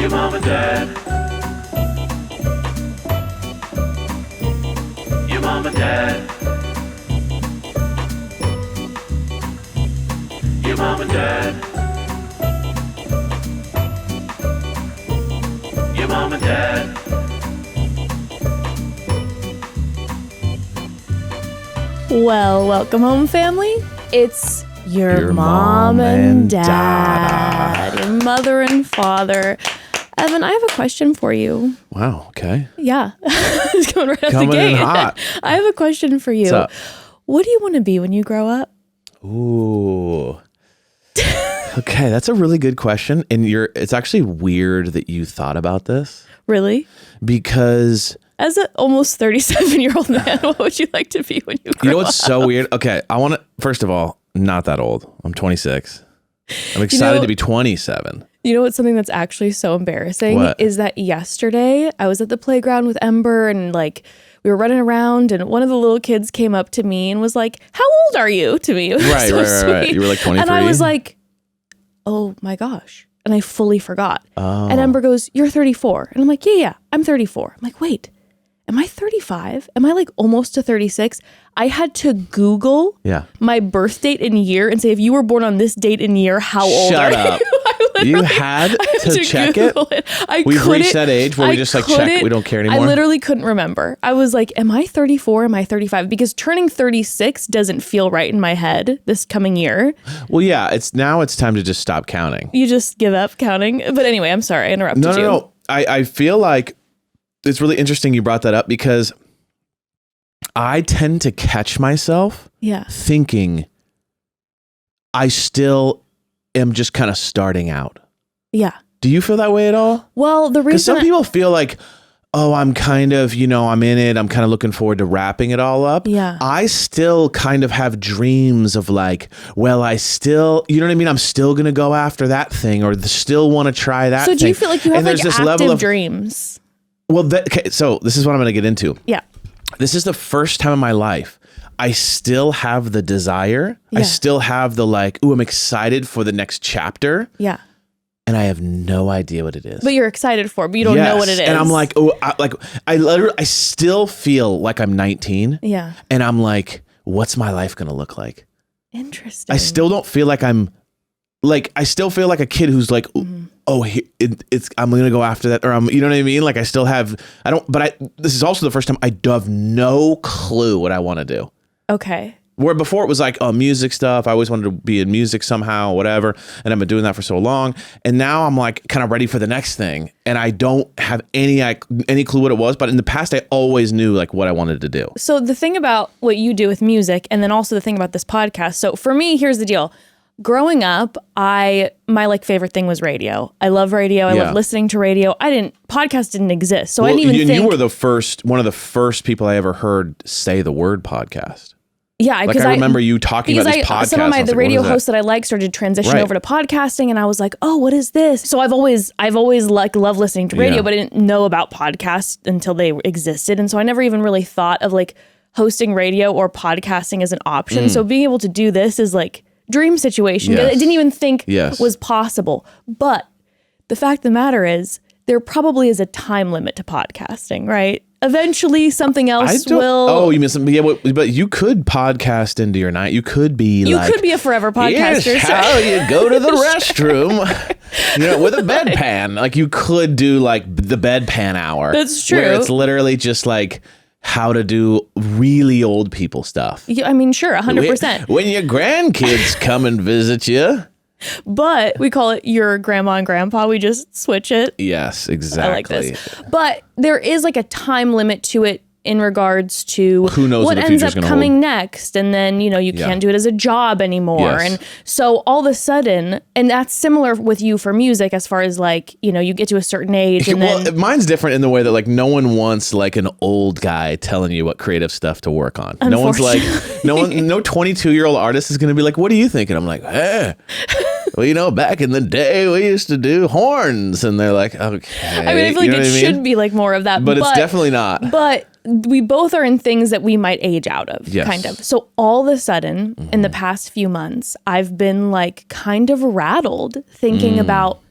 Your mom and dad. Your mom and dad. Your mom and dad. Your mom and dad. Well, welcome home, family. It's your mom and dad, your mother and father. Evan, I have a question for you. Wow, okay. Yeah. It's coming right out the Coming gate. in hot. I have a question for you. What's up? What do you want to be when you grow up? Ooh. Okay, that's a really good question. And it's actually weird that you thought about this. Really? Because As an almost 37-year-old man, what would you like to be when you grow up? you know what's so weird? Okay, I want to, first of all, not that old. I'm 26. I'm excited to be 27. You know what's something that's actually so embarrassing? What? Is that yesterday I was at the playground with Ember and we were running around and one of the little kids came up to me and was like, "How old are you?" to me. It was Right, so right. sweet. You were like 23. And I was like, "Oh my gosh." And I fully forgot. Oh. And Ember goes, "You're 34." And I'm like, yeah, I'm 34. I'm like, "Wait, am I 35? Am I like almost to 36?" I had to Google my birth date and year and say, if you were born on this date and year, how old Shut are up. you? You had to check Google it. We've reached that age where we just like check. We don't care anymore. I literally couldn't remember. I was like, am I 34? Am I 35? Because turning 36 doesn't feel right in my head this coming year. Well, yeah, it's time to just stop counting. You just give up counting. But anyway, I'm sorry. I interrupted you. No. I feel like it's really interesting you brought that up because I tend to catch myself thinking I still am just kind of starting out. Yeah. Do you feel that way at all? Well, the reason Because some people feel like, oh, I'm kind of, I'm in it. I'm kind of looking forward to wrapping it all up. Yeah. I still kind of have dreams of like, well, I still, you know what I mean? I'm still going to go after that thing or still want to try that thing. So do you feel like you have like this active level of dreams? Well, okay, so this is what I'm going to get into. Yeah. This is the first time in my life I still have the desire. Yeah. I still have the like, ooh, I'm excited for the next chapter. Yeah. And I have no idea what it is. But you're excited for it, but you don't know what it is. And I'm like, oh, I still feel like I'm 19. Yeah. And I'm like, what's my life going to look like? Interesting. I still don't feel like I still feel like a kid who's like, oh, I'm going to go after that. Or you know what I mean? Like this is also the first time I have no clue what I want to do. Okay. Where before it was like, music stuff. I always wanted to be in music somehow, whatever. And I've been doing that for so long. And now I'm like kind of ready for the next thing. And I don't have any clue what it was. But in the past, I always knew like what I wanted to do. So the thing about what you do with music and then also the thing about this podcast. So for me, here's the deal. Growing up, my like favorite thing was radio. I love radio. I love listening to radio. Podcast didn't exist. So I didn't even think. You were one of the first people I ever heard say the word podcast. Yeah, because I remember you talking about this podcast. Some of the radio hosts that I like started to transition over to podcasting, and I was like, "Oh, what is this?" So I've always like loved listening to radio, but I didn't know about podcasts until they existed, and so I never even really thought of like hosting radio or podcasting as an option. So being able to do this is like dream situation. I didn't even think was possible. But the fact of the matter is, there probably is a time limit to podcasting, right? Eventually, something else will. Oh, you missed something. Yeah, but you could podcast into your night. You could be a forever podcaster. Here's how you go to the restroom, with a bedpan. Like you could do like the bedpan hour. That's true. Where it's literally just like how to do really old people stuff. Yeah, I mean, sure, 100%. When your grandkids come and visit you. But we call it your grandma and grandpa. We just switch it. Yes, exactly. I like this. But there is like a time limit to it in regards to who knows what ends up coming next. And then, you can't do it as a job anymore. Yes. And so all of a sudden, and that's similar with you for music as far as like, you get to a certain age. And then mine's different in the way that like no one wants like an old guy telling you what creative stuff to work on. No one's like, no 22-year-old artist is going to be like, what are you thinking? I'm like, hey. Well, back in the day, we used to do horns. And they're like, okay. I mean, I feel like it should be like more of that. But it's definitely not. But we both are in things that we might age out of, kind of. So all of a sudden, in the past few months, I've been like kind of rattled thinking about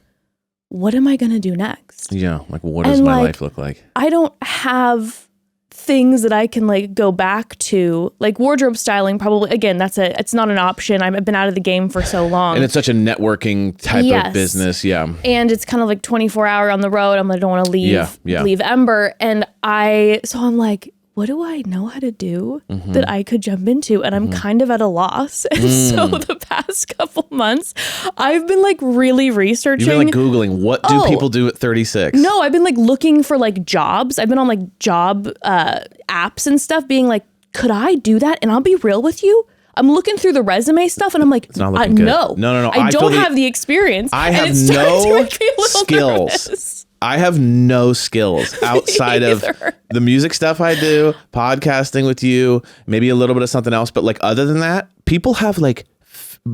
what am I going to do next? Yeah. Like, what does my life look like? I don't have things that I can like go back to, like wardrobe styling. Probably, again, it's not an option. I've been out of the game for so long. And it's such a networking type of business. Yeah. And it's kind of like 24-hour on the road. I don't want to leave Ember. And I'm like, what do I know how to do that I could jump into? And I'm kind of at a loss. And so the past couple months, I've been like really researching. You've been like Googling, what do people do at 36? No, I've been like looking for like jobs. I've been on like job apps and stuff being like, could I do that? And I'll be real with you. I'm looking through the resume stuff and I'm like, no. I don't have the experience. I have no skills. Nervous. I have no skills outside of the music stuff I do, podcasting with you, maybe a little bit of something else. But like other than that, people have like,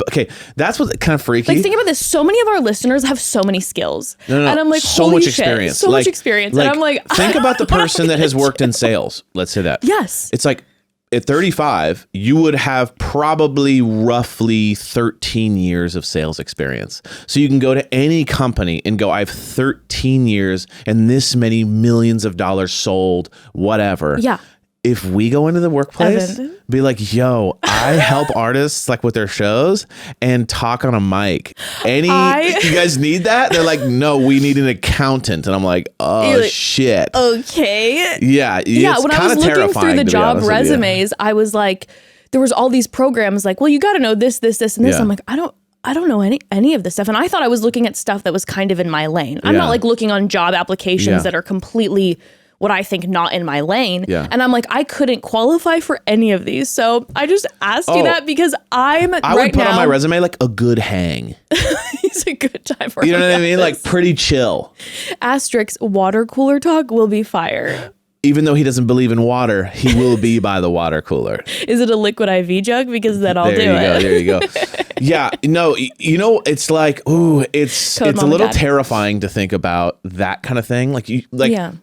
okay, that's what's kind of freaky. Like think about this. So many of our listeners have so many skills. No. And I'm like, so much experience. So much experience. And I'm like, think about the person that has worked in sales. Let's say that. Yes. It's like, at 35, you would have probably roughly 13 years of sales experience. So you can go to any company and go, I have 13 years and this many millions of dollars sold, whatever. Yeah. If we go into the workplace, be like, yo, I help artists like with their shows and talk on a mic. You guys need that? They're like, no, we need an accountant. And I'm like, oh, shit. Okay. Yeah. When I was looking through the job resumes, I was like, there was all these programs like, well, you got to know this, and this. Yeah. I'm like, I don't know any of this stuff. And I thought I was looking at stuff that was kind of in my lane. I'm not like looking on job applications that are completely what I think not in my lane. Yeah. And I'm like, I couldn't qualify for any of these. So I just asked you that because I would put on my resume like a good hang. He's a good time for you know what I mean? Like pretty chill. Asterisk, water cooler talk will be fire. Even though he doesn't believe in water, he will be by the water cooler. Is it a liquid IV jug? Because then I'll do it. There you go. Yeah, no, it's like, ooh, it's a little terrifying to think about that kind of thing.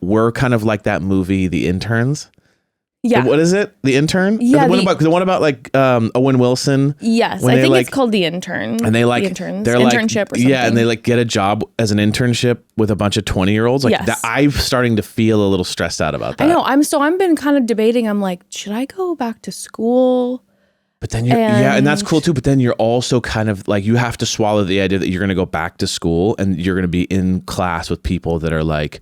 We're kind of like that movie, The Interns. Yeah. What is it? The Intern? Yeah. The one about like Owen Wilson. Yes. I think it's called The Intern. And they like, the interns, they're internship like, or something. yeah. And they like get a job as an internship with a bunch of 20-year-olds. Like yes. I'm starting to feel a little stressed out about that. I know. I've been kind of debating. I'm like, should I go back to school? But then and that's cool too. But then you're also kind of like, you have to swallow the idea that you're going to go back to school and you're going to be in class with people that are like,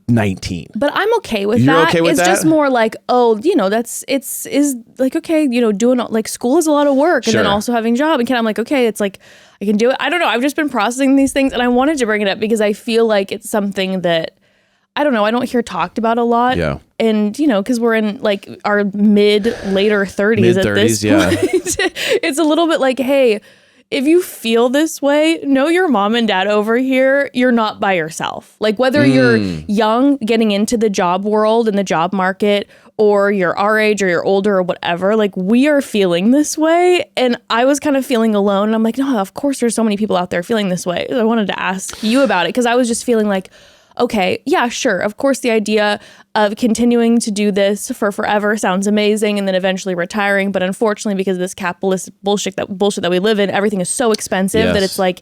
19. But I'm okay with You're that. Okay with it's that? just more like, is like, okay, doing like school is a lot of work and then also having a job. And I'm like, okay, it's like, I can do it. I don't know. I've just been processing these things and I wanted to bring it up because I feel like it's something that, I don't know, I don't hear talked about a lot. Yeah. And, because we're in like our later 30s at this point. It's a little bit like, hey, if you feel this way, know your mom and dad over here, you're not by yourself. Like whether you're young, getting into the job world and the job market, or you're our age or you're older or whatever, like we are feeling this way. And I was kind of feeling alone. And I'm like, no, of course there's so many people out there feeling this way. I wanted to ask you about it because I was just feeling like, okay, yeah, sure. Of course, the idea of continuing to do this for forever sounds amazing and then eventually retiring. But unfortunately, because of this capitalist bullshit that we live in, everything is so expensive that it's like,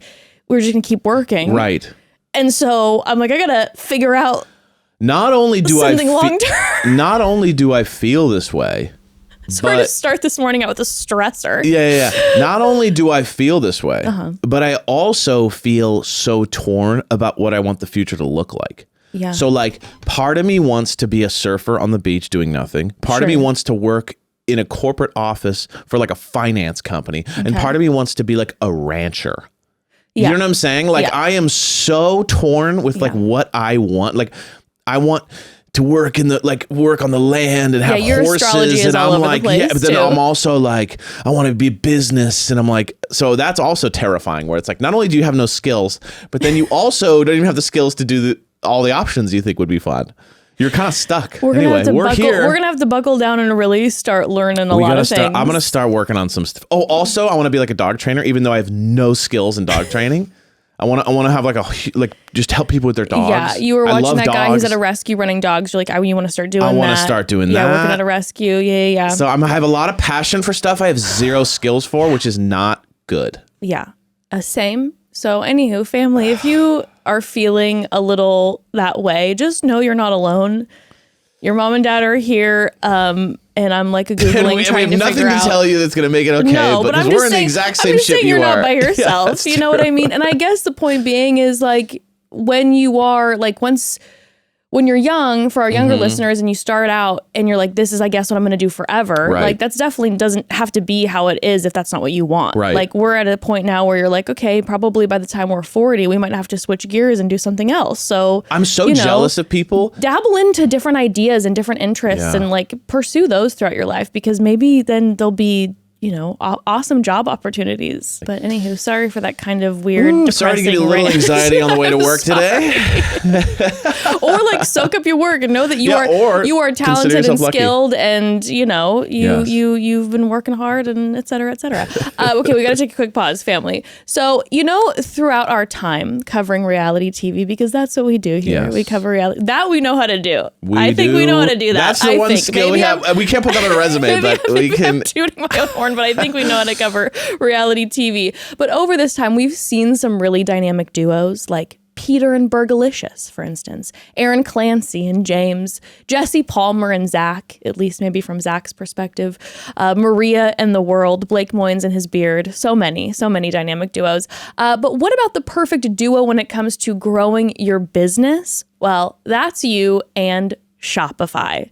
we're just going to keep working. Right. And so I'm like, I got to figure out not only do Not only do I feel this way. Sorry to start this morning out with a stressor. Yeah. Not only do I feel this way, but I also feel so torn about what I want the future to look like. Yeah. So like part of me wants to be a surfer on the beach doing nothing. Part of me wants to work in a corporate office for like a finance company. Okay. And part of me wants to be like a rancher. Yeah. You know what I'm saying? Like I am so torn with like what I want. Like I want to work on the land and have horses, and I'm like, but then I'm also like, I want to be business, and I'm like, so that's also terrifying. Where it's like, not only do you have no skills, but then you also don't even have the skills to do all the options you think would be fun. You're kind of stuck. We're gonna have to buckle down and really start learning a lot of things. I'm gonna start working on some stuff. Oh, also, I want to be like a dog trainer, even though I have no skills in dog training. I want to have just help people with their dogs. Yeah, you were watching that guy who's at a rescue running dogs. You're like, you want to start doing that. I want to start doing that. Yeah, working at a rescue. Yeah. So I have a lot of passion for stuff I have zero skills for, which is not good. Yeah. Same. So anywho, family, if you are feeling a little that way, just know you're not alone. Your mom and dad are here. And I'm like a Googling trying to figure out. We have nothing to tell you that's going to make it okay. No, but I'm we're just in saying, the exact I'm same just ship saying you you're are. not by yourself. that's you know true. what I mean? And I guess the point being is like when you are like when you're young, for our younger listeners, and you start out and you're like, this is, I guess, what I'm going to do forever. Right. Like that's definitely doesn't have to be how it is if that's not what you want. Right. Like we're at a point now where you're like, okay, probably by the time we're 40, we might have to switch gears and do something else. So I'm so jealous of people. Dabble into different ideas and different interests and like pursue those throughout your life, because maybe then there'll be, awesome job opportunities. But anywho, sorry for that kind of weird, depressing Sorry to give you a little rant. anxiety on the way to work today. Or like soak up your work and know that you are talented and skilled, and you've been working hard, and et cetera, et cetera. Okay, we got to take a quick pause, family. So throughout our time covering reality TV, because that's what we do here. Yes. We cover reality. That we know how to do. I think we know how to do that. That's the one skill we have. We can't put that on a resume, but we can. I'm tooting my own horn, but I think we know how to cover reality TV. But over this time, we've seen some really dynamic duos like Peter and Bergalicious, for instance, Aaron Clancy and James, Jesse Palmer and Zach, at least maybe from Zach's perspective, Maria and The World, Blake Moynes and his beard, so many dynamic duos. But what about the perfect duo when it comes to growing your business? Well, that's you and Shopify.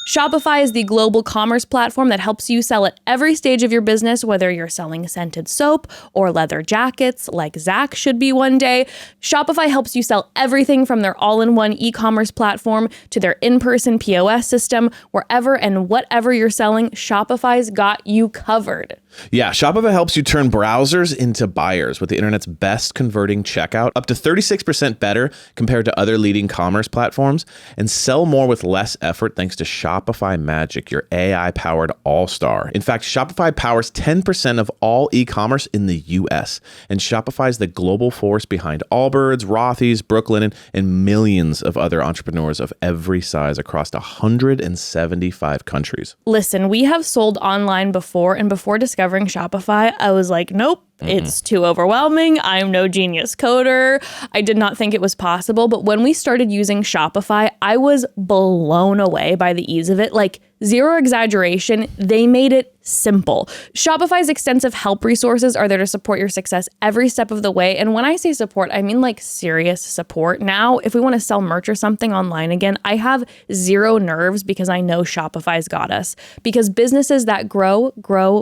Shopify is the global commerce platform that helps you sell at every stage of your business, whether you're selling scented soap or leather jackets like Zach should be one day. Shopify helps you sell everything from their all-in-one e-commerce platform to their in-person POS system. Wherever and whatever you're selling, Shopify's got you covered. Yeah, Shopify helps you turn browsers into buyers with the internet's best converting checkout, up to 36% better compared to other leading commerce platforms, and sell more with less effort thanks to Shopify Magic, your AI-powered all-star. In fact, Shopify powers 10% of all e-commerce in the US, and Shopify is the global force behind Allbirds, Rothy's, Brooklinen, and millions of other entrepreneurs of every size across 175 countries. Listen, we have sold online before, and before discovering Shopify, I was like, nope, it's too overwhelming. I'm no genius coder. I did not think it was possible. But when we started using Shopify, I was blown away by the ease of it. Like, zero exaggeration, they made it simple. Shopify's extensive help resources are there to support your success every step of the way. And when I say support, I mean like serious support. Now, if we want to sell merch or something online again, I have zero nerves because I know Shopify's got us. Because businesses that grow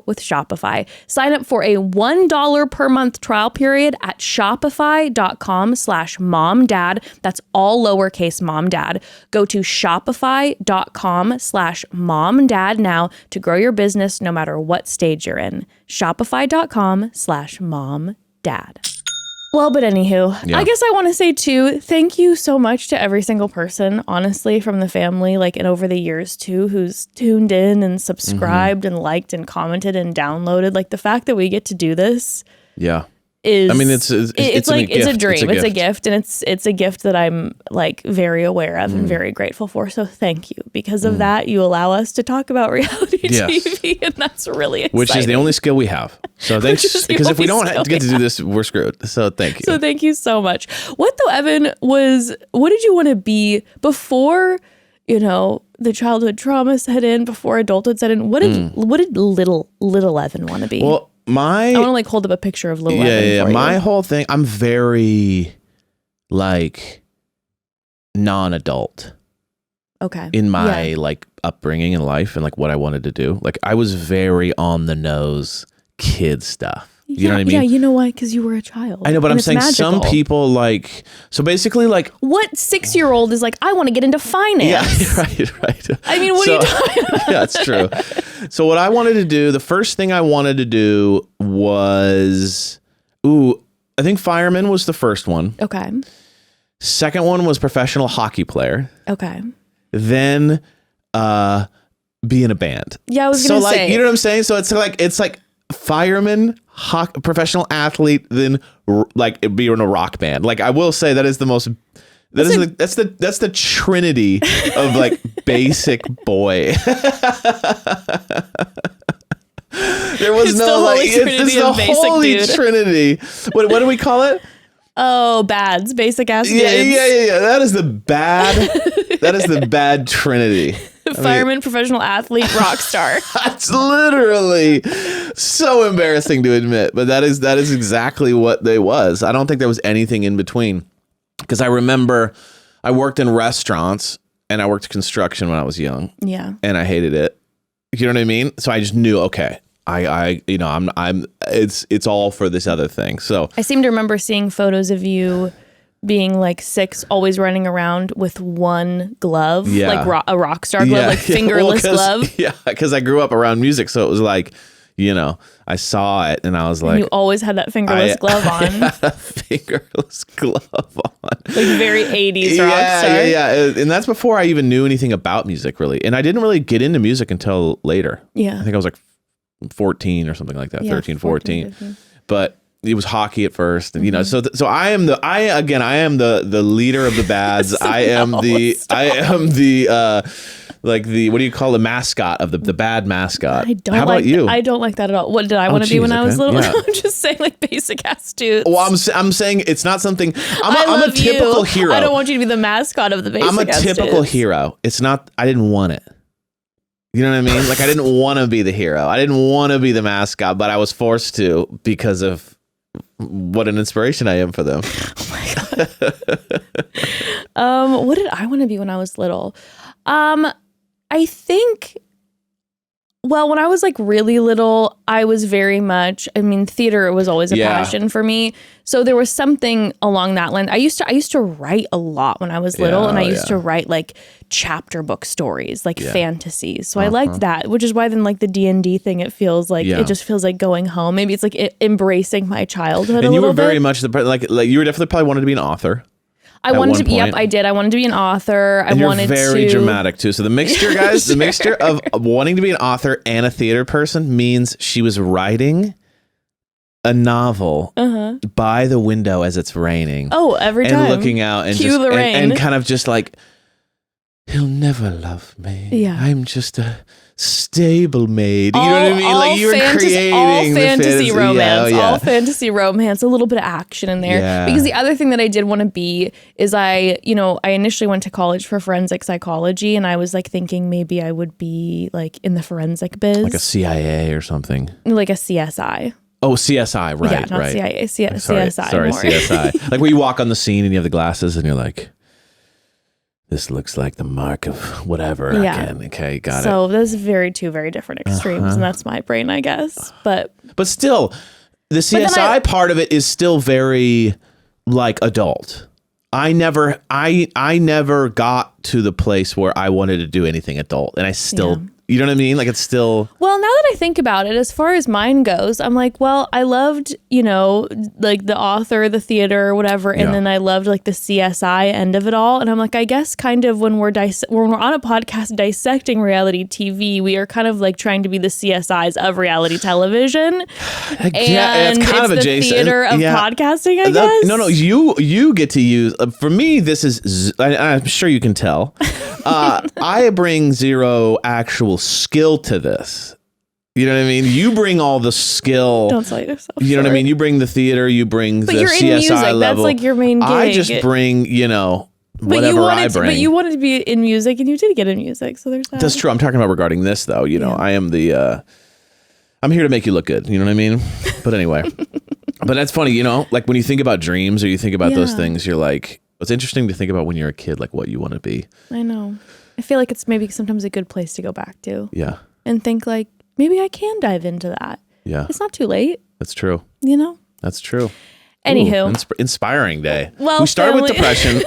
with Shopify. Sign up for a $1 per month trial period at shopify.com/momdad. That's all lowercase momdad. Go to shopify.com/momdad now to grow your business no matter what stage you're in. Shopify.com/momdad. Well, but anywho, I guess I want to say too, thank you so much to every single person, honestly, from the family, like, and over the years too, who's tuned in and subscribed and liked and commented and downloaded. Like, the fact that we get to do this. Yeah. It's a dream. It's a gift, and it's a gift that I'm like very aware of and very grateful for. So thank you. Because of that, you allow us to talk about reality TV, and that's really exciting. Which is the only skill we have. So thanks, because if we don't get to do this, we're screwed. So thank you. So thank you so much. What though, Evan, what did you want to be before, the childhood trauma set in, before adulthood set in? What did little Evan want to be? Well, I want to hold up a picture of little Evan for my you. whole thing, I'm very like non-adult. Okay. In my like upbringing in life and like what I wanted to do. Like, I was very on the nose kid stuff. You know what I mean? Yeah, you know why? Because you were a child. I know, but I'm saying magical. some people like, so basically like. What 6-year-old is like, I want to get into finance? Yeah, right. I mean, what are you talking about? Yeah, that's true. So what I wanted to do, the first thing I wanted to do was, I think fireman was the first one. Okay. Second one was professional hockey player. Okay. Then be in a band. Yeah, I was going to say. You know what I'm saying? So it's like fireman, professional athlete, then like be in a rock band. Like, I will say that is the most. That's the trinity of like basic boy. There was It's no the like, Holy Trinity it's the of basic Holy dude. Trinity. What do we call it? Oh, bads, basic ass dudes. Yeah. That is the bad Trinity. Fireman, professional athlete, rock star. That's literally so embarrassing to admit, but that is exactly what they was. I don't think there was anything in between, because I remember I worked in restaurants and I worked construction when I was young. Yeah. And I hated it. You know what I mean? So I just knew, okay, it's all for this other thing. So I seem to remember seeing photos of you being like 6, always running around with one glove, like a rock star glove, like fingerless glove. Yeah, because I grew up around music, so it was like, I saw it and I was like, and you always had that fingerless glove on. I had a fingerless glove on. Like very 80s rock star. Yeah. And that's before I even knew anything about music, really. And I didn't really get into music until later. Yeah. I think I was like 14 or something like that, 13, 14. 15. But it was hockey at first, and so I am the leader of the bads. I am the what do you call the mascot of the bad mascot? How about you? I don't like that at all. What did I want to be when I was little? Yeah. I'm just saying like basic ass dudes. Well, I'm saying it's not something. I'm a typical hero. I don't want you to be the mascot of the basic. I'm a typical dudes. hero. It's not. I didn't want it. You know what I mean? Like I didn't want to be the hero. I didn't want to be the mascot, but I was forced to because of what an inspiration I am for them. Oh my God. What did I want to be when I was little? I think, well, when I was like really little, I was very much, theater was always a passion for me. So there was something along that line. I used to write a lot when I was little, and I used to write like chapter book stories, like fantasies. So I liked that, which is why then like the D&D thing, it feels like, it just feels like going home. Maybe it's like embracing my childhood. And you were very much like you were definitely probably wanted to be an author. I wanted to be, I did. I wanted to be an author. And you're very dramatic too. So the mixture, guys, the mixture of wanting to be an author and a theater person means she was writing a novel by the window as it's raining. Oh, every time. And looking out and Cue the rain. And kind of just like, he'll never love me. Yeah. I'm just a stable maid. You know what I mean? Like you were creating all fantasy romance. Yeah. All fantasy romance. A little bit of action in there. Yeah. Because the other thing that I did want to be is I initially went to college for forensic psychology, and I was like thinking maybe I would be like in the forensic biz. Like a CIA or something. Like a CSI. Oh, CSI, right, yeah, not right. CIA, CSI. Sorry, more. CSI. Like where you walk on the scene and you have the glasses and you're like, this looks like the mark of whatever. Yeah. Okay, got it. So those two very different extremes, and that's my brain, I guess. But still, the CSI part of it is still very like adult. I never got to the place where I wanted to do anything adult, and I still. Yeah. You know what I mean? Like it's still... Well, now that I think about it, as far as mine goes, I'm like, well, I loved, like the author, the theater, whatever. And then I loved like the CSI end of it all. And I'm like, I guess kind of when we're on a podcast dissecting reality TV, we are kind of like trying to be the CSIs of reality television. And it's kind of the adjacent. theater of podcasting, I guess. No, you get to use... for me, this is... I'm sure you can tell. I bring zero actual skill to this. You know what I mean? You bring all the skill. Don't sell yourself. You know what I mean? You bring the theater, you bring the you're CSI in music. level. That's like your main gig. I just bring, whatever I bring. But you wanted to be in music, and you did get in music, so there's that. That's true. I'm talking about regarding this, though. I am I'm here to make you look good. You know what I mean? But anyway. But that's funny, like when you think about dreams or you think about those things, you're like, it's interesting to think about when you're a kid, like what you want to be. I know. I feel like it's maybe sometimes a good place to go back to. Yeah. And think like, maybe I can dive into that. Yeah. It's not too late. That's true. That's true. Anywho. Inspiring day. Well, we started with depression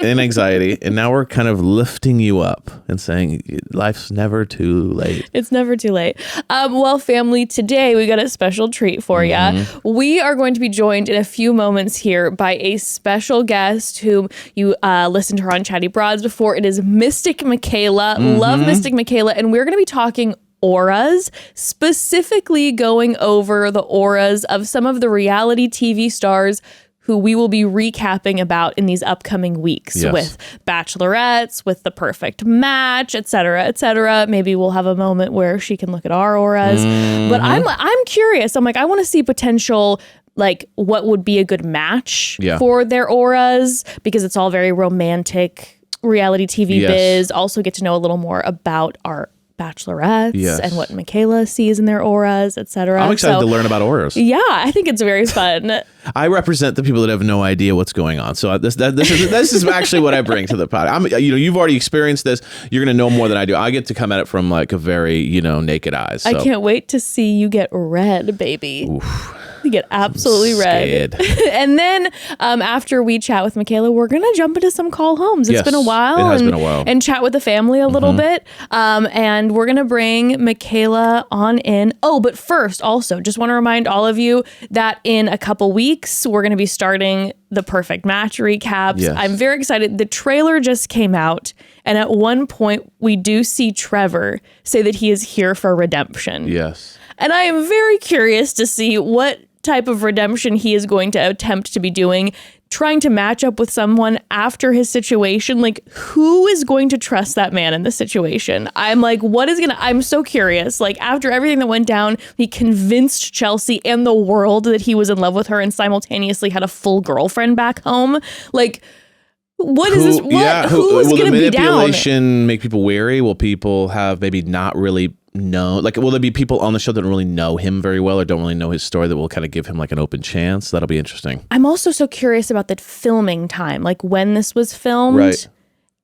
and anxiety, and now we're kind of lifting you up and saying life's never too late. It's never too late. Well, family, today we got a special treat for you. We are going to be joined in a few moments here by a special guest whom you listened to her on Chatty Broads before. It is Mystic Michaela. Love Mystic Michaela. And we're going to be talking auras, specifically going over the auras of some of the reality TV stars who we will be recapping about in these upcoming weeks with bachelorettes, with the perfect match, et cetera, et cetera. Maybe we'll have a moment where she can look at our auras. But I'm curious. I'm like, I want to see potential, like what would be a good match for their auras, because it's all very romantic reality TV biz. Also get to know a little more about our bachelorettes and what Michaela sees in their auras, etc. I'm excited to learn about auras. Yeah, I think it's very fun. I represent the people that have no idea what's going on. So this is actually what I bring to the pod. You've already experienced this. You're going to know more than I do. I get to come at it from like a very, naked eyes. So. I can't wait to see you get red, baby. Oof. You get absolutely red. And then after we chat with Michaela, we're going to jump into some call homes. It's been a while. It has been a while. And chat with the family a little bit. And we're going to bring Michaela on in. Oh, but first, also, just want to remind all of you that in a couple weeks, we're going to be starting the Perfect Match recaps. Yes. I'm very excited. The trailer just came out. And at one point, we do see Trevor say that he is here for redemption. Yes. And I am very curious to see what type of redemption he is going to attempt to be doing, trying to match up with someone after his situation. Like, who is going to trust that man in this situation? I'm like, I'm so curious. Like, after everything that went down, he convinced Chelsea and the world that he was in love with her and simultaneously had a full girlfriend back home. Like, what is this? Who's going to be down? Will the manipulation make people wary? Will people have maybe not really know? Like, will there be people on the show that don't really know him very well or don't really know his story that will kind of give him like an open chance? That'll be interesting. I'm also so curious about the filming time, like when this was filmed. Right.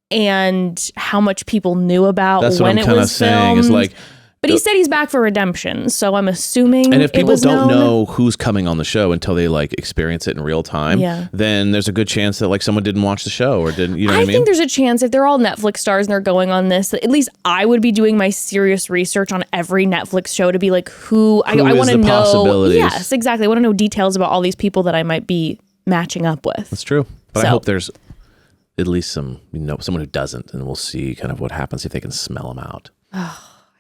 And how much people knew about That's when what it I'm was saying. filmed. Is like, but he said he's back for redemption, so I'm assuming. And if people don't known. know who's coming on the show until they like experience it in real time, then there's a good chance that like someone didn't watch the show or didn't. You know what I mean? I think there's a chance if they're all Netflix stars and they're going on this, that at least I would be doing my serious research on every Netflix show to be like, I want to know. Yes, exactly. I want to know details about all these people that I might be matching up with. That's true, but I hope there's at least some, someone who doesn't, and we'll see kind of what happens if they can smell him out.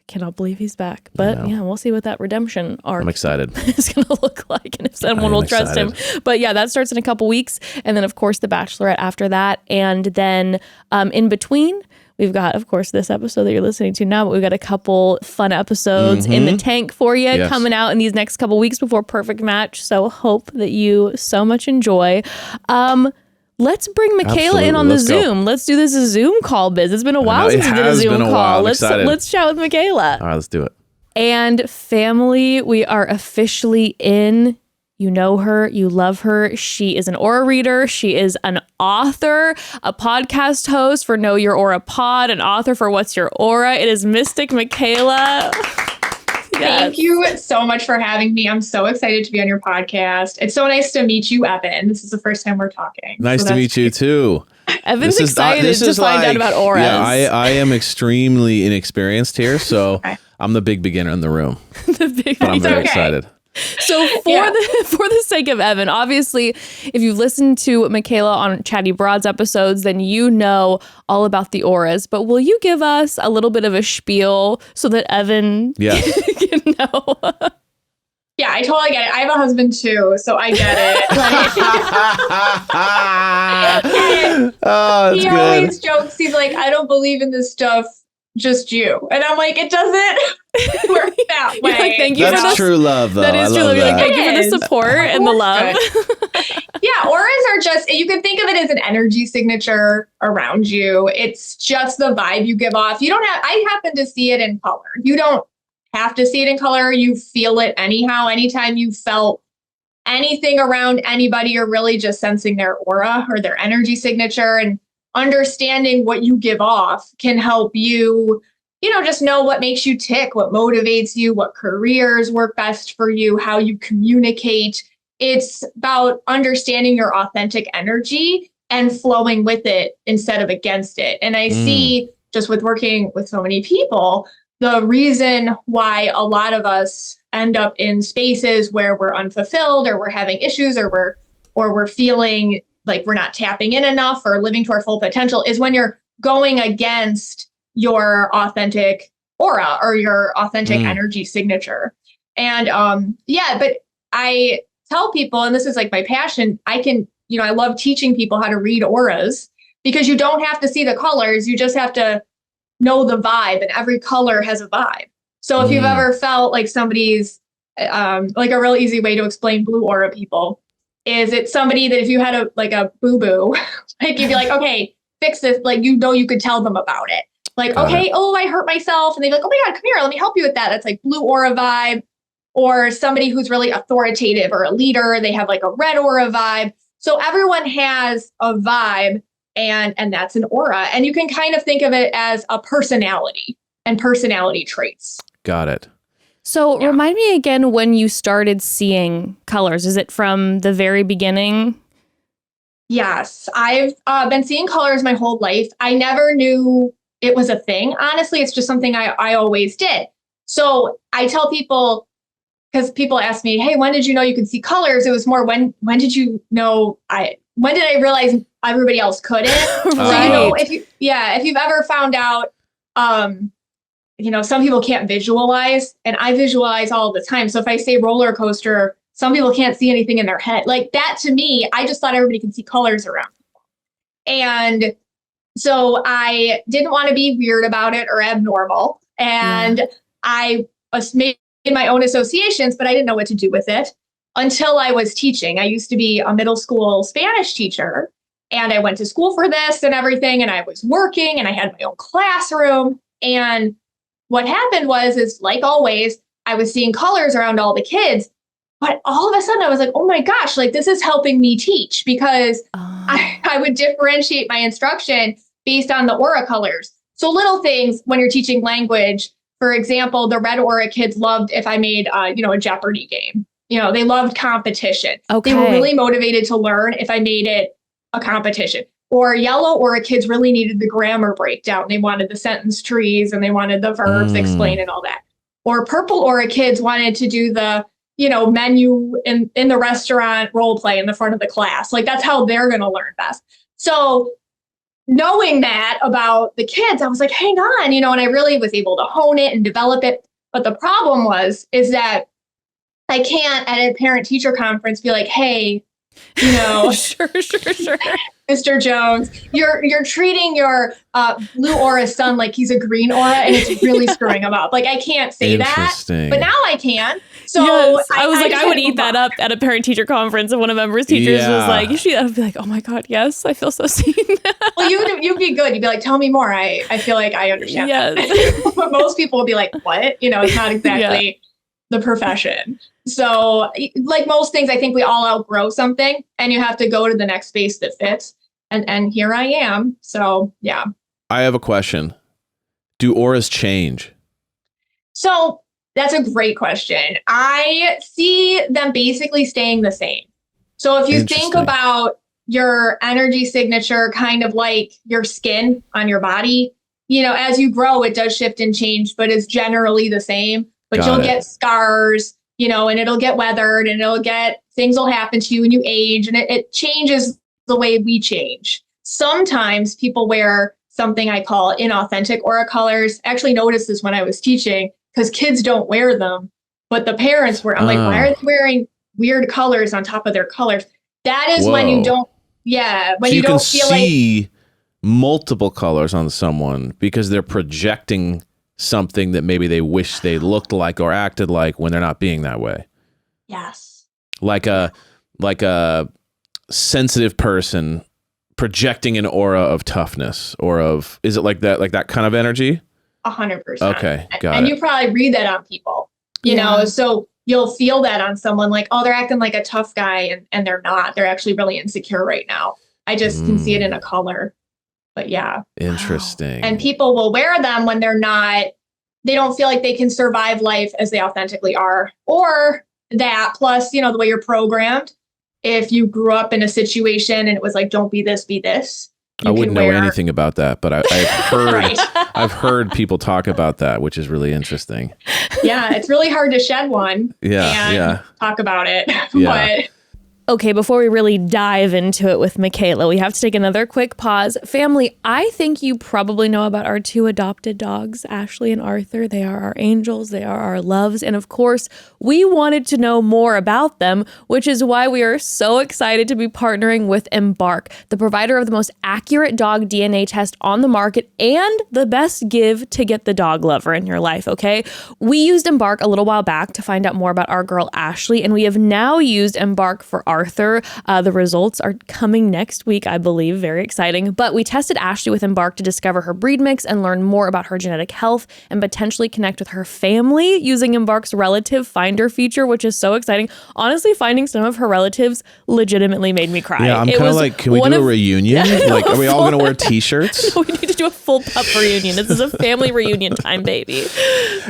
Cannot believe he's back. But we'll see what that redemption arc I'm excited. is going to look like and if someone will trust him. But that starts in a couple weeks. And then, of course, the Bachelorette after that. And then in between, we've got, of course, this episode that you're listening to now, but we've got a couple fun episodes in the tank for you coming out in these next couple weeks before Perfect Match. So hope that you so much enjoy. Let's bring Michaela in on the Zoom. Let's do this Zoom call biz. It's been a while since we did a Zoom call. Let's chat with Michaela. All right, let's do it. And family, we are officially in. You know her. You love her. She is an aura reader. She is an author, a podcast host for Know Your Aura Pod, an author for What's Your Aura. It is Mystic Michaela. Thank you so much for having me. I'm so excited to be on your podcast. It's so nice to meet you, Evan. This is the first time we're talking. Nice to meet you too. Evan's excited to find out about auras. Yeah, I am extremely inexperienced here, so I'm the big beginner in the room. But I'm very excited. So for the sake of Evan, obviously, if you've listened to Michaela on Chatty Broads episodes, then you know all about the auras. But will you give us a little bit of a spiel so that Evan can know? Yeah, I totally get it. I have a husband too, so I get it. He always jokes. He's like, I don't believe in this stuff. Just you. And I'm like, it doesn't work that way. Like, thank you. That's true love, though. That is true love. Like, thank you for the support and the love. Yeah, auras are just, you can think of it as an energy signature around you. It's just the vibe you give off. I happen to see it in color. You don't have to see it in color. You feel it anyhow. Anytime you felt anything around anybody, you're really just sensing their aura or their energy signature, and understanding what you give off can help you, just know what makes you tick, what motivates you, what careers work best for you, how you communicate. It's about understanding your authentic energy and flowing with it instead of against it. And I see, just with working with so many people, the reason why a lot of us end up in spaces where we're unfulfilled or we're having issues or we're feeling like we're not tapping in enough or living to our full potential is when you're going against your authentic aura or your authentic energy signature. And but I tell people, and this is like my passion, I can I love teaching people how to read auras because you don't have to see the colors. You just have to know the vibe, and every color has a vibe. So if you've ever felt like somebody's like a real easy way to explain blue aura people is it's somebody that if you had a boo-boo, like you'd be like, okay, fix this. Like, you could tell them about it. Like, okay, I hurt myself. And they'd be like, oh my God, come here. Let me help you with that. That's like blue aura vibe. Or somebody who's really authoritative or a leader. They have like a red aura vibe. So everyone has a vibe and that's an aura. And you can kind of think of it as a personality and personality traits. Got it. So remind me again when you started seeing colors. Is it from the very beginning? Yes, I've been seeing colors my whole life. I never knew it was a thing. Honestly, it's just something I always did. So I tell people, because people ask me, hey, when did you know you could see colors? It was more when did you know when did I realize everybody else couldn't? Right. So if you've ever found out some people can't visualize, and I visualize all the time. So if I say roller coaster, some people can't see anything in their head. Like that to me, I just thought everybody could see colors around. And so I didn't want to be weird about it or abnormal. And I made my own associations, but I didn't know what to do with it until I was teaching. I used to be a middle school Spanish teacher, and I went to school for this and everything. And I was working and I had my own classroom. And what happened is like always, I was seeing colors around all the kids. But all of a sudden I was like, oh my gosh, like this is helping me teach because I would differentiate my instruction based on the aura colors. So little things when you're teaching language, for example, the red aura kids loved if I made, a Jeopardy game. They loved competition. Okay. They were really motivated to learn if I made it a competition. Or yellow aura kids really needed the grammar breakdown. They wanted the sentence trees and they wanted the verbs explained and all that. Or purple aura kids wanted to do the menu in the restaurant role play in the front of the class. Like that's how they're going to learn best. So knowing that about the kids, I was like, hang on, and I really was able to hone it and develop it. But the problem is that I can't at a parent teacher conference be like, hey, Sure. Mr. Jones, you're treating your blue aura son like he's a green aura, and it's really screwing him up. Like I can't say that, but now I can. So yes. I was I would eat that up at a parent teacher conference, and one of Ember's teachers was like, I'd be like, oh my God, yes, I feel so seen. Well, you'd be good. You'd be like, tell me more. I feel like I understand. Yes. But most people will be like, what? It's not exactly the profession. So like most things, I think we all outgrow something and you have to go to the next space that fits. And here I am. So, yeah. I have a question. Do auras change? So that's a great question. I see them basically staying the same. So if you think about your energy signature, kind of like your skin on your body, as you grow, it does shift and change, but it's generally the same. But you'll get scars, and it'll get weathered and things will happen to you when you age, and it changes the way we change. Sometimes people wear something I call inauthentic aura colors. I actually noticed this when I was teaching because kids don't wear them, but the parents wear. I'm like, why are they wearing weird colors on top of their colors? That is when you don't, when so you don't can feel see multiple colors on someone because they're projecting something that maybe they wish they looked like or acted like when they're not being that way. Yes. Like a sensitive person projecting an aura of toughness is it like that kind of energy? 100%. Okay. Got it. And you probably read that on people, so you'll feel that on someone like, oh, they're acting like a tough guy and they're not, they're actually really insecure right now. I just can see it in a color. But yeah. Interesting. Wow. And people will wear them when they don't feel like they can survive life as they authentically are. Or that plus, the way you're programmed. If you grew up in a situation and it was like, don't be this, be this. I wouldn't know anything about that, but I've heard right. I've heard people talk about that, which is really interesting. Yeah, it's really hard to shed one and talk about it. Yeah. Okay, before we really dive into it with Michaela, we have to take another quick pause. Family, I think you probably know about our 2 adopted dogs, Ashley and Arthur. They are our angels. They are our loves. And of course, we wanted to know more about them, which is why we are so excited to be partnering with Embark, the provider of the most accurate dog DNA test on the market and the best give to get the dog lover in your life, okay? We used Embark a little while back to find out more about our girl, Ashley, and we have now used Embark for Arthur. The results are coming next week, I believe. Very exciting. But we tested Ashley with Embark to discover her breed mix and learn more about her genetic health and potentially connect with her family using Embark's relative finder feature, which is so exciting. Honestly, finding some of her relatives legitimately made me cry. Yeah, I'm kind of like, can we do a reunion? Like, are we all going to wear t-shirts? We need to do a full pup reunion. This is a family reunion time, baby.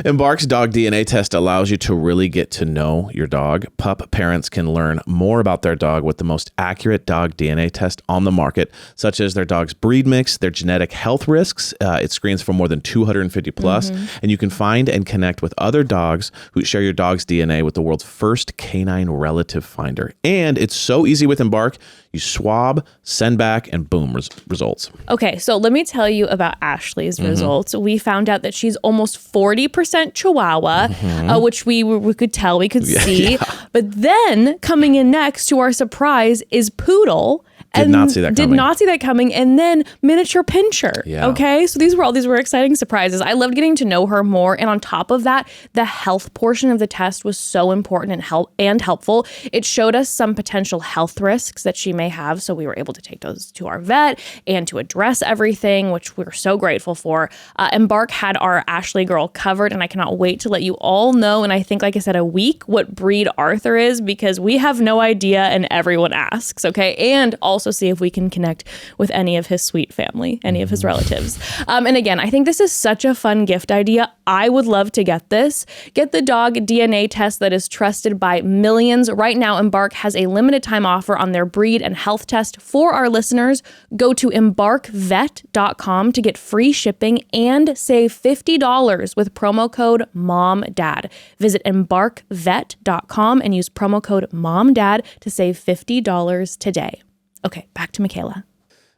Embark's dog DNA test allows you to really get to know your dog. Pup parents can learn more about their dog with the most accurate dog DNA test on the market, such as their dog's breed mix, their genetic health risks. It screens for more than 250 plus, and you can find and connect with other dogs who share your dog's DNA with the world's first canine relative finder. And it's so easy with Embark. You swab, send back, and boom, results. Okay, so let me tell you about Ashley's results. We found out that she's almost 40% Chihuahua, which we could tell, we could see. Yeah. But then coming in next to our surprise is Poodle. Did not see that coming. And then miniature pinscher. Yeah. Okay. So these were exciting surprises. I loved getting to know her more. And on top of that, the health portion of the test was so important and helpful. It showed us some potential health risks that she may have. So we were able to take those to our vet and to address everything, which we're so grateful for. Embark had our Ashley girl covered, and I cannot wait to let you all know. And I think, like I said, a week what breed Arthur is, because we have no idea and everyone asks. Okay. And also see if we can connect with any of his sweet family, any of his relatives. And again, I think this is such a fun gift idea. I would love to get this. Get the dog DNA test that is trusted by millions. Right now, Embark has a limited time offer on their breed and health test for our listeners. Go to embarkvet.com to get free shipping and save $50 with promo code MOMDAD. Visit embarkvet.com and use promo code MOMDAD to save $50 today. Okay, back to Michaela.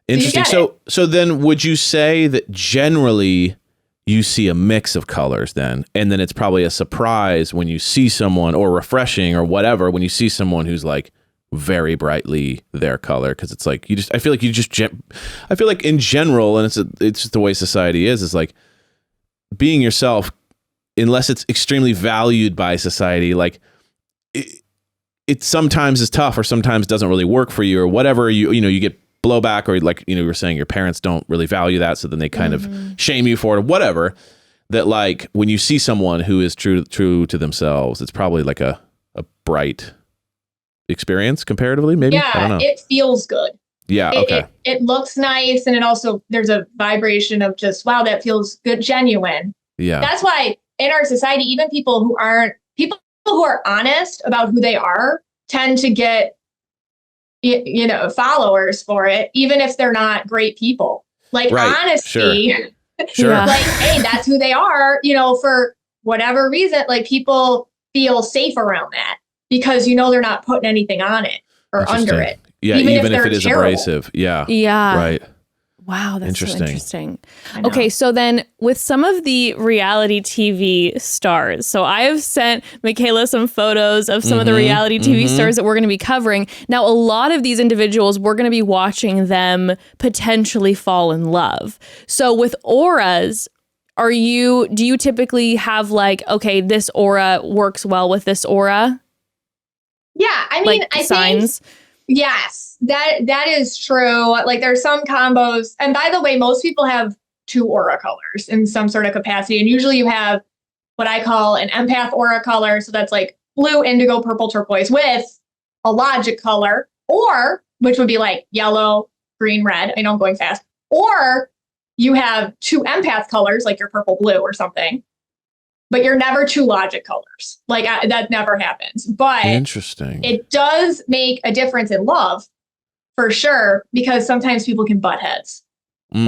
Interesting. So then would you say that generally you see a mix of colors then, and then it's probably a surprise when you see someone, or refreshing or whatever, when you see someone who's like very brightly their color? Because it's like, I feel like in general, and it's just the way society is like being yourself, unless it's extremely valued by society, like it sometimes is tough, or sometimes doesn't really work for you, or whatever. You get blowback, or like, you were saying your parents don't really value that, so then they kind of shame you for it, or whatever. That like when you see someone who is true to themselves, it's probably like a bright experience comparatively, maybe. Yeah, I don't know. it feels good. Yeah, okay. It looks nice, and it also, there's a vibration of just, wow, that feels good, genuine. Yeah. That's why in our society, even people who are honest about who they are tend to get, followers for it, even if they're not great people. Like, right. Honesty, sure. Like, hey, that's who they are, for whatever reason, like people feel safe around that because, they're not putting anything on it or under it. Yeah. Even if it is terrible. Abrasive. Yeah. Yeah. Right. Wow, that's so interesting. Okay, so then with some of the reality TV stars, so I have sent Michaela some photos of some of the reality TV stars that we're going to be covering. Now, a lot of these individuals, we're going to be watching them potentially fall in love. So with auras, do you typically have like, okay, this aura works well with this aura? Yeah, I mean, like signs? Yes. That is true. Like there's some combos. And by the way, most people have 2 aura colors in some sort of capacity. And usually you have what I call an empath aura color. So that's like blue, indigo, purple, turquoise with a logic color, or which would be like yellow, green, red. I know I'm going fast. Or you have 2 empath colors, like your purple, blue or something. But you're never 2 logic colors. Like that never happens. But interesting. It does make a difference in love. For sure, because sometimes people can butt heads,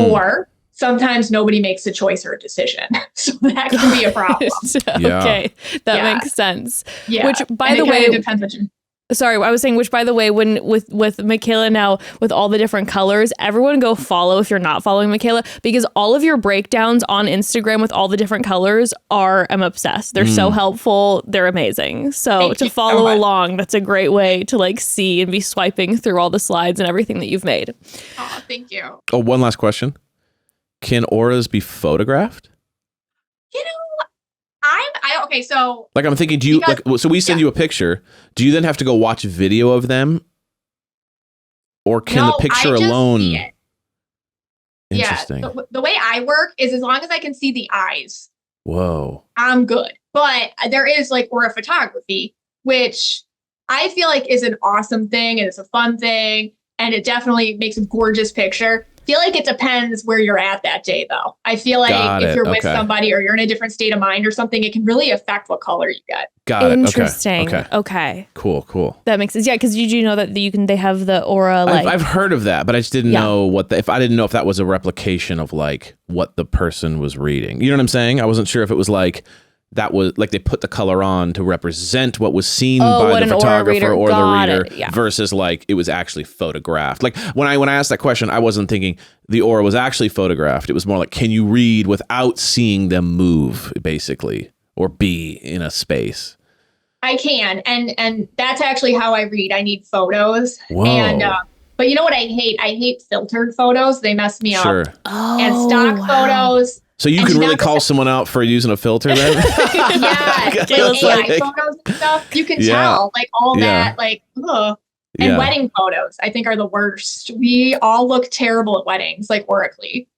or sometimes nobody makes a choice or a decision. So that can be a problem. Okay, that makes sense. Yeah. Which, by the way, depends on you. Sorry, I was saying, which by the way, when with Michaela now, with all the different colors, everyone go follow if you're not following Michaela, because all of your breakdowns on Instagram with all the different colors I'm obsessed. They're so helpful. They're amazing. So Thank to you so follow much. along, that's a great way to like see and be swiping through all the slides and everything that you've made. Oh, thank you. Oh, one last question. Can auras be photographed? You know, okay, so Like I'm thinking, do you Because- like? So we send you a picture. Do you then have to go watch video of them, or can no, the picture I just alone? see it. Interesting. Yeah, the way I work is as long as I can see the eyes, Whoa. I'm good. But there is like aura photography, which I feel like is an awesome thing and it's a fun thing. And it definitely makes a gorgeous picture. I feel like it depends where you're at that day, though. I feel like Got if it. you're with Okay. somebody or you're in a different state of mind or something, it can really affect what color you get. Got it. Interesting. Okay. Okay. Cool. That makes sense. Yeah, because you know that they have the aura like I've heard of that, but I just didn't Yeah. know if I didn't know if that was a replication of like what the person was reading. You know what I'm saying? I wasn't sure if it was like that was like they put the color on to represent what was seen by what the an aura photographer reader- or got the reader it, yeah. versus like it was actually photographed. Like when I asked that question, I wasn't thinking the aura was actually photographed. It was more like, can you read without seeing them move, basically, or be in a space? I can, and that's actually how I read. I need photos. Whoa. And but you know what I hate? I hate filtered photos. They mess me Sure. up. oh, And stock wow. photos. So you And can she really never call said- someone out for using a filter then? Yeah, like It's AI like- photos and stuff. You can Yeah. tell, like all Yeah. that, like ugh. And Yeah. wedding photos, I think, are the worst. We all look terrible at weddings, like oracally.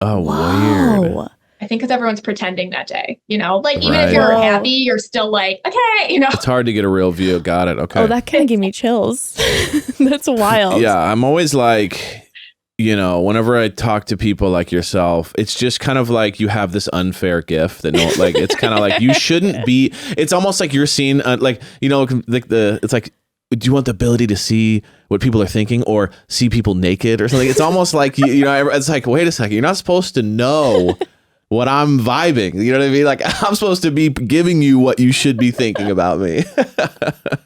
Oh, weird. Whoa. I think because everyone's pretending that day, you know, like even Right. if you're Whoa. happy, you're still like, okay, you know. It's hard to get a real view. Got it. Okay. Oh, that kind of gave me chills. That's wild. Yeah, I'm always like, whenever I talk to people like yourself, it's just kind of like you have this unfair gift that like it's kind of like you shouldn't be. It's almost like you're seeing it's like, do you want the ability to see what people are thinking or see people naked or something? It's almost like it's like, wait a second, you're not supposed to know what I'm vibing. You know what I mean? Like I'm supposed to be giving you what you should be thinking about me.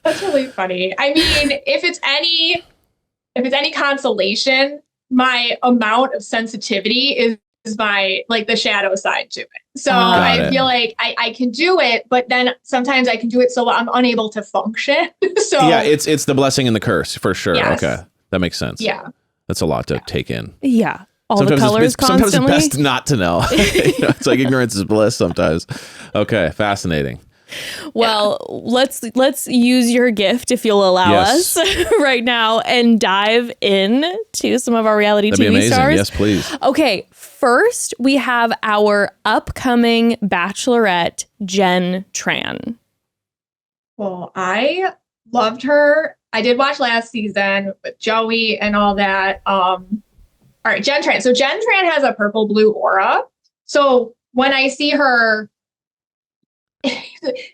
That's really funny. I mean, if it's any consolation, my amount of sensitivity is my like the shadow side to it. So Got I it. feel like I can do it, but then sometimes I can do it so I'm unable to function. So Yeah, it's the blessing and the curse for sure. Yes. Okay, that makes sense. yeah. That's a lot to take in. Yeah. All the colors sometimes constantly. it's best not to know. It's like ignorance is bliss sometimes. Okay, fascinating. Well, let's use your gift if you'll allow Yes. us right now and dive in to some of our reality That'd be TV amazing. stars. Yes, please. Okay, first we have our upcoming Bachelorette Jenn Tran. Well, I loved her. I did watch last season with Joey and all that. All right, Jenn Tran. So Jenn Tran has a purple blue aura. So when I see her,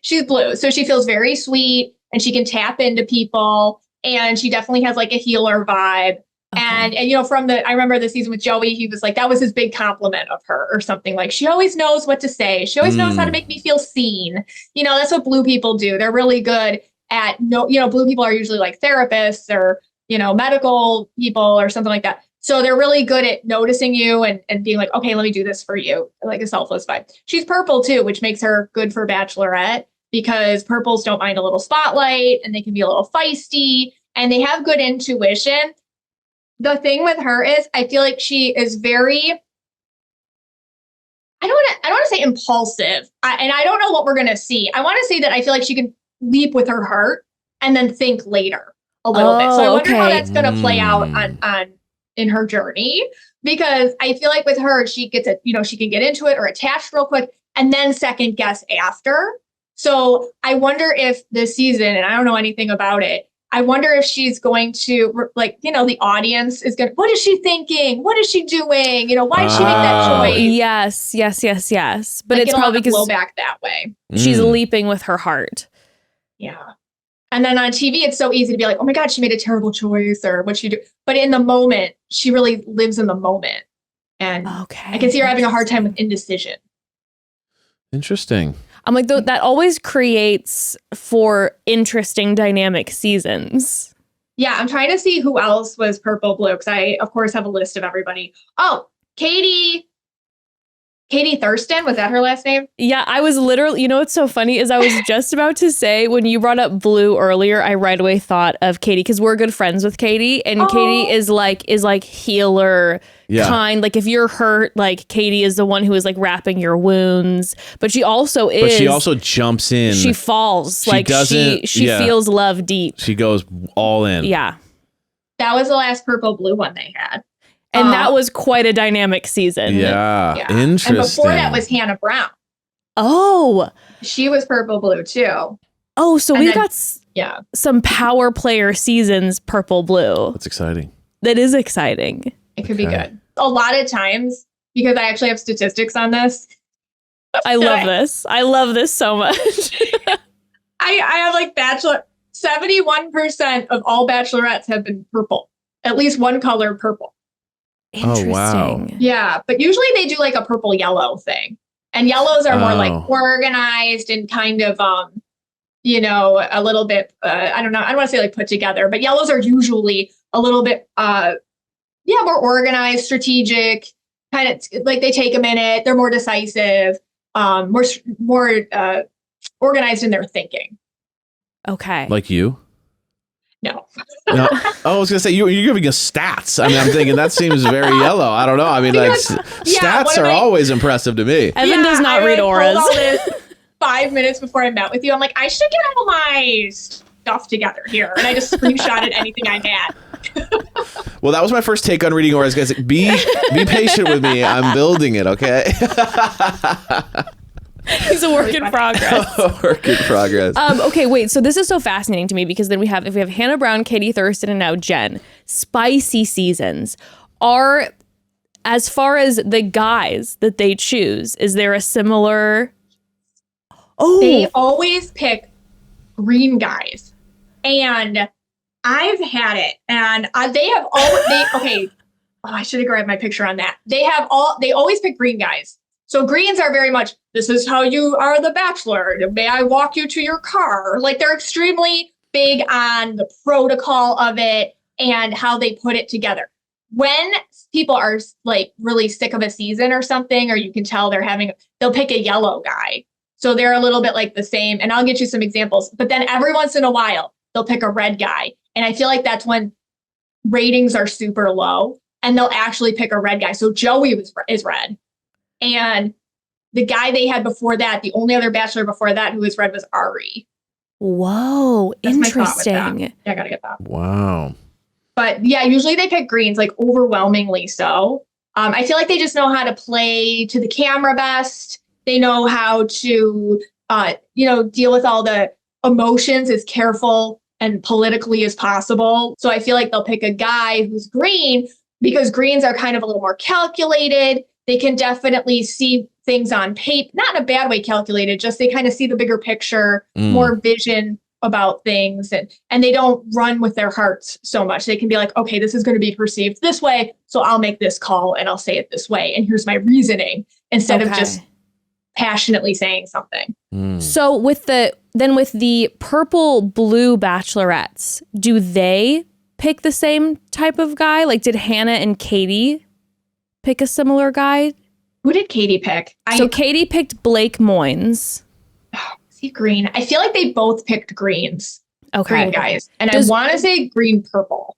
she's blue. So she feels very sweet and she can tap into people. And she definitely has like a healer vibe. And I remember the season with Joey, he was like, that was his big compliment of her or something like, she always knows what to say. She always knows how to make me feel seen. That's what blue people do. They're really good at, blue people are usually like therapists or, medical people or something like that. So they're really good at noticing you and being like, okay, let me do this for you. Like a selfless vibe. She's purple too, which makes her good for Bachelorette because purples don't mind a little spotlight and they can be a little feisty and they have good intuition. The thing with her is I feel like she is very, I don't want to say impulsive. And I don't know what we're going to see. I want to say that I feel like she can leap with her heart and then think later a little bit. So I wonder how okay. that's going to play out on in her journey, because I feel like with her, she gets she can get into it or attached real quick and then second guess after. So I wonder if this season, and I don't know anything about it, I wonder if she's going to the audience is going to, what is she thinking? What is she doing? Why did she make that choice? Yes. But it's it'll probably have to blow because back that way. she's leaping with her heart. Yeah. And then on TV, it's so easy to be like, oh my God, she made a terrible choice or what she do. But in the moment, she really lives in the moment. And Okay. I can see her having a hard time with indecision. Interesting. I'm like, that always creates for interesting dynamic seasons. Yeah, I'm trying to see who else was purple blue because I, of course, have a list of everybody. Oh, Katie Thurston, was that her last name? Yeah, I was literally, you know what's so funny is I was just about to say, when you brought up blue earlier, I right away thought of Katie because we're good friends with Katie, and Katie is like healer kind. Like if you're hurt, like Katie is the one who is like wrapping your wounds, but she also is. But she also jumps in. She falls. She like doesn't, she feels love deep. She goes all in. Yeah. That was the last purple blue one they had. And that was quite a dynamic season. Yeah. Interesting. And before that was Hannah Brown. Oh. She was purple blue too. Oh, so we got some power player seasons purple blue. That's exciting. That is exciting. It could be good. A lot of times, because I actually have statistics on this. I love this. I love this so much. I have like 71% of all bachelorettes have been purple. At least one color purple. Interesting. Oh, wow. Yeah, but usually they do like a purple yellow thing. And yellows are more like organized and kind of a little bit I don't know, I don't want to say like put together, but yellows are usually a little bit more organized, strategic, kind of like they take a minute, they're more decisive, more organized in their thinking. Okay. Like you? No. No. Oh, I was gonna say you're giving us stats. I mean, I'm thinking that seems very yellow. I don't know. I mean, stats are always impressive to me. Evan does not read auras. All this 5 minutes before I met with you, I'm like, I should get all my stuff together here, and I just screenshotted anything I had. Well, that was my first take on reading auras, guys. Be patient with me. I'm building it. Okay. It's a work in progress. Work in progress. Okay, wait. So this is so fascinating to me because then we have Hannah Brown, Katie Thurston, and now Jen. Spicy seasons are, as far as the guys that they choose, is there a similar? Oh, they always pick green guys, and I've had it, and they have okay. Oh, I should have grabbed my picture on that. They always pick green guys. So greens are very much, this is how you are the bachelor. May I walk you to your car? Like they're extremely big on the protocol of it and how they put it together. When people are like really sick of a season or something, or you can tell they'll pick a yellow guy. So they're a little bit like the same. And I'll get you some examples. But then every once in a while, they'll pick a red guy. And I feel like that's when ratings are super low and they'll actually pick a red guy. So Joey is red. And the guy they had before that, the only other bachelor before that who was red was Ari. Whoa, That's interesting. Yeah, I gotta get that. Wow. But yeah, usually they pick greens, like overwhelmingly so. I feel like they just know how to play to the camera best. They know how to, deal with all the emotions as careful and politically as possible. So I feel like they'll pick a guy who's green because greens are kind of a little more calculated. They can definitely see things on paper, not in a bad way calculated, just they kind of see the bigger picture, more vision about things. And they don't run with their hearts so much. They can be like, okay, this is going to be perceived this way. So I'll make this call and I'll say it this way. And here's my reasoning instead of just passionately saying something. So with the purple blue bachelorettes, do they pick the same type of guy? Like did Hannah and Katie pick a similar guy? Who did Katie pick? So Katie picked Blake Moynes. Is he green? I feel like they both picked greens. Okay. Green guys. And I want to say green purple.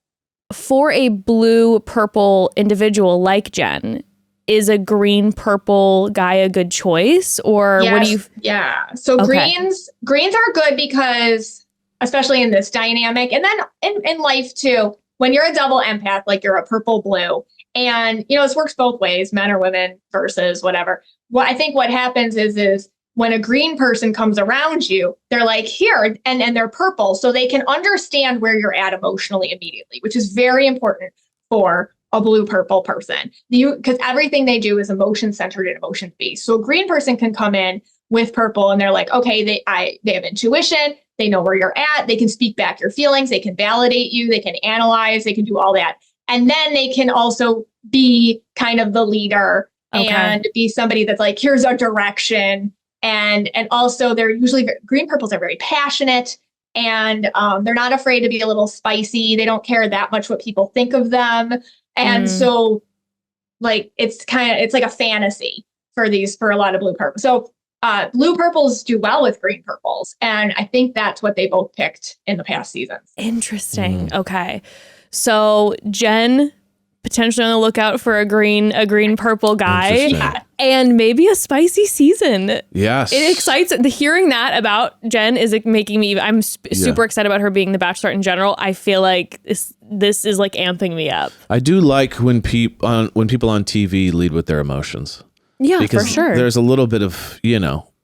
For a blue purple individual like Jen, is a green purple guy a good choice? Or yes, what do you? Yeah. So greens are good because, especially in this dynamic, and then in life too, when you're a double empath, like you're a purple blue, and this works both ways, men or women versus whatever. I think what happens is when a green person comes around you, they're like here, and they're purple, so they can understand where you're at emotionally immediately, which is very important for a blue purple person. Because everything they do is emotion centered and emotion based. So a green person can come in with purple and they're like, okay, they have intuition, they know where you're at, they can speak back your feelings, they can validate you, they can analyze, they can do all that. And then they can also be kind of the leader and be somebody that's like, here's our direction. And also they're usually green purples are very passionate, and they're not afraid to be a little spicy. They don't care that much what people think of them. And so like, it's like a fantasy for a lot of blue purple. So blue purples do well with green purples. And I think that's what they both picked in the past seasons. Interesting. Okay. So Jen, potentially on the lookout for a green purple guy, and maybe a spicy season. Yes. It excites. Hearing that about Jen is making me, I'm super excited about her being the Bachelorette in general. I feel like this is like amping me up. I do like when people on TV lead with their emotions. Yeah, because for sure. There's a little bit of,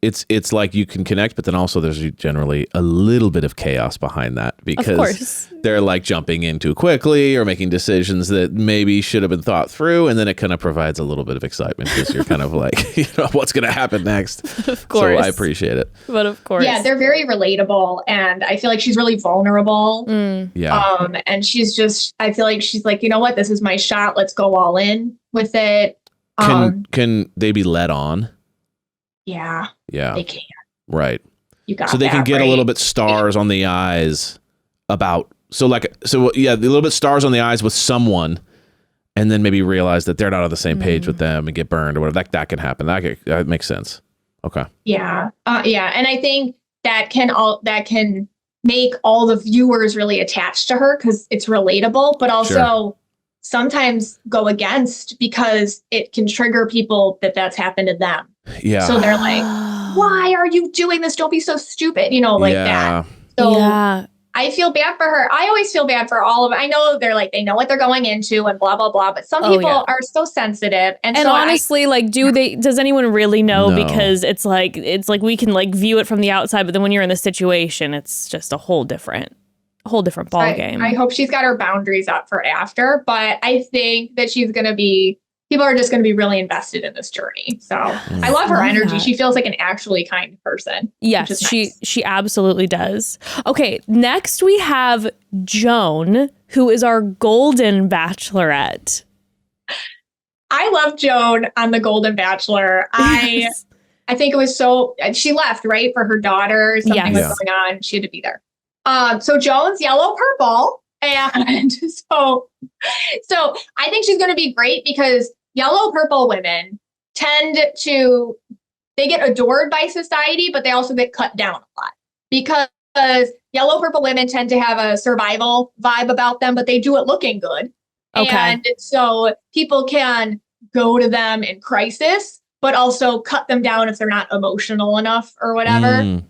it's like you can connect, but then also there's generally a little bit of chaos behind that because they're like jumping in too quickly or making decisions that maybe should have been thought through. And then it kind of provides a little bit of excitement because you're kind of like, what's going to happen next? Of course. So I appreciate it. But of course. Yeah, they're very relatable. And I feel like she's really vulnerable. Yeah. And I feel like she's like, you know what? This is my shot. Let's go all in with it. Can they be led on? Yeah. Yeah. They can. Right. You got so they can get a little bit stars on the eyes a little bit stars on the eyes with someone, and then maybe realize that they're not on the same page with them and get burned or whatever. That can happen. That makes sense. Okay. Yeah. And I think that can make all the viewers really attached to her because it's relatable, but also sometimes go against because it can trigger people that's happened to them. Yeah. So they're like, why are you doing this? Don't be so stupid, that. So I feel bad for her. I always feel bad for all of it. I know they're like, they know what they're going into and blah, blah, blah. But some people are so sensitive. And so honestly, does anyone really know? No. Because it's like we can like view it from the outside, but then when you're in the situation, it's just a whole different ball game. I hope she's got her boundaries up for after, but I think that people are just going to be really invested in this journey. So I love her energy. That. She feels like an actually kind person. Yes, she absolutely does. Okay, next we have Joan, who is our Golden Bachelorette. I love Joan on the Golden Bachelor. Yes. I think it was she left, right? For her daughter. Something was going on. She had to be there. So Joan's yellow purple. And so I think she's going to be great because yellow purple women they get adored by society, but they also get cut down a lot because yellow purple women tend to have a survival vibe about them, but they do it looking good. Okay. And so people can go to them in crisis, but also cut them down if they're not emotional enough or whatever.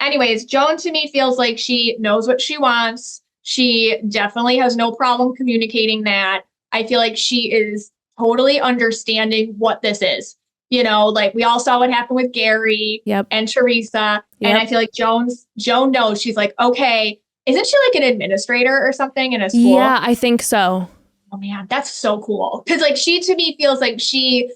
Anyways, Joan to me feels like she knows what she wants. She definitely has no problem communicating that. I feel like she is totally understanding what this is. Like we all saw what happened with Gary and Teresa. Yep. And I feel like Joan knows. She's like, okay, isn't she like an administrator or something in a school? Yeah, I think so. Oh man, that's so cool. Because like she to me feels like she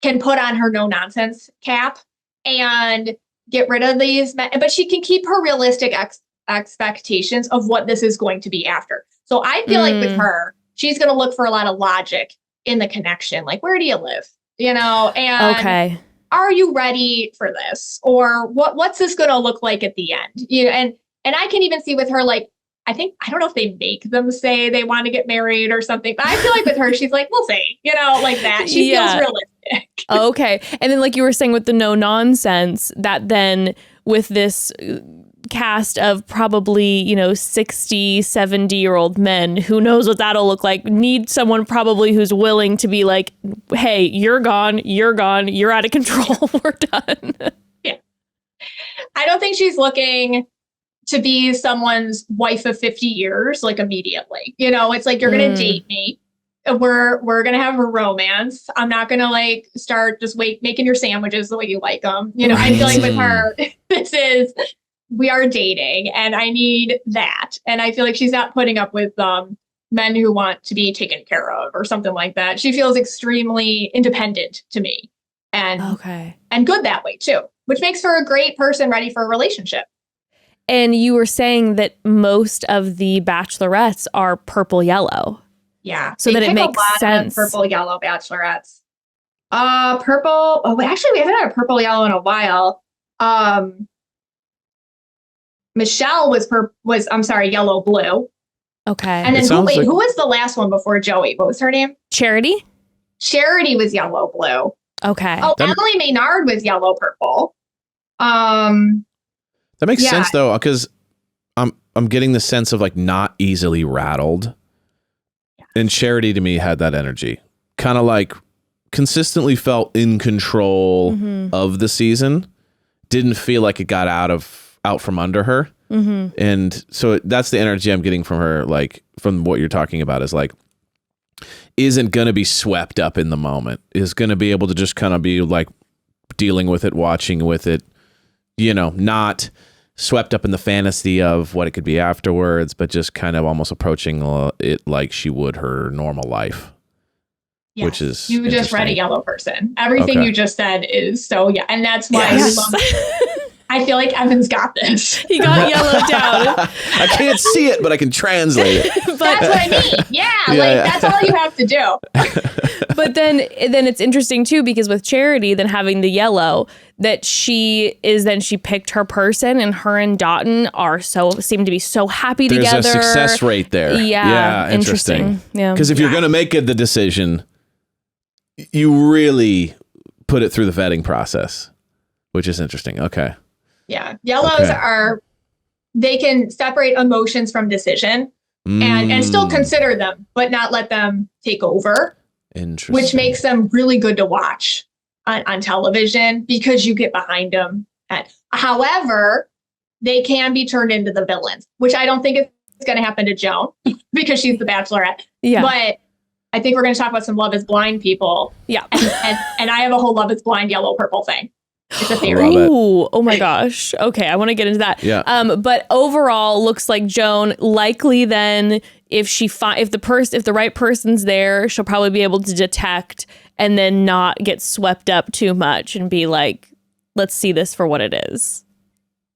can put on her no nonsense cap and get rid of these men, but she can keep her realistic expectations of what this is going to be after. So I feel like with her, she's going to look for a lot of logic in the connection. Like, where do you live? And are you ready for this? Or what's this going to look like at the end? And I can even see with her, like, I don't know if they make them say they want to get married or something, but I feel like with her, she's like, we'll see, like that. She feels realistic. Okay. And then like you were saying with the no nonsense, that then with this cast of probably, 60, 70-year-old men, who knows what that'll look like, need someone probably who's willing to be like, hey, you're gone, you're out of control, we're done. Yeah. I don't think she's looking to be someone's wife of 50 years, like immediately. It's like, you're going to date me. We're going to have a romance. I'm not going to like start just making your sandwiches the way you like them. I feel like with her, we are dating and I need that. And I feel like she's not putting up with men who want to be taken care of or something like that. She feels extremely independent to me and good that way too, which makes her a great person ready for a relationship. And you were saying that most of the bachelorettes are purple yellow. Yeah. So that it makes sense. Purple yellow bachelorettes. Purple. Oh, actually, we haven't had a purple yellow in a while. Michelle was I'm sorry, yellow blue. Okay. And then who was the last one before Joey? What was her name? Charity? Charity was yellow blue. Okay. Oh, Emily Maynard was yellow purple. That makes sense though, because I'm getting the sense of like not easily rattled. And Charity to me had that energy. Kind of like consistently felt in control of the season. Didn't feel like it got out from under her. And so that's the energy I'm getting from her, like from what you're talking about, is like isn't going to be swept up in the moment, is going to be able to just kind of be like dealing with it, watching with it, you know, not swept up in the fantasy of what it could be afterwards, but just kind of almost approaching it like she would her normal life. Yes. Which is you just read a yellow person. Everything you just said is so and that's why I love it. I feel like Evan's got this. He got yellowed down. I can't see it, but I can translate it. But that's what I mean. Yeah, that's all you have to do. But then it's interesting too, because with Charity then having the yellow, that she picked her person, and her and Dotun seem to be so happy together. There's a success rate there. Yeah, interesting. Yeah, because if you're going to make the decision, you really put it through the vetting process, which is interesting. Okay. Yeah. Yellows they can separate emotions from decision and still consider them, but not let them take over. Interesting. Which makes them really good to watch on television because you get behind them. However, they can be turned into the villains, which I don't think is going to happen to Joan because she's the Bachelorette. Yeah. But I think we're going to talk about some Love is Blind people. Yeah. And I have a whole Love is Blind yellow purple thing. It's a theory. Ooh, oh my gosh. Okay, I want to get into that. Yeah. But overall, looks like Joan likely then, if the right person's there, she'll probably be able to detect and then not get swept up too much and be like, let's see this for what it is.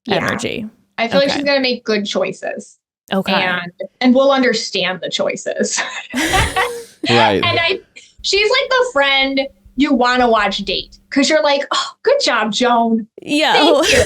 Energy. I feel like she's going to make good choices. Okay. And we'll understand the choices. Right. And she's like the friend you want to watch date because you're like, oh, good job, Joan. Yeah. Thank you.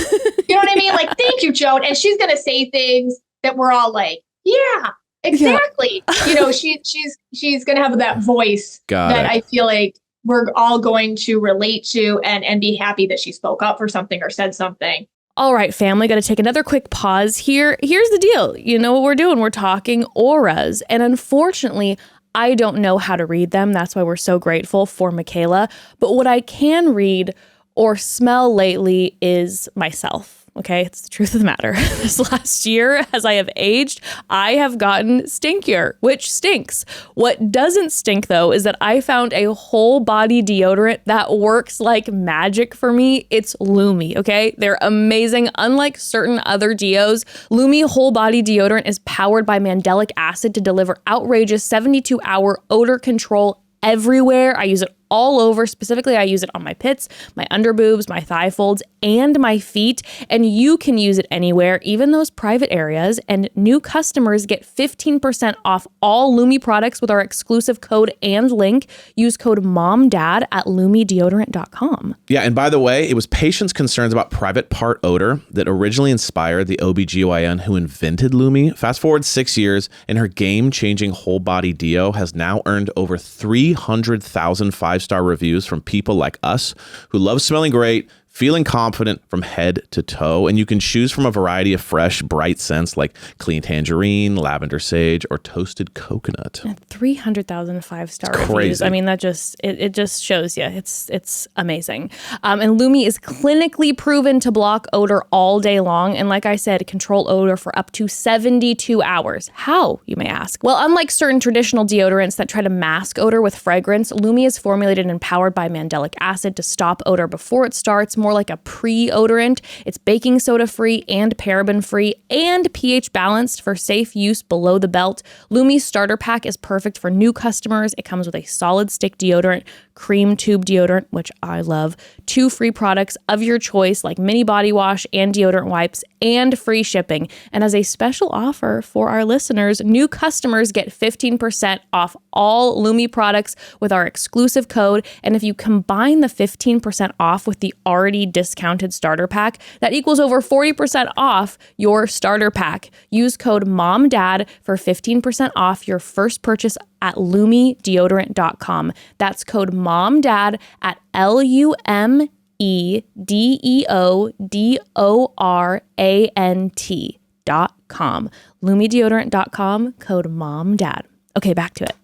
You know what I mean? Like, thank you, Joan. And she's going to say things that we're all like, yeah, exactly. Yeah. You know, she's going to have that voice I feel like we're all going to relate to and be happy that she spoke up for something or said something. All right, family, got to take another quick pause here. Here's the deal. You know what we're doing? We're talking auras. And unfortunately, I don't know how to read them. That's why we're so grateful for Michaela. But what I can read or smell lately is myself. Okay, it's the truth of the matter. This last year, as I have aged, I have gotten stinkier, which stinks. What doesn't stink, though, is that I found a whole body deodorant that works like magic for me. It's Lumi, okay? They're amazing. Unlike certain other deos, Lumi whole body deodorant is powered by mandelic acid to deliver outrageous 72-hour odor control everywhere. I use it all over. Specifically, I use it on my pits, my underboobs, my thigh folds, and my feet. And you can use it anywhere, even those private areas. And new customers get 15% off all Lumi products with our exclusive code and link. Use code MOMDAD at LumiDeodorant.com. Yeah, and by the way, it was patients' concerns about private part odor that originally inspired the OBGYN who invented Lumi. Fast forward 6 years, and her game-changing whole body deo has now earned over 300,000 five-star reviews from people like us who love smelling great, feeling confident from head to toe. And you can choose from a variety of fresh, bright scents like clean tangerine, lavender sage, or toasted coconut. 300,000 five-star reviews. I mean, that just, it just shows you. It's amazing. And Lumi is clinically proven to block odor all day long. And like I said, control odor for up to 72 hours. How, you may ask? Well, unlike certain traditional deodorants that try to mask odor with fragrance, Lumi is formulated and powered by mandelic acid to stop odor before it starts. more like a pre-odorant. It's baking soda free and paraben free and pH balanced for safe use below the belt. Lumi's starter pack is perfect for new customers. It comes with a solid stick deodorant, cream tube deodorant, which I love, 2 free products of your choice like mini body wash and deodorant wipes, and free shipping. And as a special offer for our listeners, new customers get 15% off all Lumi products with our exclusive code. And if you combine the 15% off with the already discounted starter pack, that equals over 40% off your starter pack. Use code MOMDAD for 15% off your first purchase at lumideodorant.com. That's code MOMDAD at LUMEDEODORANT.com. lumideodorant.com, code MOMDAD. Okay, back to it.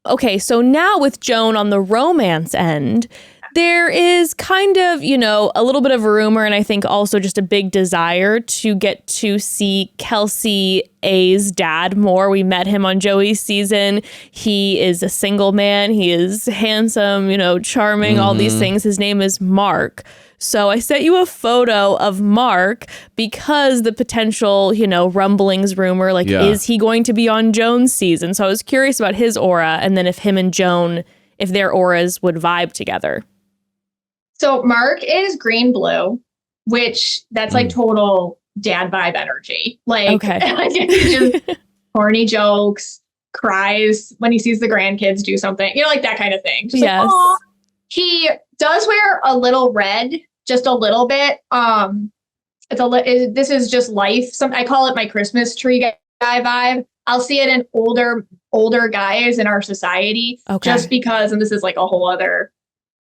Okay, so now with Joan on the romance end, there is kind of, you know, a little bit of a rumor, and I think also just a big desire to get to see Kelsey A's dad more. We met him on Joey's season. He is a single man. He is handsome, you know, charming, all these things. His name is Mark. So I sent you a photo of Mark because the potential, you know, rumblings rumor, like, is he going to be on Joan's season? So I was curious about his aura, and then if him and Joan, if their auras would vibe together. So Mark is green-blue, which that's like total dad vibe energy. Like, he just corny jokes, cries when he sees the grandkids do something, you know, like that kind of thing. Just like, aw. He does wear a little red, just a little bit. This is just life. I call it my Christmas tree guy vibe. I'll see it in older guys in our society, just because, and this is like a whole other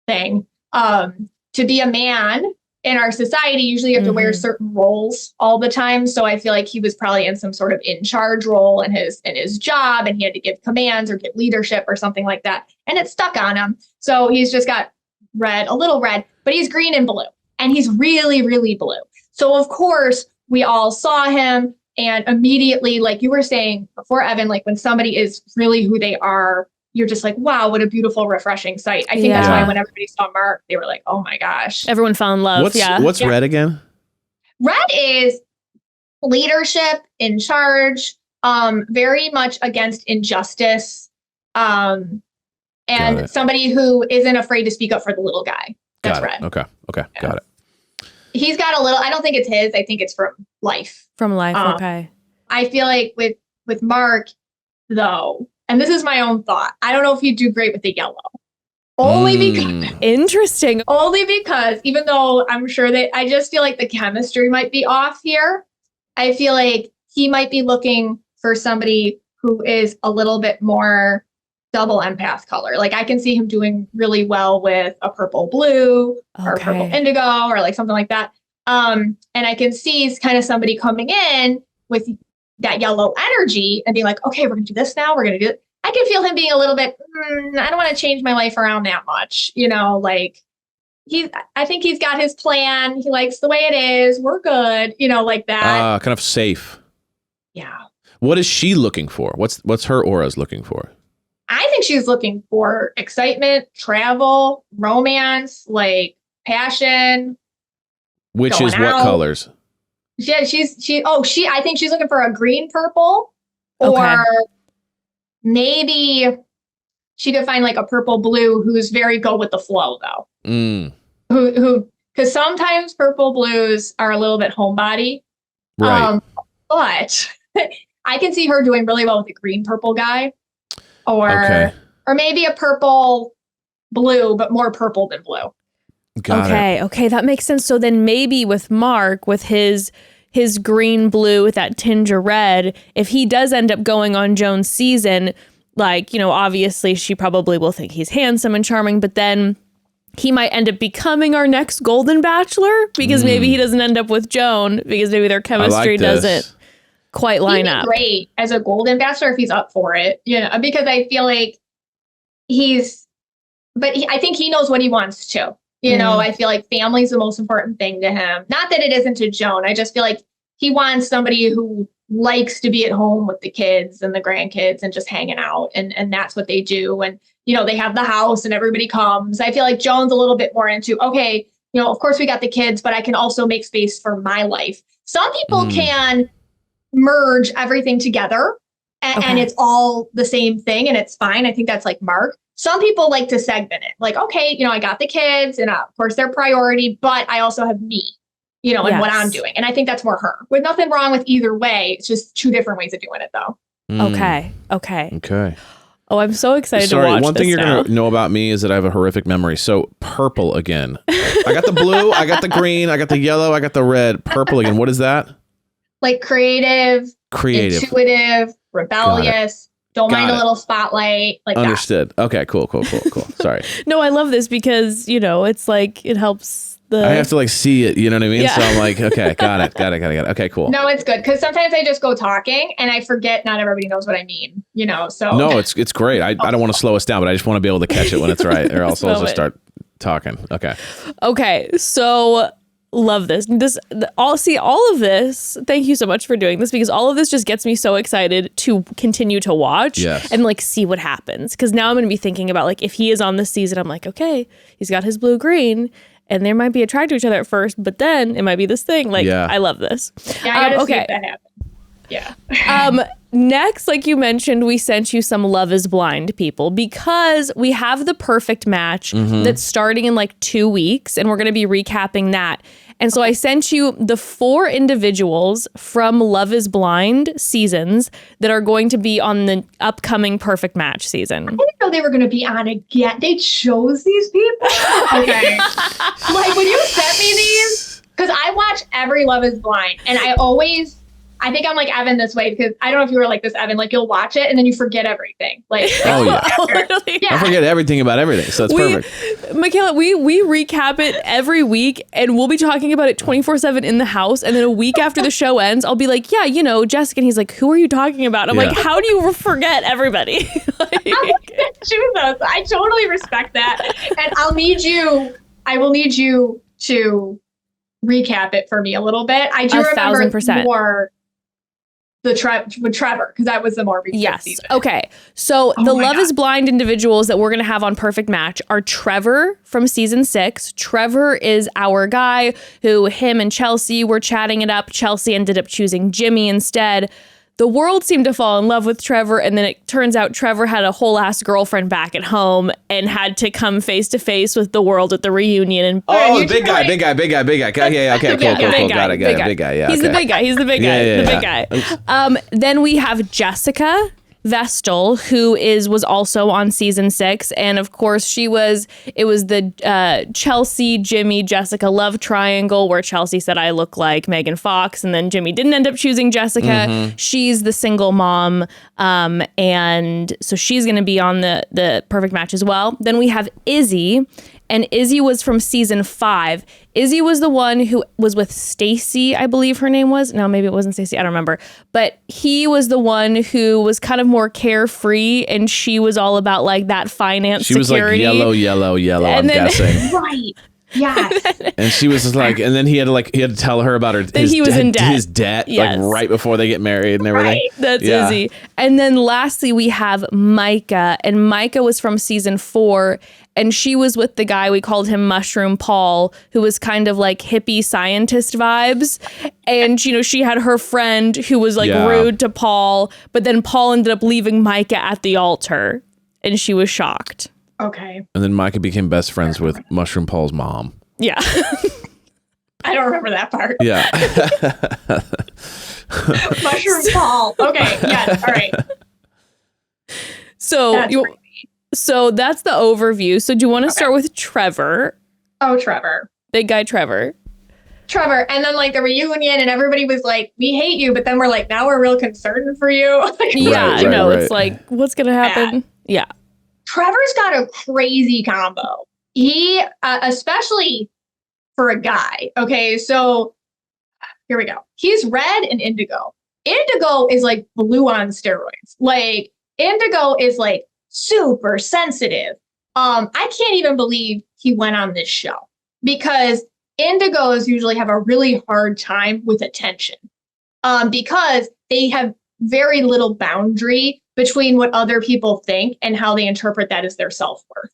thing. To be a man in our society, usually you have to wear certain roles all the time. So I feel like he was probably in some sort of in charge role in his job, and he had to give commands or give leadership or something like that. And it stuck on him. So he's just got red, a little red, but he's green and blue, and he's really, really blue. So of course we all saw him, and immediately, like you were saying before, Evan, like when somebody is really who they are, you're just like, wow, what a beautiful, refreshing sight. I think that's why when everybody saw Mark, they were like, oh my gosh. Everyone fell in love. What's red again? Red is leadership, in charge, very much against injustice, and somebody who isn't afraid to speak up for the little guy. That's red. Okay. Got it. He's got a little, I don't think it's his, I think it's from life. From life, okay. I feel like with Mark, though, and this is my own thought, I don't know if he'd do great with the yellow. Only because... Interesting. Only because, even though I'm sure I just feel like the chemistry might be off here. I feel like he might be looking for somebody who is a little bit more double empath color. Like I can see him doing really well with a purple blue or a purple indigo or like something like that. And I can see kind of somebody coming in with that yellow energy and being like, okay, we're gonna do this now. We're gonna do it. I can feel him being a little bit, I don't want to change my life around that much. You know, like I think he's got his plan. He likes the way it is. We're good. You know, like that. Kind of safe. Yeah. What is she looking for? What's her aura's looking for? I think she's looking for excitement, travel, romance, like passion. Which is what colors? Yeah, I think she's looking for a green purple, or maybe she could find like a purple blue who's very go with the flow though. Who because sometimes purple blues are a little bit homebody. Right. But I can see her doing really well with a green purple guy. Or maybe a purple blue, but more purple than blue. Got it. Okay, that makes sense. So then maybe with Mark, with his green blue with that tinge of red, if he does end up going on Joan's season, like, you know, obviously she probably will think he's handsome and charming, but then he might end up becoming our next Golden Bachelor because maybe he doesn't end up with Joan because maybe their chemistry doesn't quite line up. Great as a Golden Bachelor if he's up for it, you know, because I feel like I think he knows what he wants to. You know, I feel like family's the most important thing to him. Not that it isn't to Joan. I just feel like he wants somebody who likes to be at home with the kids and the grandkids and just hanging out. And that's what they do. And, you know, they have the house and everybody comes. I feel like Joan's a little bit more into, okay, of course we got the kids, but I can also make space for my life. Some people can merge everything together and it's all the same thing and it's fine. I think that's like Mark. Some people like to segment it. Like, okay, I got the kids and of course they're priority, but I also have me, and what I'm doing. And I think that's more her. With nothing wrong with either way. It's just two different ways of doing it though. Okay. Oh, I'm so excited to watch Sorry, one thing this you're going to know about me is that I have a horrific memory. So purple again. I got the blue, I got the green, I got the yellow, I got the red. Purple again. What is that? Like creative, intuitive, rebellious. Don't mind a little spotlight. Like Understood. That. Okay, cool. Sorry. No, I love this because, it's like it helps I have to see it, you know what I mean? Yeah. So I'm like, okay, got it. Okay, cool. No, it's good because sometimes I just go talking and I forget not everybody knows what I mean, so. No, it's great. I don't want to slow us down, but I just want to be able to catch it when it's right or else I'll just start talking. Okay. So love this. All of this. Thank you so much for doing this because all of this just gets me so excited to continue to watch and see what happens. Because now I'm going to be thinking about if he is on this season, I'm like, okay, he's got his blue-green. And they might be attracted to each other at first, but then it might be this thing. I love this. Yeah, I gotta see if that happens. Yeah. Next, like you mentioned, we sent you some Love is Blind people because we have the perfect match that's starting in 2 weeks, and we're going to be recapping that. And so I sent you the 4 individuals from Love is Blind seasons that are going to be on the upcoming perfect match season. I didn't know they were going to be on again. They chose these people? Okay. When you sent me these, because I watch every Love is Blind, and I think I'm like Evan this way because I don't know if you were like this, Evan. You'll watch it and then you forget everything. Oh yeah. I forget everything about everything, so it's perfect. Michaela, we recap it every week, and we'll be talking about it 24/7 in the house. And then a week after the show ends, I'll be like, "Yeah, Jessica." And he's like, "Who are you talking about?" I'm like, "How do you forget everybody?" Jesus, I totally respect that, and I will need you to recap it for me a little bit. I do remember 1,000%. More. With Trevor, because that was the more recent season. Okay. So the Love is Blind individuals that we're going to have on Perfect Match are Trevor from season 6. Trevor is our guy who him and Chelsea were chatting it up. Chelsea ended up choosing Jimmy instead. The world seemed to fall in love with Trevor, and then it turns out Trevor had a whole ass girlfriend back at home and had to come face to face with the world at the reunion. And the big guy. Yeah, okay, cool. Got it. Big guy. Yeah, he's the big guy. Then we have Jessica Vestal, who was also on season 6, and of course it was the Chelsea, Jimmy, Jessica love triangle where Chelsea said I look like Megan Fox, and then Jimmy didn't end up choosing Jessica. She's the single mom, and so she's going to be on the perfect match as well. Then we have Izzy. And Izzy was from season 5. Izzy was the one who was with Stacy, I believe her name was. No, maybe it wasn't Stacy. I don't remember. But he was the one who was kind of more carefree, and she was all about that finance security. She was yellow, I'm guessing. Right. Yes. And she was just and then he had to tell her about his debt, right before they get married and everything. Right. That's Izzy. And then lastly, we have Micah, and Micah was from season 4. And she was with the guy, we called him Mushroom Paul, who was kind of hippie scientist vibes. And, she had her friend who was rude to Paul, but then Paul ended up leaving Micah at the altar, and she was shocked. Okay. And then Micah became best friends with Mushroom Paul's mom. Yeah. I don't remember that part. Yeah. Mushroom Paul. Okay. Yes. All right. So that's the overview. So do you want to start with Trevor? Oh, Trevor. Big guy Trevor. And then the reunion and everybody was like, we hate you. But then we're like, now we're real concerned for you. It's what's going to happen? Yeah. Trevor's got a crazy combo. He, especially for a guy. Okay. So here we go. He's red and indigo. Indigo is blue on steroids. Indigo is super sensitive. I can't even believe he went on this show because indigos usually have a really hard time with attention because they have very little boundary between what other people think and how they interpret that as their self-worth.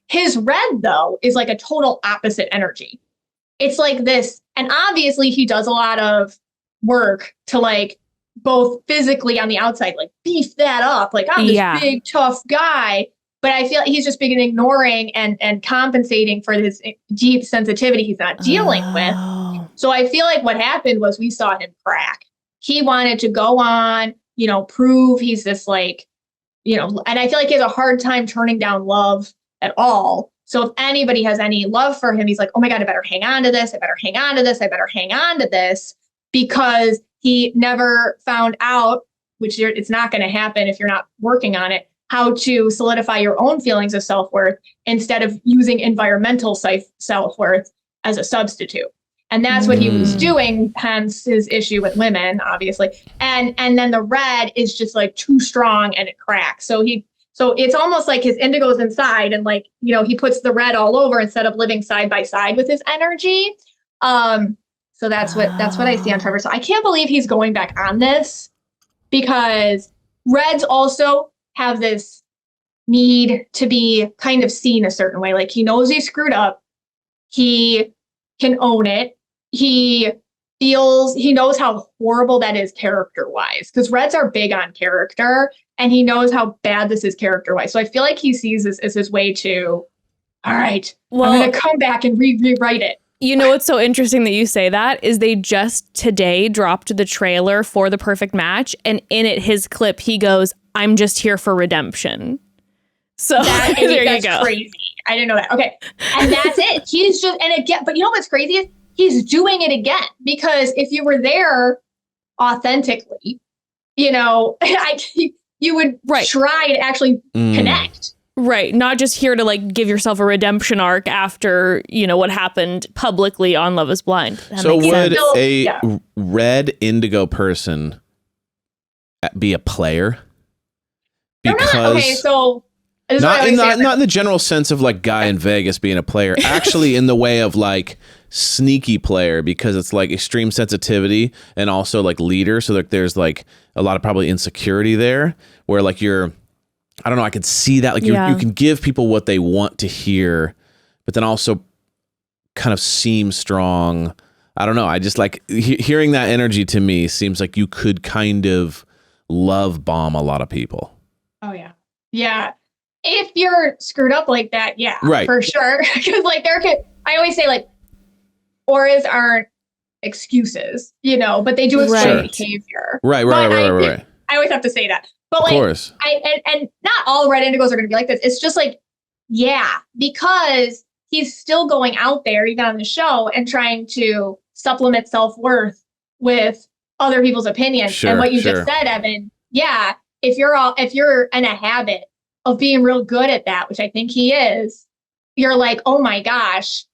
His red, though, is a total opposite energy. it's like this. And obviously he does a lot of work to like both physically on the outside, like beef that up. Like I'm this big, tough guy. But I feel like he's just been ignoring and compensating for this deep sensitivity he's not dealing with. So I feel like what happened was we saw him crack. He wanted to go on, you know, prove he's this like, you know, and I feel like he has a hard time turning down love at all. So if anybody has any love for him, he's like, oh my God, I better hang on to this. I better hang on to this. I better hang on to this, because he never found out, which it's not going to happen if you're not working on it, how to solidify your own feelings of self-worth instead of using environmental self-worth as a substitute. And that's what he was doing, hence his issue with women, obviously. And then the red is just like too strong and it cracks. So it's almost like his indigo's inside and like, you know, he puts the red all over instead of living side by side with his energy. So that's what I see on Trevor. So I can't believe he's going back on this, because reds also have this need to be kind of seen a certain way. Like he knows he screwed up. He can own it. He knows how horrible that is character wise, because reds are big on character, and he knows how bad this is character wise. So I feel like he sees this as his way to, all right, well, I'm going to come back and rewrite it. You know what's so interesting that you say that is they just today dropped the trailer for The Perfect Match, and in it, his clip, he goes, I'm just here for redemption. So that's you go. Crazy. I didn't know that. Okay. And that's it. He's just, and again, but you know what's crazy is he's doing it again, because if you were there authentically, you know, you would try to actually connect. Right. Not just here to like give yourself a redemption arc after, you know, what happened publicly on Love is Blind. So would a red indigo person be a player? Because okay, so not in the general sense of like guy in Vegas being a player, actually in the way of like sneaky player, because it's like extreme sensitivity and also like leader. So like there's like a lot of probably insecurity there where like I don't know, I could see that like you can give people what they want to hear, but then also kind of seem strong. I don't know. I just like hearing that energy to me seems like you could kind of love bomb a lot lot of people. Oh, yeah. Yeah. If you're screwed up like that, yeah, right. For sure. Because like I always say like auras aren't excuses, you know, but they do explain behavior. Right. I always have to say that. But like, of course. And not all red indigos are going to be like this. It's just like, yeah, because he's still going out there, even on the show, and trying to supplement self-worth with other people's opinions. Sure, and what you just said, Evan, yeah, if you're in a habit of being real good at that, which I think he is, you're like, oh my gosh,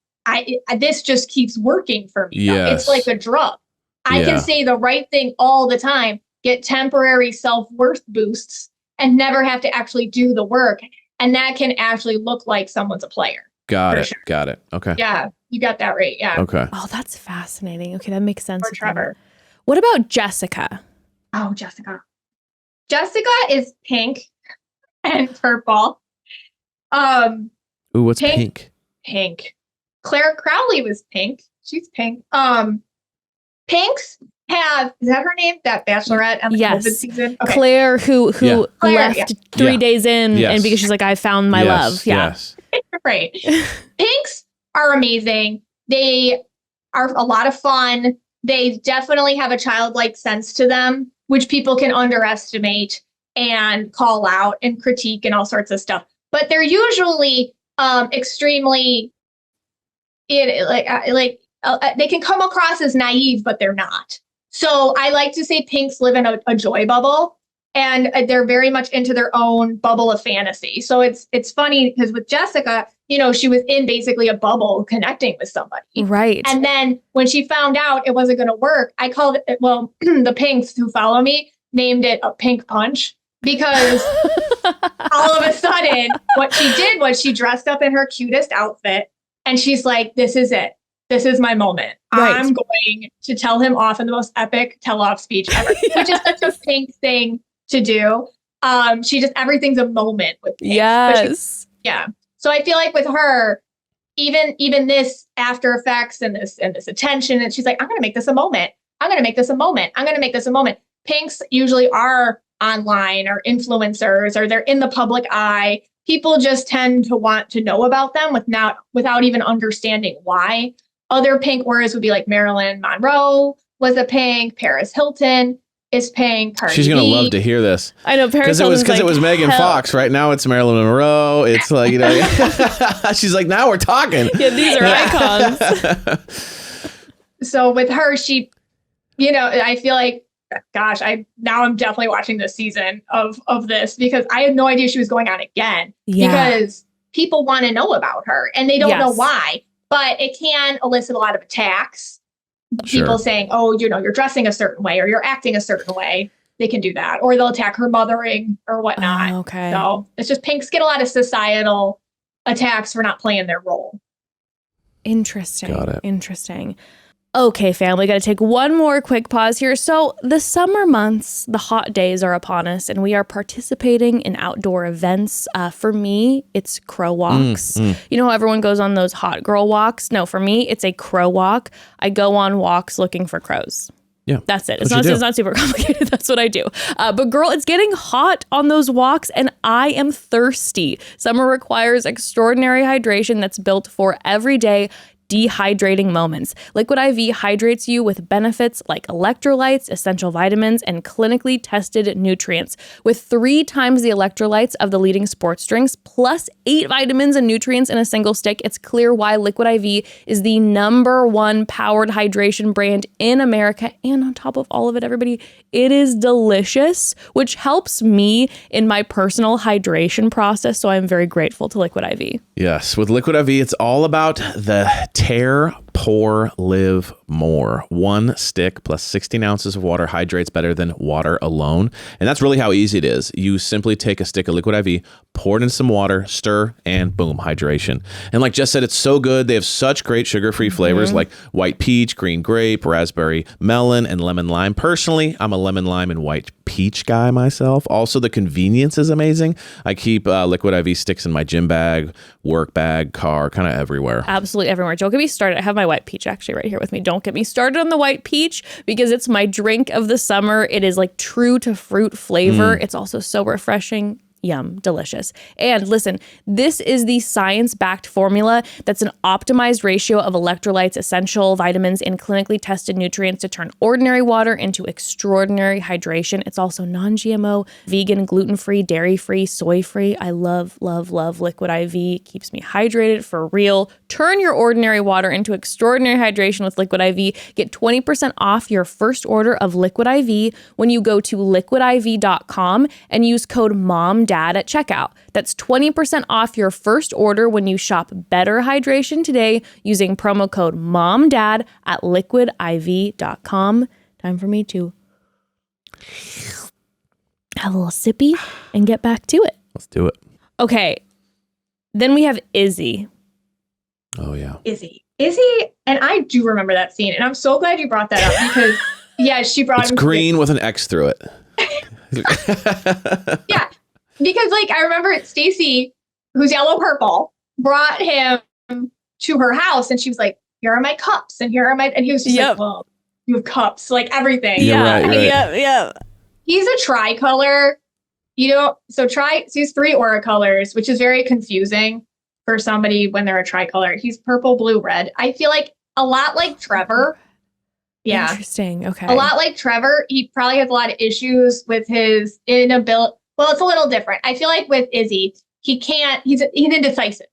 this just keeps working for me. Yes. It's like a drug. I can say the right thing all the time, get temporary self-worth boosts, and never have to actually do the work. And that can actually look like someone's a player. Got it. Okay. Yeah, you got that right. Yeah. Okay. Oh, that's fascinating. Okay, that makes sense. For Trevor. What about Jessica? Oh, Jessica. Jessica is pink and purple. Ooh, what's pink? Pink. Claire Crowley was pink. She's pink. Pinks have, is that her name? That Bachelorette on the COVID season? Okay. Claire, who left 3 days in, and because she's like, I found my love. Yeah. Yes. Right. Pinks are amazing. They are a lot of fun. They definitely have a childlike sense to them, which people can underestimate and call out and critique and all sorts of stuff. But they're usually extremely they can come across as naive, but they're not. So I like to say pinks live in a joy bubble, and they're very much into their own bubble of fantasy. So it's funny because with Jessica, you know, she was in basically a bubble connecting with somebody. Right. And then when she found out it wasn't going to work, I called it, well, the pinks who follow me named it a pink punch, because all of a sudden what she did was she dressed up in her cutest outfit, and she's like, this is it. This is my moment. Right. I'm going to tell him off in the most epic tell-off speech ever, which is such a pink thing to do. She just, everything's a moment with pink. Yes. Yeah. So I feel like with her, even this after effects and this attention, and she's like, I'm going to make this a moment. I'm going to make this a moment. I'm going to make this a moment. Pinks usually are online or influencers, or they're in the public eye. People just tend to want to know about them without even understanding why. Other pink words would be like Marilyn Monroe was a pink, Paris Hilton is pink, Cardi She's going to B. love to hear this. I know Paris Hilton's because it was Megan hell. Fox. Right now it's Marilyn Monroe. It's like, she's like, now we're talking. Yeah, these are icons. So with her, she, I feel like, gosh, I'm definitely watching this season of this because I had no idea she was going on again. Yeah. Because people want to know about her and they don't know why, but it can elicit a lot of attacks. People saying, oh, you're dressing a certain way or you're acting a certain way. They can do that. Or they'll attack her mothering or whatnot. Okay. So it's just pinks get a lot of societal attacks for not playing their role. Interesting. Got it. Interesting. Okay, family, got to take one more quick pause here. So the summer months, the hot days are upon us, and we are participating in outdoor events. For me, it's crow walks. You know how everyone goes on those hot girl walks? No, for me, it's a crow walk. I go on walks looking for crows. Yeah. That's it. It's not super complicated. That's what I do. But girl, it's getting hot on those walks and I am thirsty. Summer requires extraordinary hydration that's built for everyday dehydrating moments. Liquid IV hydrates you with benefits like electrolytes, essential vitamins, and clinically tested nutrients. With 3 times the electrolytes of the leading sports drinks, plus 8 vitamins and nutrients in a single stick, it's clear why Liquid IV is the #1 powered hydration brand in America. And on top of all of it, everybody, it is delicious, which helps me in my personal hydration process. So I'm very grateful to Liquid IV. Yes, with Liquid IV, it's all about the tear, pour, live more. 1 stick plus 16 ounces of water hydrates better than water alone. And that's really how easy it is. You simply take a stick of Liquid IV, pour it in some water, stir, and boom, hydration. And like Jess said, it's so good. They have such great sugar-free flavors like white peach, green grape, raspberry melon, and lemon lime. Personally, I'm a lemon lime and white peach guy myself. Also, the convenience is amazing. I keep Liquid IV sticks in my gym bag, work bag, car, kind of everywhere. Absolutely everywhere. Don't get me started. I have my white peach actually right here with me. Don't get me started on the white peach because it's my drink of the summer. It is like true to fruit flavor. It's also so refreshing. Yum, delicious. And listen, this is the science-backed formula that's an optimized ratio of electrolytes, essential vitamins, and clinically tested nutrients to turn ordinary water into extraordinary hydration. It's also non-GMO, vegan, gluten-free, dairy-free, soy-free. I love, love, love Liquid IV. Keeps me hydrated for real. Turn your ordinary water into extraordinary hydration with Liquid IV. Get 20% off your first order of Liquid IV when you go to liquidiv.com and use code MOMDAD at checkout. That's 20% off your first order when you shop Better Hydration today using promo code MOMDAD at liquidiv.com. Time for me to have a little sippy and get back to it. Let's do it. Okay. Then we have Izzy. Oh, yeah. Izzy, and I do remember that scene, and I'm so glad you brought that up because, yeah, she brought It's him green with an X through it. Yeah, because like I remember Stacy, who's yellow purple, brought him to her house, and she was like, "Here are my cups, and here are my," and he was just like, "Well, you have cups, like everything." Yeah, right. Yeah. He's a tricolor, so he's 3 aura colors, which is very confusing for somebody when they're a tricolor. He's purple, blue, red. I feel like a lot like Trevor. Yeah. Interesting. Okay. A lot like Trevor, he probably has a lot of issues with his inability. Well, it's a little different. I feel like with Izzy, he's indecisive.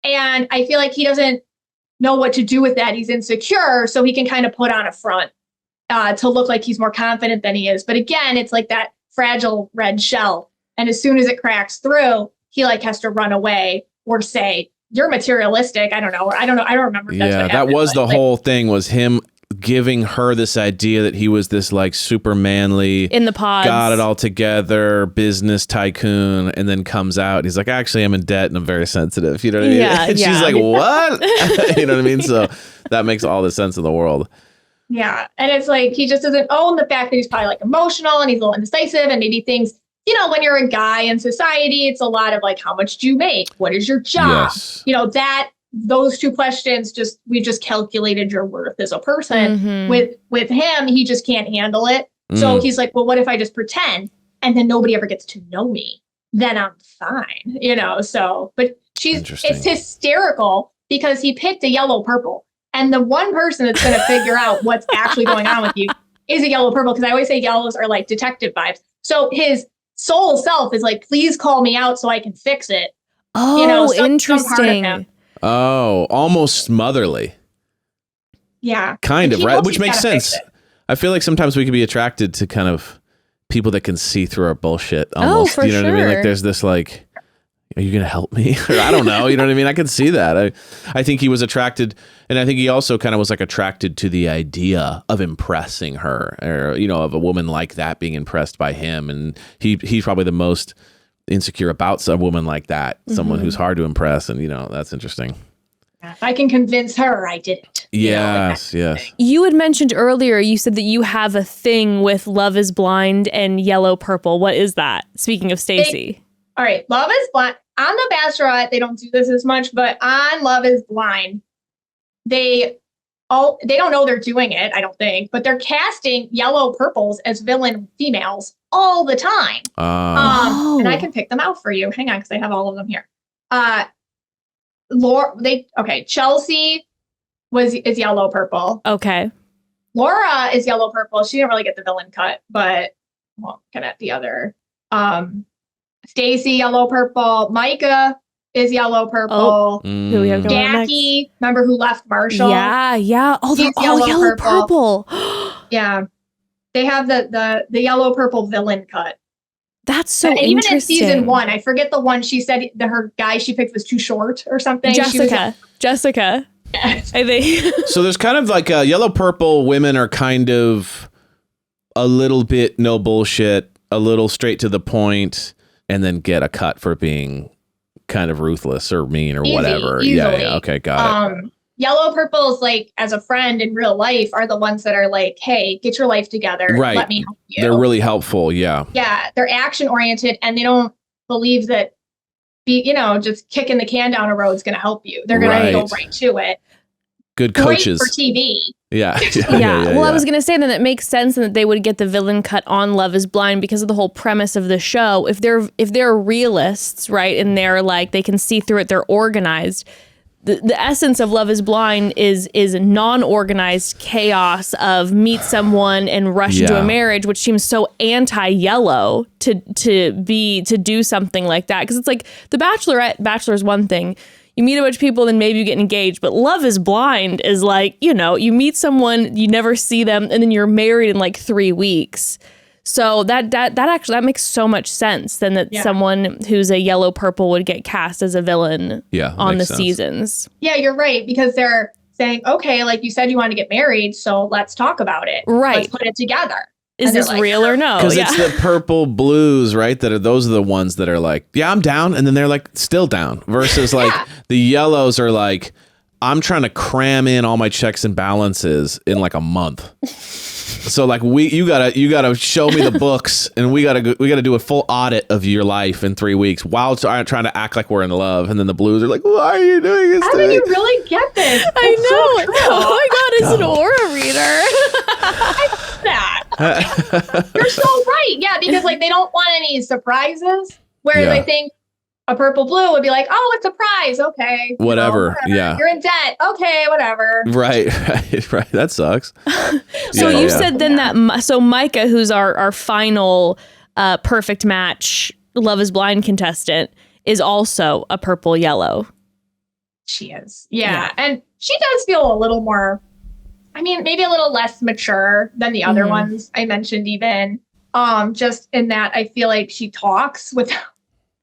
And I feel like he doesn't know what to do with that. He's insecure, so he can kind of put on a front to look like he's more confident than he is. But again, it's like that fragile red shell. And as soon as it cracks through, he like has to run away or say, "You're materialistic." I don't know. I don't remember. If that's what That happened, was the like, whole thing, was him giving her this idea that he was this like super manly, in the pods, got it all together, business tycoon, and then comes out. He's like, actually, I'm in debt and I'm very sensitive. You know what I mean? Yeah, and she's like, what? You know what I mean? So that makes all the sense in the world. Yeah. And it's like, he just doesn't own the fact that he's probably like emotional and he's a little indecisive and maybe things, when you're a guy in society, it's a lot of like, how much do you make? What is your job? Yes. those two questions, we just calculated your worth as a person. Mm-hmm. With him, he just can't handle it. So he's like, well, what if I just pretend and then nobody ever gets to know me? Then I'm fine, so, but it's hysterical because he picked a yellow purple. And the one person that's going to figure out what's actually going on with you is a yellow purple. Because I always say yellows are like detective vibes. So his soul self is like, please call me out so I can fix it. Oh, Some part of him. Oh, almost motherly. Yeah. Kind of, right? Which makes sense. I feel like sometimes we can be attracted to kind of people that can see through our bullshit almost. For you know sure. what I mean? Like there's this like, are you going to help me? Or I don't know. You know what I mean? I can see that. I think he was attracted, and I think he also kind of was like attracted to the idea of impressing her, or, of a woman like that being impressed by him. And he's probably the most insecure about a woman like that, someone who's hard to impress. And, that's interesting. If I can convince her, I did it. Yes. You had mentioned earlier, you said that you have a thing with Love is Blind and Yellow Purple. What is that? Speaking of Stacey. All right. Love is Blind. On The Bachelorette, they don't do this as much, but on Love is Blind, they don't know they're doing it, I don't think, but they're casting yellow purples as villain females all the time. And I can pick them out for you. Hang on, because I have all of them here. Chelsea is yellow purple. Okay. Laura is yellow purple. She didn't really get the villain cut, but looking at the other. Stacey, yellow purple. Micah is yellow purple. Who we have going on next? Jackie, remember who left Marshall? Yeah. Oh, they're all yellow purple. Yeah. They have the yellow purple villain cut. That's so and interesting. Even in season 1, I forget the one she said her guy she picked was too short or something. Jessica. Yes. I think. So there's kind of like yellow purple women are kind of a little bit no bullshit, a little straight to the point, and then get a cut for being kind of ruthless or mean or whatever. Easily. Yeah. Okay, got it. Yellow purples, like as a friend in real life, are the ones that are like, hey, get your life together. Right. Let me help you. They're really helpful. Yeah. Yeah. They're action oriented and they don't believe that just kicking the can down a road is going to help you. They're going to go right to it. Good coaches. Great for TV. Yeah. Well, I was going to say then it makes sense that they would get the villain cut on Love is Blind because of the whole premise of the show. If they're realists, right, and they're like, they can see through it, they're organized. The essence of Love is Blind is non-organized chaos of meet someone and rush into a marriage, which seems so anti-yellow to do something like that. Because it's like the Bachelor's one thing. You meet a bunch of people, then maybe you get engaged. But Love is Blind is like, you meet someone, you never see them, and then you're married in like 3 weeks. So that makes so much sense than that someone who's a yellow purple would get cast as a villain on the seasons. Yeah, you're right, because they're saying, okay, like you said, you want to get married, so let's talk about it. Right. Let's put it together. Is this like, real or no? Because it's the purple blues, right? Those are the ones that are like, yeah, I'm down. And then they're like, still down. Versus like the yellows are like, I'm trying to cram in all my checks and balances in like a month. So like you gotta show me the books and we gotta do a full audit of your life in 3 weeks while trying to act like we're in love. And then the blues are like, why are you doing this? How do you really get this? I know. Oh my God, it's an aura reader. You're so right. Yeah, because like they don't want any surprises. Whereas I think a purple blue would be like, oh, it's a prize. Okay. Whatever. Yeah. You're in debt. Okay, whatever. Right. That sucks. So you said then so Micah, who's our final perfect match Love is Blind contestant, is also a purple yellow. She is. Yeah. And she does feel a little more, maybe a little less mature than the other ones I mentioned even. Just in that I feel like she talks with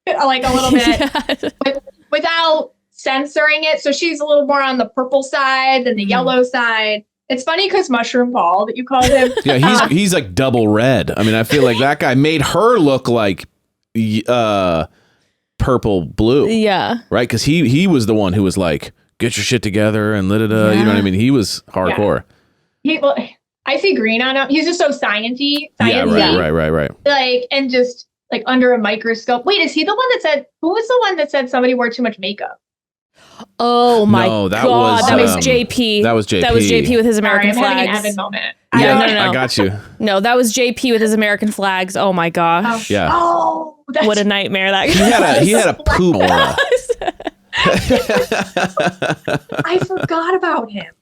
like a little bit without censoring it. So she's a little more on the purple side than the yellow side. It's funny because Mushroom Ball that you called him. Yeah, he's like double red. I feel like that guy made her look like purple blue. Yeah. Right? Because he was the one who was like, get your shit together and you know what I mean? He was hardcore. Yeah. I see green on him. He's just so sciencey. Yeah, right. Like, and just like under a microscope. Wait, is he the one that said, who was the one that said somebody wore too much makeup? Oh my No, that God. was, that was um, JP. that was JP. That was JP with his Sorry, American I'm having an flags. Evan moment. Yeah, Yeah, no. I got you. No, that was JP with his American flags. Oh my gosh. Yeah. Oh, that's What a nightmare that He had a poop aura. I forgot about him.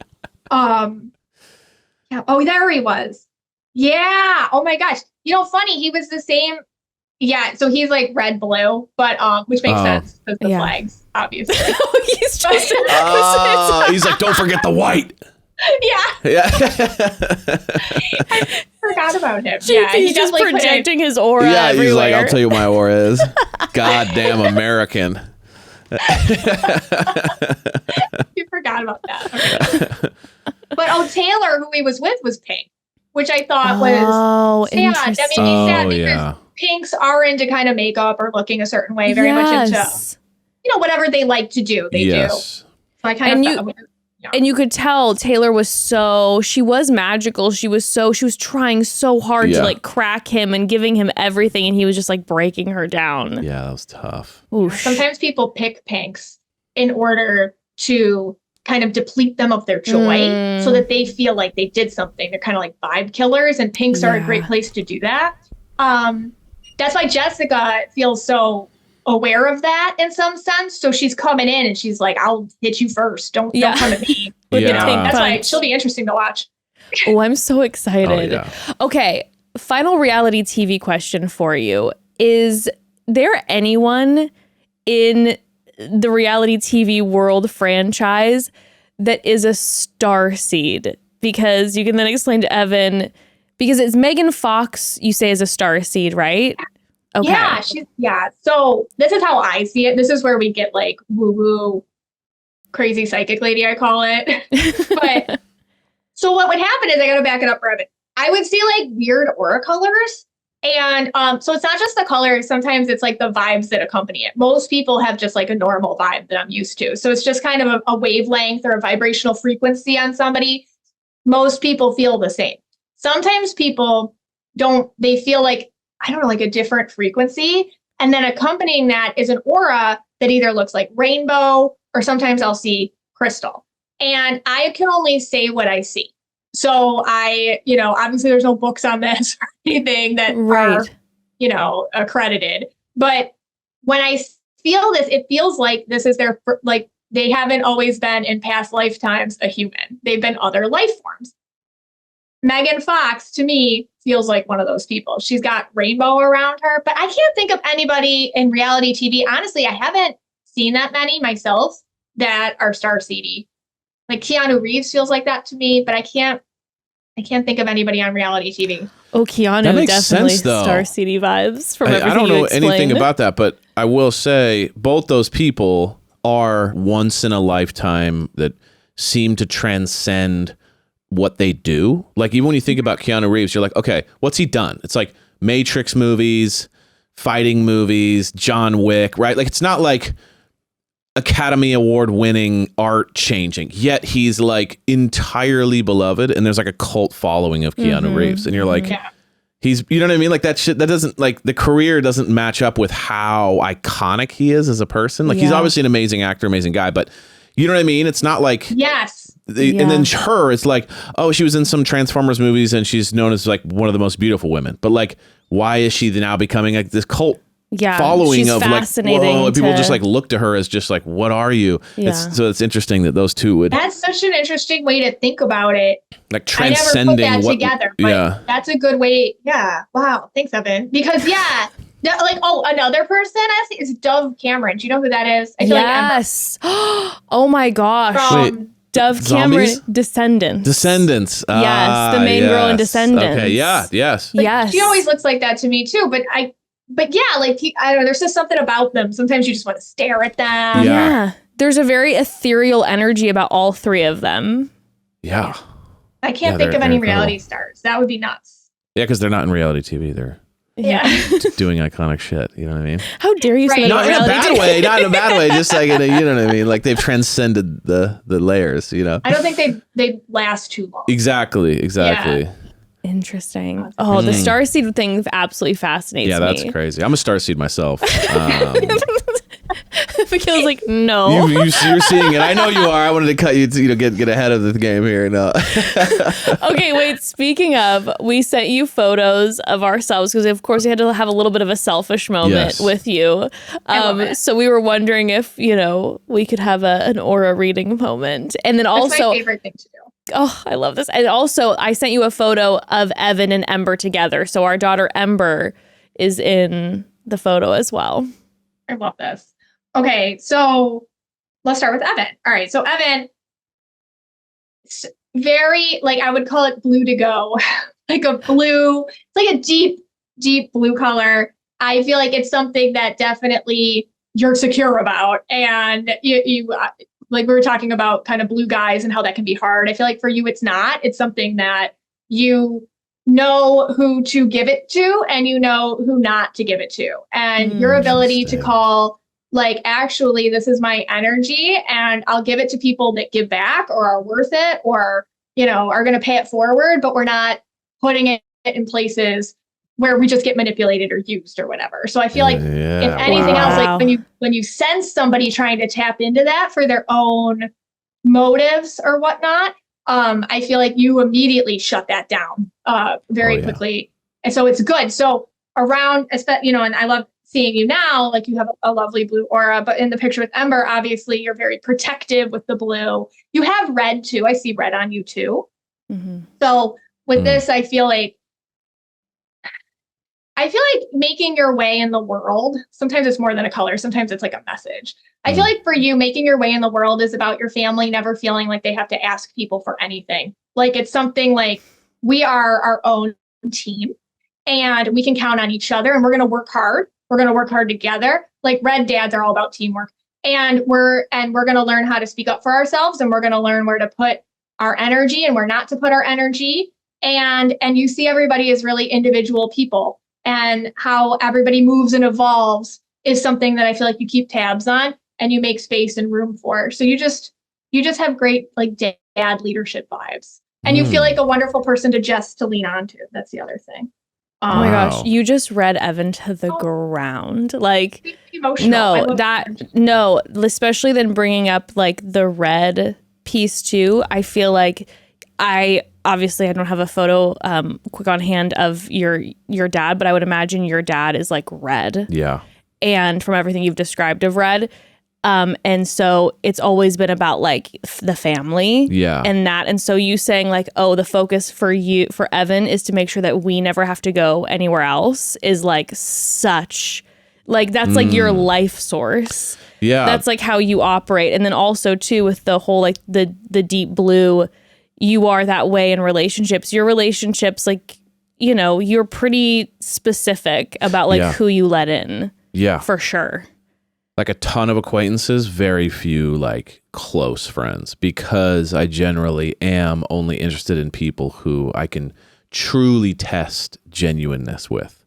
Yeah. Oh, there he was. Yeah. Oh my gosh. Funny. He was the same. Yeah. So he's like red, blue, but which makes sense because the flags, obviously. He's just. He's like, don't forget the white. Yeah. Yeah. I forgot about him. JP's he just definitely projecting his aura Yeah, everywhere. he's like, I'll tell you what my aura is. Goddamn American. You forgot about that. Okay. But Taylor, who he was with, was pink, which I thought was sad. interesting. That made me sad because yeah. pinks are into kind of makeup or looking a certain way, very much into whatever they like to do. They do. So I kind of thought. And you could tell Taylor she was magical. She was trying so hard to like crack him and giving him everything. And he was just like breaking her down. Yeah, that was tough. Oof. Sometimes people pick pinks in order to kind of deplete them of their joy so that they feel like they did something. They're kind of like vibe killers, and pinks are a great place to do that. That's why Jessica feels so aware of that in some sense. So she's coming in and she's like, I'll hit you first. Don't come at me. With the pink That's why punch. she'll be interesting to watch. Oh, I'm so excited. Oh, yeah. Okay, final reality TV question for you. Is there anyone in the reality TV world franchise that is a starseed? Because you can then explain to Evan, because it's Megan Fox, you say, is a starseed, right? Okay. Yeah. So this is how I see it. This is where we get like woo-woo, crazy psychic lady, I call it. But so what would happen is, I got to back it up for Evan. I would see like weird aura colors. And so it's not just the colors. Sometimes it's like the vibes that accompany it. Most people have just like a normal vibe that I'm used to. So it's just kind of a wavelength or a vibrational frequency on somebody. Most people feel the same. Sometimes people don't, they feel like, I don't know, like a different frequency. And then accompanying that is an aura that either looks like rainbow, or sometimes I'll see crystal. And I can only say what I see. So obviously there's no books on this or anything that are, accredited. But when I feel this, it feels like this is their, like, they haven't always been in past lifetimes a human. They've been other life forms. Megan Fox, to me, feels like one of those people. She's got rainbow around her, but I can't think of anybody in reality TV. Honestly, I haven't seen that many myself that are starseedy. Like Keanu Reeves feels like that to me, but I can't think of anybody on reality TV. Oh, Keanu, That makes definitely sense, though. starseedy vibes from everything I don't you know explained. anything about that, but I will say both those people are once in a lifetime that seem to transcend what they do. Like, even when you think about Keanu Reeves, you're like, okay, what's he done? It's like Matrix movies, fighting movies, John Wick, right? Like, it's not like Academy Award winning, art changing, yet he's like entirely beloved, and there's like a cult following of Keanu Reeves, and you're like, he's, you know what I mean? Like that shit, that doesn't, like, the career doesn't match up with how iconic he is as a person. Like, he's obviously an amazing actor, amazing guy, but you know what I mean? It's not like, and then her, it's like, oh, she was in some Transformers movies and she's known as like one of the most beautiful women, but like, why is she now becoming like this cult following she's of fascinating like, whoa, people just like look to her as just like, what are you? So it's interesting that those two would. That's such an interesting way to think about it. Like transcending. I never put that together. But that's a good way. Yeah. Wow. Thanks, Evan. Because another person I see is Dove Cameron. Do you know who that is? I feel like Ember. Oh my gosh. Wait, Dove Cameron, Descendants. Descendants. Yes, the main girl in Descendants. Okay. Yeah. Yes. Yes. She always looks like that to me too. But I don't know. There's just something about them. Sometimes you just want to stare at them. Yeah. There's a very ethereal energy about all three of them. Yeah. I can't think of any reality stars. That would be nuts. Yeah, because they're not in reality TV. They're doing iconic shit. You know what I mean? How dare you say that? Not in a bad way. Not in a bad way. Just like, you know what I mean? Like, they've transcended the layers, you know? I don't think they last too long. Exactly. Yeah. Interesting. Oh, the starseed thing absolutely fascinates me. Yeah, that's crazy. I'm a starseed myself. Michaela's like, no. You're seeing it. I know you are. I wanted to cut you to get ahead of the game here. No. Okay, wait. Speaking of, we sent you photos of ourselves because, of course, we had to have a little bit of a selfish moment with you. So we were wondering if, we could have an aura reading moment. And then also, that's my favorite thing to do. Oh, I love this. And also, I sent you a photo of Evan and Ember together. So our daughter Ember is in the photo as well. I love this. Okay, so let's start with Evan. All right, so Evan, very, like, I would call it blue to go. Like a blue, it's like a deep, deep blue color. I feel like it's something that definitely you're secure about. And you like we were talking about kind of blue guys and how that can be hard. I feel like for you, it's not. It's something that you know who to give it to and you know who not to give it to. And your ability to call, like, actually, this is my energy and I'll give it to people that give back or are worth it or, are going to pay it forward, but we're not putting it in places where we just get manipulated or used or whatever. So I feel like if anything else, like when you sense somebody trying to tap into that for their own motives or whatnot, I feel like you immediately shut that down very quickly. And so it's good. So around, and I love seeing you now, like you have a lovely blue aura, but in the picture with Ember, obviously you're very protective with the blue. You have red too. I see red on you too. Mm-hmm. So with this, I feel like making your way in the world, sometimes it's more than a color. Sometimes it's like a message. I feel like for you, making your way in the world is about your family never feeling like they have to ask people for anything. Like it's something like we are our own team and we can count on each other and we're going to work hard. We're going to work hard together. Like red dads are all about teamwork. And we're going to learn how to speak up for ourselves and we're going to learn where to put our energy and where not to put our energy. And you see everybody as really individual people. And how everybody moves and evolves is something that I feel like you keep tabs on and you make space and room for. So you just have great like dad leadership vibes. And you feel like a wonderful person to Jess to lean on to. That's the other thing. Oh my gosh, you just read Evan to the ground. Like emotional. No, especially then bringing up like the red piece too. I feel like obviously I don't have a photo quick on hand of your dad, but I would imagine your dad is like red. Yeah. And from everything you've described of red. And so it's always been about like the family. Yeah. And so you saying like, oh, the focus for Evan is to make sure that we never have to go anywhere else is like such like, that's like your life source. Yeah. That's like how you operate. And then also too, with the whole, like the deep blue, you are that way in relationships. Your relationships, like, you're pretty specific about like who you let in. Yeah. For sure. Like a ton of acquaintances, very few like close friends, because I generally am only interested in people who I can truly test genuineness with.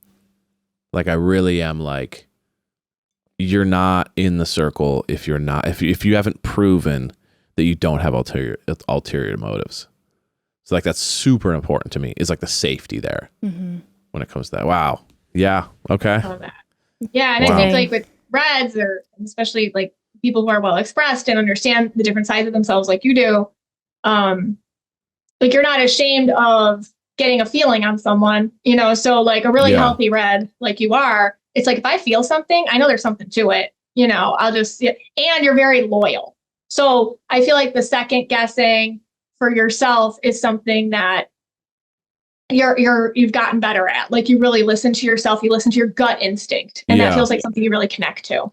Like I really am like, you're not in the circle if you haven't proven that you don't have ulterior motives. So like that's super important to me, is like the safety there when it comes to that. Wow. Yeah. Okay. I love that. Yeah. And I think like with reds, or especially like people who are well expressed and understand the different sides of themselves like you do, like you're not ashamed of getting a feeling on someone, so like a really healthy red like you are, it's like if I feel something, I know there's something to it, I'll just, and you're very loyal. So I feel like the second guessing for yourself is something that you've gotten better at. Like you really listen to yourself, you listen to your gut instinct, and that feels like something you really connect to.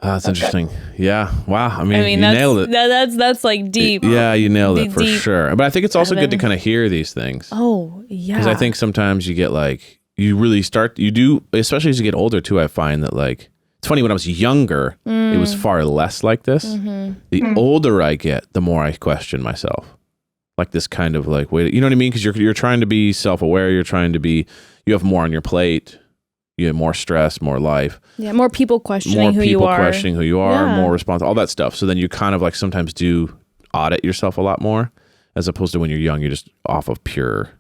That's interesting. Good. Yeah. Wow. I mean you that's, nailed it. That's like deep. Yeah, you nailed it for sure. But I think it's also good to kind of hear these things. Oh, yeah. Because I think sometimes you get like, especially as you get older too, I find that like, it's funny, when I was younger, it was far less like this. The older I get, the more I question myself. Like this kind of like, wait, you know what I mean? Because you're trying to be self-aware. You have more on your plate. You have more stress, more life. Yeah, more people questioning who you are. More response, all that stuff. So then you kind of like sometimes do audit yourself a lot more, as opposed to when you're young, you're just off of pure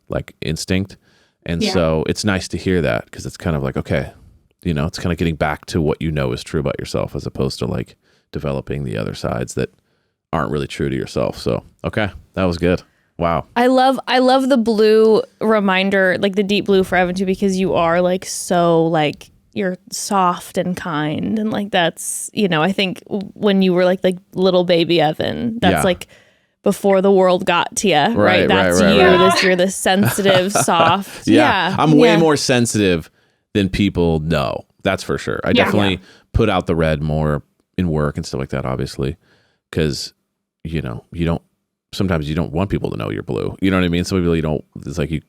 like instinct. And so it's nice to hear that, because it's kind of like, okay, you know, it's kind of getting back to what you know is true about yourself as opposed to like developing the other sides that aren't really true to yourself. So, okay, that was good. Wow. I love the blue reminder, like the deep blue for Evan too, because you are like so like you're soft and kind, and like that's, you know, I think when you were like little baby Evan, that's like before the world got to you, right? That's you. You're this sensitive, soft. Yeah. I'm way more sensitive than people know. That's for sure. I definitely put out the red more in work and stuff like that, obviously, because, you know, sometimes you don't want people to know you're blue. You know what I mean? Some people you don't, it's like you,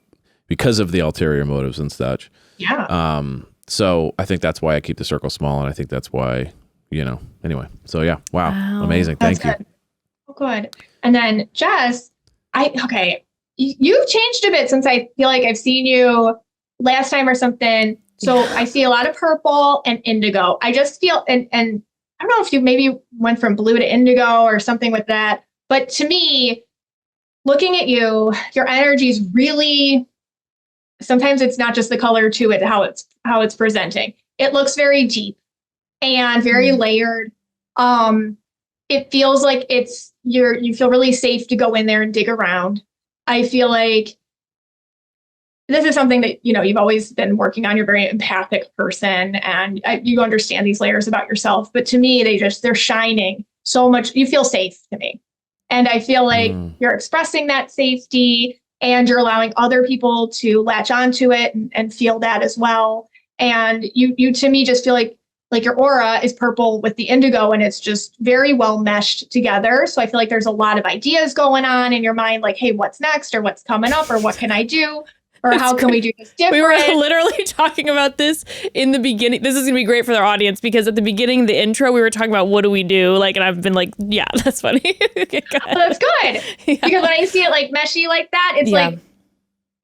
because of the ulterior motives and such. Yeah. So I think that's why I keep the circle small. And I think that's why, you know, anyway. So yeah. Wow. Amazing. Thank you. Oh, good. And then Jess, you've changed a bit since I feel like I've seen you last time or something. So I see a lot of purple and indigo. I just feel, and I don't know if you maybe went from blue to indigo or something with that. But to me, looking at you, your energy is really, sometimes it's not just the color to it, how it's presenting. It looks very deep and very layered. It feels like you feel really safe to go in there and dig around. I feel like this is something that, you know, you've always been working on. You're a very empathic person and you understand these layers about yourself. But to me, they're shining so much. You feel safe to me. And I feel like you're expressing that safety and you're allowing other people to latch onto it and feel that as well. And you to me just feel like your aura is purple with the indigo and it's just very well meshed together. So I feel like there's a lot of ideas going on in your mind, like, hey, what's next or what's coming up or what can I do? Or how can we do this different? We were literally talking about this in the beginning. This is going to be great for their audience because at the beginning, the intro, we were talking about what do we do? Like, and I've been like, yeah, that's funny. Okay, well, that's good. Yeah. Because when I see it like meshy like that, it's like,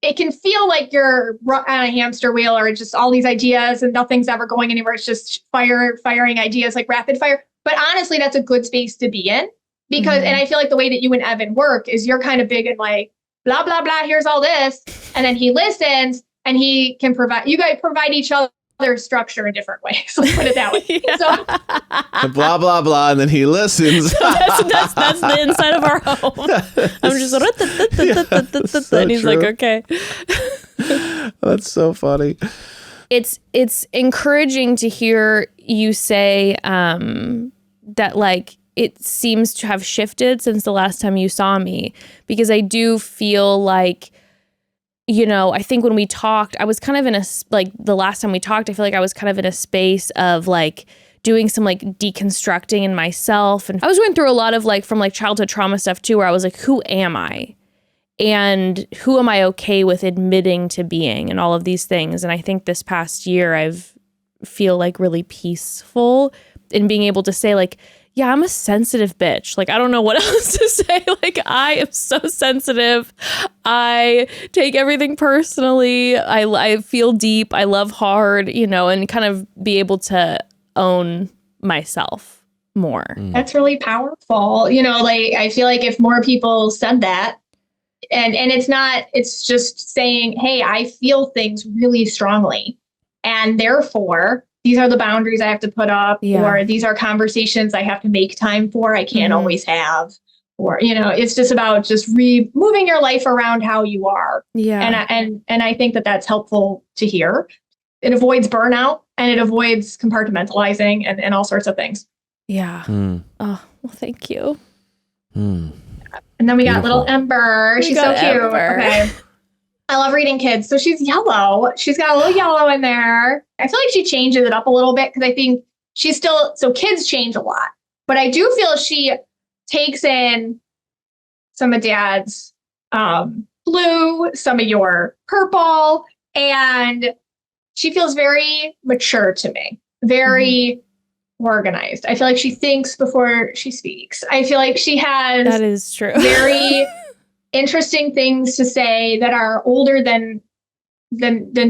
it can feel like you're on a hamster wheel or just all these ideas and nothing's ever going anywhere. It's just firing ideas like rapid fire. But honestly, that's a good space to be in because, and I feel like the way that you and Evan work is you're kind of big and like, blah, blah, blah, here's all this. And then he listens and he can you guys provide each other structure in different ways. Let's put it that way. So, blah, blah, blah. And then he listens. that's the inside of our home. I'm just and he's like, okay. That's so funny. It's encouraging to hear you say that like, it seems to have shifted since the last time you saw me, because I do feel like, you know, I think when we talked, I was kind of in the last time we talked, I feel like I was kind of in a space of like doing some like deconstructing in myself. And I was going through a lot of like from like childhood trauma stuff too, where I was like, who am I? And who am I okay with admitting to being and all of these things? And I think this past year, I've feel like really peaceful in being able to say like, yeah, I'm a sensitive bitch. Like, I don't know what else to say. Like, I am so sensitive. I take everything personally. I feel deep. I love hard, you know, and kind of be able to own myself more. That's really powerful. You know, like, I feel like if more people said that, and it's just saying, hey, I feel things really strongly. And therefore, these are the boundaries I have to put up, or these are conversations I have to make time for. I can't always have, or, you know, it's just about just moving your life around how you are. Yeah. And I think that that's helpful to hear. It avoids burnout and it avoids compartmentalizing and all sorts of things. Yeah. Oh, well, thank you. And then we got little Ember. She's so cute. Ember. Okay. I love reading kids. So she's yellow. She's got a little yellow in there. I feel like she changes it up a little bit because I think she's still, so kids change a lot. But I do feel she takes in some of Dad's blue, some of your purple, and she feels very mature to me, very organized. I feel like she thinks before she speaks. I feel like she has that is true. Very interesting things to say that are older than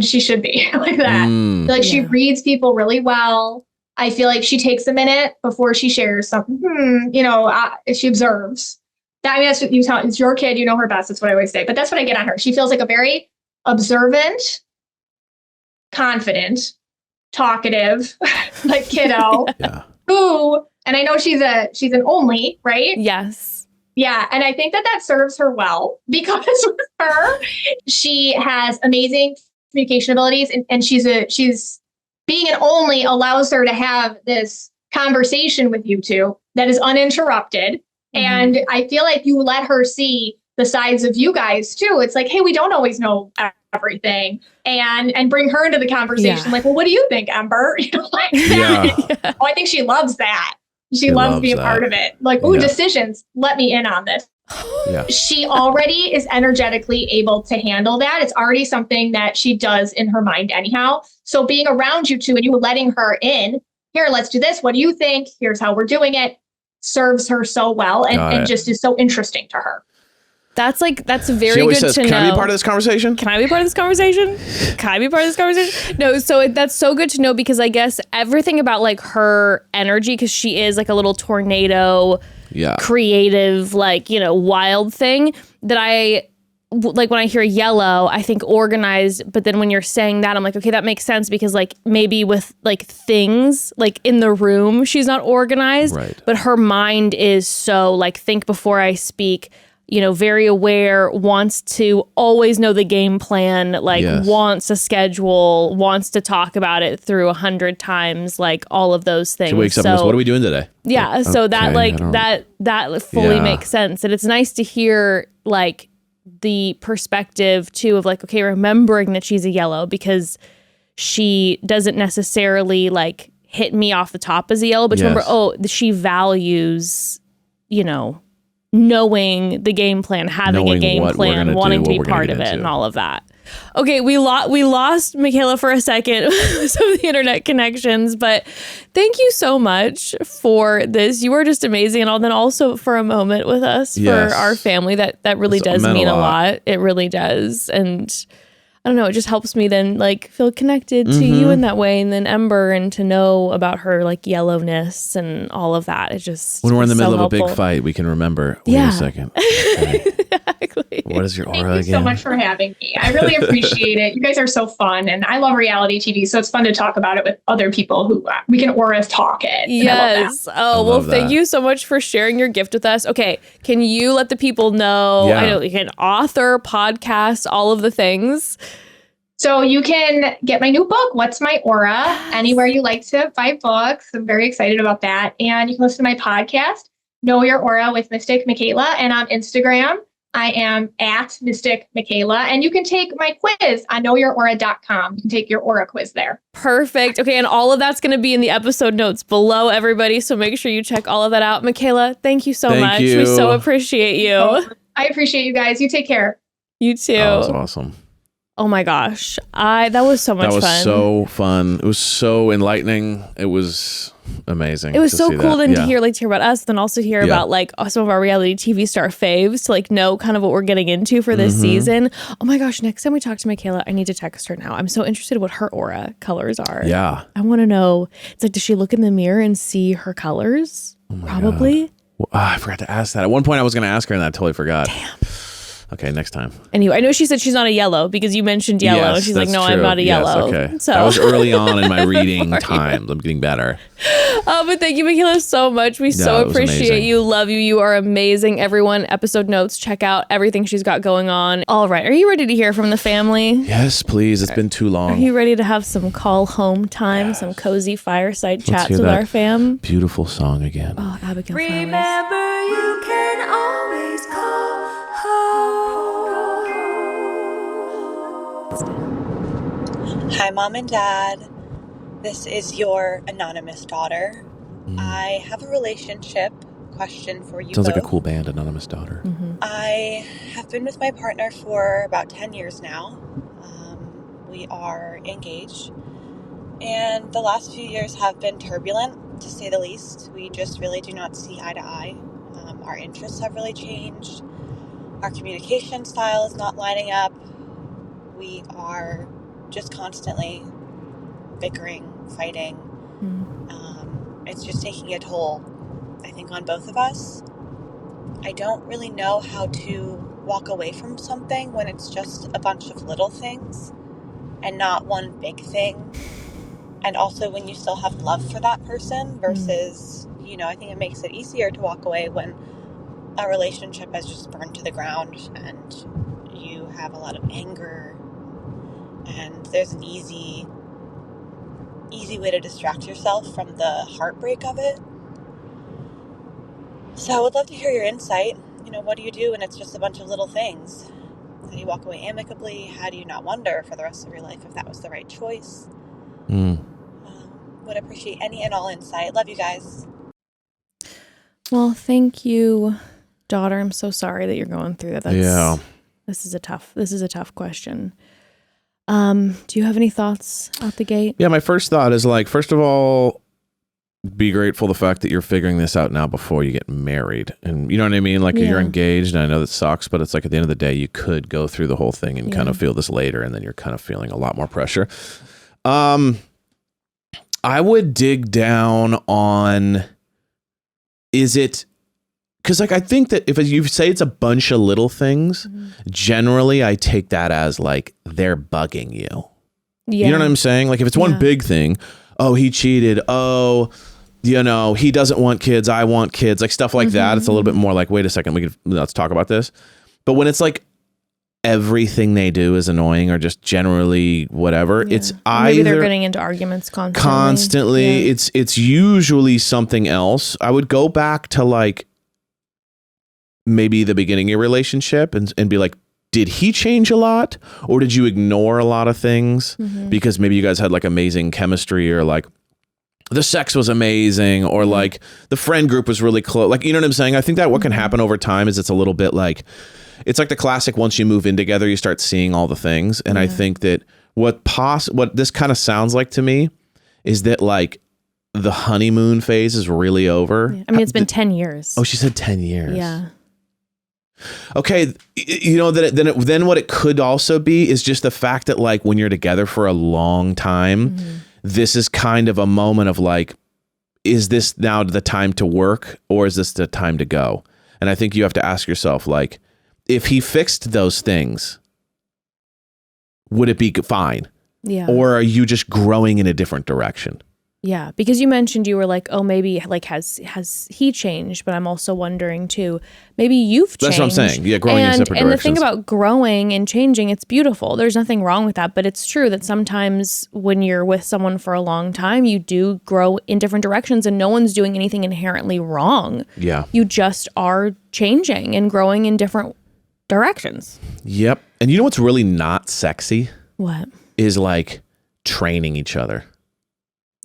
she should be, like that. Like she reads people really well. I feel like she takes a minute before she shares something. You know, she observes. I mean, that's what you tell. It's your kid. You know her best. That's what I always say. But that's what I get on her. She feels like a very observant, confident, talkative, like kiddo, Yeah. who, and I know she's an only, right? Yes. Yeah. And I think that serves her well because with her, she has amazing communication abilities and she's being an only allows her to have this conversation with you two that is uninterrupted. And I feel like you let her see the sides of you guys too. It's like, hey, we don't always know everything, and bring her into the conversation. Yeah. Like, well, what do you think, Ember? You know, like that. Oh, I think she loves that. She loves being a part of it. Like, ooh, decisions. Let me in on this. Yeah. She already is energetically able to handle that. It's already something that she does in her mind anyhow. So being around you two and you letting her in, here, let's do this. What do you think? Here's how we're doing it. Serves her so well and just is so interesting to her. That's very She always good says, to know. Can I be part of this conversation? Can I be part of this conversation? Can I be part of this conversation? No, so that's so good to know because I guess everything about like her energy, because she is like a little tornado, creative, like, you know, wild thing that I like when I hear yellow, I think organized. But then when you're saying that, I'm like, okay, that makes sense because like maybe with like things like in the room, she's not organized, but her mind is so like think before I speak. You know, very aware, wants to always know the game plan, like wants a schedule, wants to talk about it through 100 times, like all of those things. She wakes up and goes, what are we doing today? Yeah. Like, so that like that fully makes sense. And it's nice to hear like the perspective too of like, okay, remembering that she's a yellow because she doesn't necessarily like hit me off the top as a yellow, but remember, she values, you know, knowing the game plan, having a game plan, wanting to be part of it and all of that. Okay, we lost Michaela for a second with some of the internet connections, but thank you so much for this. You were just amazing, and then also for a moment with us for our family. That really does mean a lot. It really does, and I don't know, it just helps me then like feel connected to you in that way, and then Ember, and to know about her like yellowness and all of that. It just when we're in the middle so of a big fight, we can remember. Wait a second. Okay. Exactly. What is your aura again? Thank you so much for having me. I really appreciate it. You guys are so fun, and I love reality TV, so it's fun to talk about it with other people who we can auras talk it. Yes. Oh, well, thank you so much for sharing your gift with us. Okay, can you let the people know? I know you can author, podcast, all of the things. So you can get my new book, What's My Aura, anywhere you like to buy books. I'm very excited about that. And you can listen to my podcast, Know Your Aura with Mystic Michaela. And on Instagram, I am at Mystic Michaela. And you can take my quiz on knowyouraura.com. You can take your aura quiz there. Perfect. Okay. And all of that's going to be in the episode notes below, everybody. So make sure you check all of that out. Michaela, thank you so much. We so appreciate you. I appreciate you guys. You take care. You too. That was awesome. Oh my gosh. That was so much fun. That was so fun. It was so enlightening. It was amazing. It was so cool to hear about us, then also hear about like some of our reality TV star faves to like know kind of what we're getting into for this season. Oh my gosh. Next time we talk to Michaela, I need to text her now. I'm so interested in what her aura colors are. Yeah. I want to know. It's like, does she look in the mirror and see her colors? Probably. Well, I forgot to ask that. At one point I was going to ask her and I totally forgot. Damn. Okay, next time. Anyway, I know she said she's not a yellow because you mentioned yellow. Yes, and she's like, no, true. I'm not a yellow. Okay. So that was early on in my reading times. I'm getting better. But thank you, Michaela, so much. We so appreciate you. Love you. You are amazing. Everyone, episode notes, check out everything she's got going on. All right. Are you ready to hear from the family? Yes, please. It's been too long. Are you ready to have some call home time, some cozy fireside chats with our fam? Beautiful song again. Oh, Abigail Flowers. Remember, you can always call home. Hi, Mom and Dad. This is your anonymous daughter. I have a relationship question for you Sounds both. like a cool band, Anonymous Daughter. I have been with my partner for about 10 years now. We are engaged. And the last few years have been turbulent, to say the least. We just really do not see eye to eye. Our interests have really changed. Our communication style is not lining up. We are just constantly bickering, fighting. It's just taking a toll, I think, on both of us. I don't really know how to walk away from something when it's just a bunch of little things and not one big thing. and also when you still have love for that person versus, I think it makes it easier to walk away when a relationship has just burned to the ground and you have a lot of anger and there's an easy way to distract yourself from the heartbreak of it. So I would love to hear your insight. What do you do when it's just a bunch of little things? How do you walk away amicably? How do you not wonder for the rest of your life if that was the right choice? Would appreciate any and all insight. Love you guys. Well, thank you, daughter. I'm so sorry that you're going through that. This is a tough question. Do you have any thoughts out the gate? Yeah, my first thought is first of all, be grateful the fact that you're figuring this out now before you get married. And you know what I mean? You're engaged, and I know that sucks, but it's at the end of the day, you could go through the whole thing and kind of feel this later, and then you're kind of feeling a lot more pressure. I would dig down on, because I think that if you say it's a bunch of little things, generally I take that as they're bugging you. Yeah. You know what I'm saying? If it's one big thing, oh, he cheated. Oh, he doesn't want kids. I want kids. Stuff like that. It's a little bit more wait a second, let's talk about this. But when it's everything they do is annoying or just generally whatever, it's either maybe they're getting into arguments constantly. Yeah. It's usually something else. I would go back to maybe the beginning of your relationship and be did he change a lot, or did you ignore a lot of things because maybe you guys had amazing chemistry, or the sex was amazing, or the friend group was really close. You know what I'm saying? I think that what can happen over time is it's a little bit it's the classic, once you move in together, you start seeing all the things. And I think that what this kind of sounds like to me is that the honeymoon phase is really over. Yeah. I mean, it's been 10 years. Oh, she said 10 years. Yeah. Okay, then what it could also be is just the fact that when you're together for a long time, this is kind of a moment of is this now the time to work, or is this the time to go? And I think you have to ask yourself, if he fixed those things, would it be fine? Yeah. Or are you just growing in a different direction? Yeah, because you mentioned you were oh, maybe has he changed? But I'm also wondering too, maybe you've changed. That's what I'm saying. Yeah, growing in separate directions. And the thing about growing and changing, it's beautiful. There's nothing wrong with that. But it's true that sometimes when you're with someone for a long time, you do grow in different directions, and no one's doing anything inherently wrong. Yeah. You just are changing and growing in different directions. Yep. And you know what's really not sexy? What? Is training each other.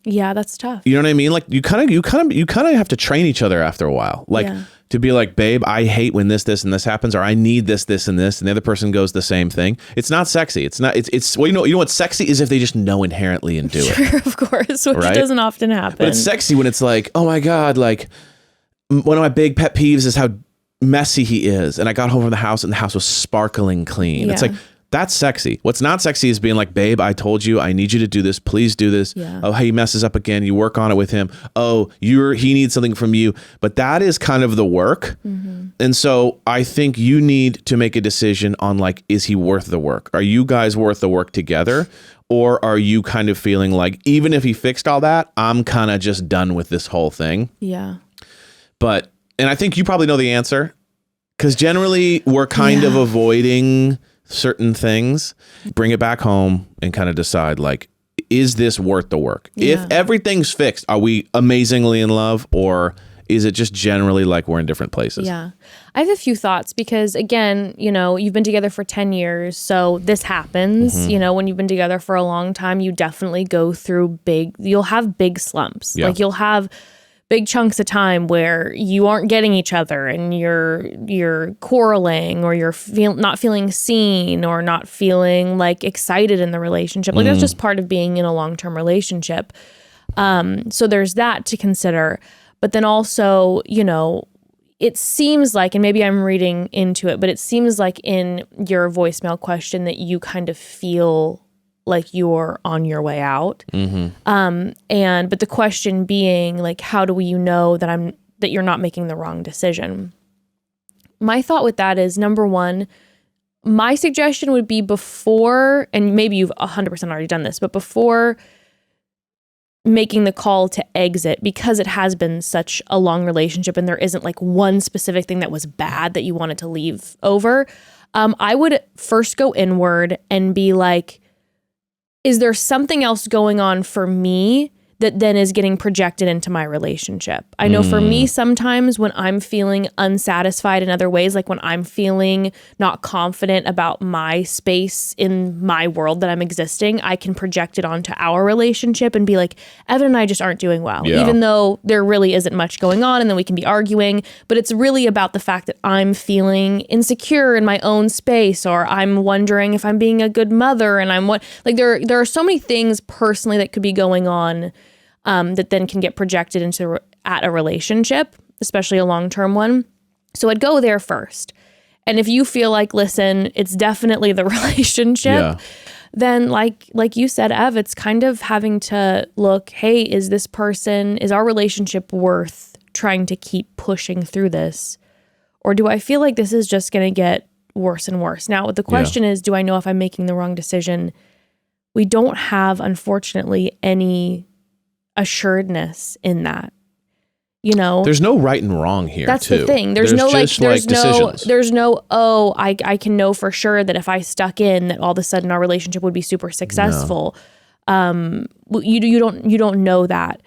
Yeah, that's tough. You know what I mean? You kind of have to train each other after a while. To be babe, I hate when this and this happens, or I need this and this, and the other person goes the same thing. It's not sexy. It's not. It's well, you know what's sexy is if they just know inherently and do it. Sure, of course, which doesn't often happen. But it's sexy when it's oh my God, one of my big pet peeves is how messy he is, and I got home from the house and the house was sparkling clean. Yeah. It's that's sexy. What's not sexy is being babe, I told you, I need you to do this. Please do this. Yeah. Oh, he messes up again. You work on it with him. Oh, he needs something from you. But that is kind of the work. And so I think you need to make a decision on is he worth the work? Are you guys worth the work together? Or are you kind of feeling even if he fixed all that, I'm kind of just done with this whole thing? Yeah. And I think you probably know the answer, because generally we're kind of avoiding certain things. Bring it back home and kind of decide is this worth the work? Yeah. If everything's fixed, are we amazingly in love, or is it just generally we're in different places? Yeah. I have a few thoughts because, again, you've been together for 10 years. So this happens, when you've been together for a long time, you definitely go through you'll have big slumps. Yeah. You'll have big chunks of time where you aren't getting each other and you're quarreling, or you're not feeling seen, or not feeling excited in the relationship. That's just part of being in a long-term relationship. So there's that to consider. But then also, it seems and maybe I'm reading into it, but it seems in your voicemail question that you kind of feel you're on your way out. But the question being how do you know that you're not making the wrong decision? My thought with that is, number one, my suggestion would be before, and maybe you've 100% already done this, but before making the call to exit because it has been such a long relationship and there isn't like one specific thing that was bad that you wanted to leave over, I would first go inward and be like, is there something else going on for me that then is getting projected into my relationship? I know for me, sometimes when I'm feeling unsatisfied in other ways, like when I'm feeling not confident about my space in my world that I'm existing, I can project it onto our relationship and be like, Evan and I just aren't doing well, even though there really isn't much going on, and then we can be arguing. But it's really about the fact that I'm feeling insecure in my own space, or I'm wondering if I'm being a good mother, and there are so many things personally that could be going on that then can get projected at a relationship, especially a long-term one. So I'd go there first. And if you feel like, listen, it's definitely the relationship, then like you said, Ev, it's kind of having to look, hey, is our relationship worth trying to keep pushing through this? Or do I feel like this is just going to get worse and worse? Now, the question is, do I know if I'm making the wrong decision? We don't have, unfortunately, any assuredness in that. There's no right and wrong here. That's too. the thing. There's no I can know for sure that if I stuck in, that all of a sudden our relationship would be super successful. No. You don't know that.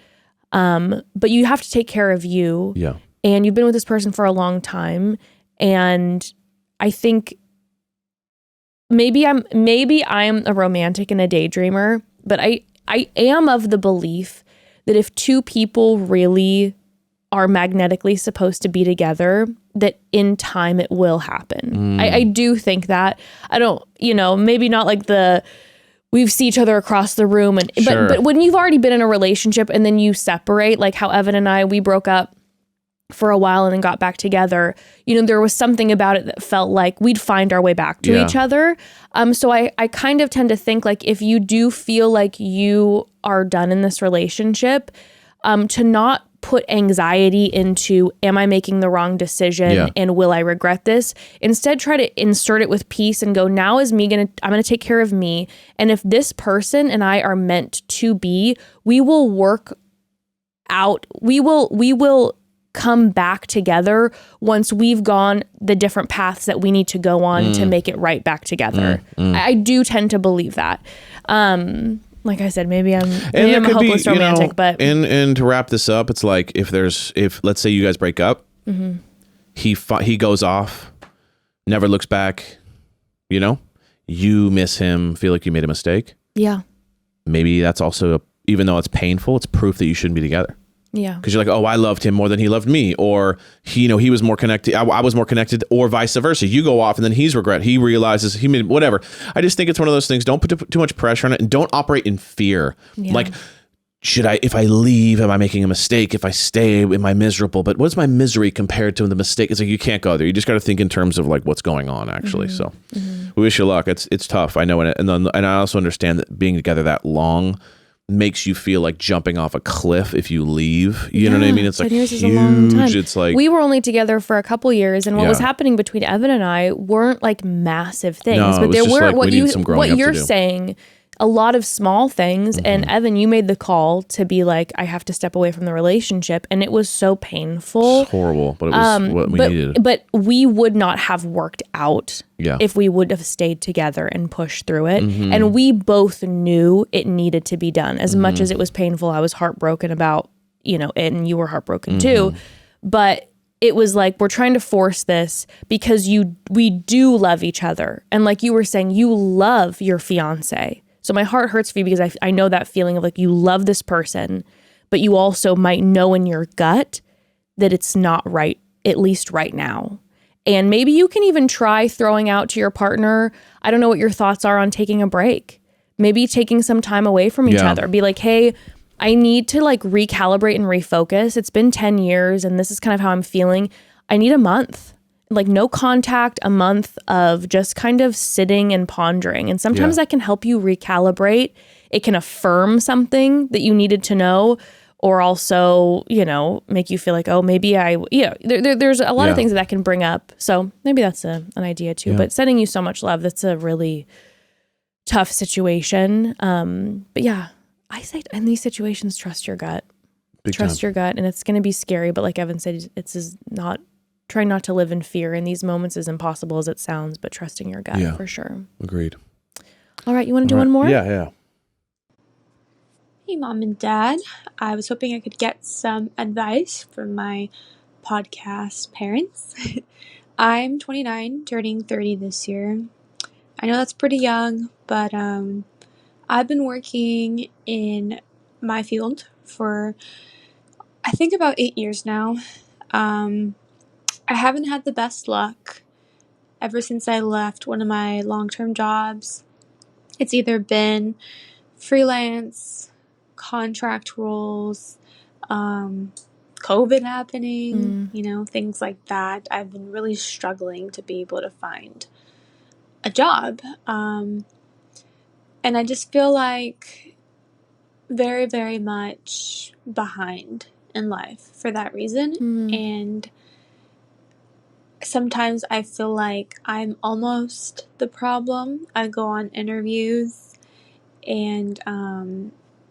But you have to take care of you. Yeah. And you've been with this person for a long time, and I think maybe I'm a romantic and a daydreamer, but I am of the belief that if two people really are magnetically supposed to be together, that in time it will happen. I do think that. I don't, maybe not like we see each other across the room, but when you've already been in a relationship and then you separate, like how Evan and I, we broke up for a while and then got back together, there was something about it that felt like we'd find our way back to each other. So I kind of tend to think like, if you do feel like you are done in this relationship, to not put anxiety into, am I making the wrong decision and will I regret this? Instead, try to insert it with peace and go, now is I'm going to take care of me. And if this person and I are meant to be, we will work out, we will come back together once we've gone the different paths that we need to go on to make it right back together. I do tend to believe that. Like I said, maybe I'm a hopeless romantic, but and to wrap this up, it's like if let's say you guys break up, he goes off, never looks back, you miss him, feel like you made a mistake. Yeah. Maybe that's also, even though it's painful, it's proof that you shouldn't be together. Yeah. Because you're like, oh, I loved him more than he loved me. Or he was more connected. I was more connected, or vice versa. You go off and then he realizes he made whatever. I just think it's one of those things. Don't put too much pressure on it, and don't operate in fear. Yeah. Like, if I leave, am I making a mistake? If I stay, am I miserable? But what's my misery compared to the mistake? It's like, you can't go there. You just got to think in terms of like what's going on actually. So we wish you luck. It's tough. I know. And I also understand that being together that long makes you feel like jumping off a cliff if you leave. You know what I mean? It's like huge. Is a long time. It's like, we were only together for a couple years, and what was happening between Evan and I weren't like massive things, but there were like, what you're saying, a lot of small things. And Evan, you made the call to be like, I have to step away from the relationship, and it was so painful. It's horrible, but it was what we needed. But we would not have worked out if we would have stayed together and pushed through it. And we both knew it needed to be done. As much as it was painful, I was heartbroken about, and you were heartbroken too. But it was like, we're trying to force this because we do love each other. And like you were saying, you love your fiance. So my heart hurts for you because I know that feeling of like, you love this person, but you also might know in your gut that it's not right, at least right now. And maybe you can even try throwing out to your partner, I don't know what your thoughts are on taking a break. Maybe taking some time away from each other. Be like, hey, I need to like recalibrate and refocus. It's been 10 years and this is kind of how I'm feeling. I need a month. Like no contact, a month of just kind of sitting and pondering. And sometimes that can help you recalibrate. It can affirm something that you needed to know, or also, make you feel like, oh, maybe there's a lot of things that can bring up. So maybe that's an idea too. But sending you so much love, that's a really tough situation. But yeah, I say in these situations, trust your gut. Trust your gut, and it's going to be scary. But like Evan said, try not to live in fear in these moments, as impossible as it sounds. But trusting your gut for sure. Agreed. All right, you want to do one more? Yeah. Hey, Mom and Dad. I was hoping I could get some advice from my podcast parents. I'm 29, turning 30 this year. I know that's pretty young, but I've been working in my field for, I think, about 8 years now. I haven't had the best luck ever since I left one of my long-term jobs. It's either been freelance, contract roles, COVID happening, things like that. I've been really struggling to be able to find a job. And I just feel like very, very much behind in life for that reason. And sometimes I feel like I'm almost the problem. I go on interviews and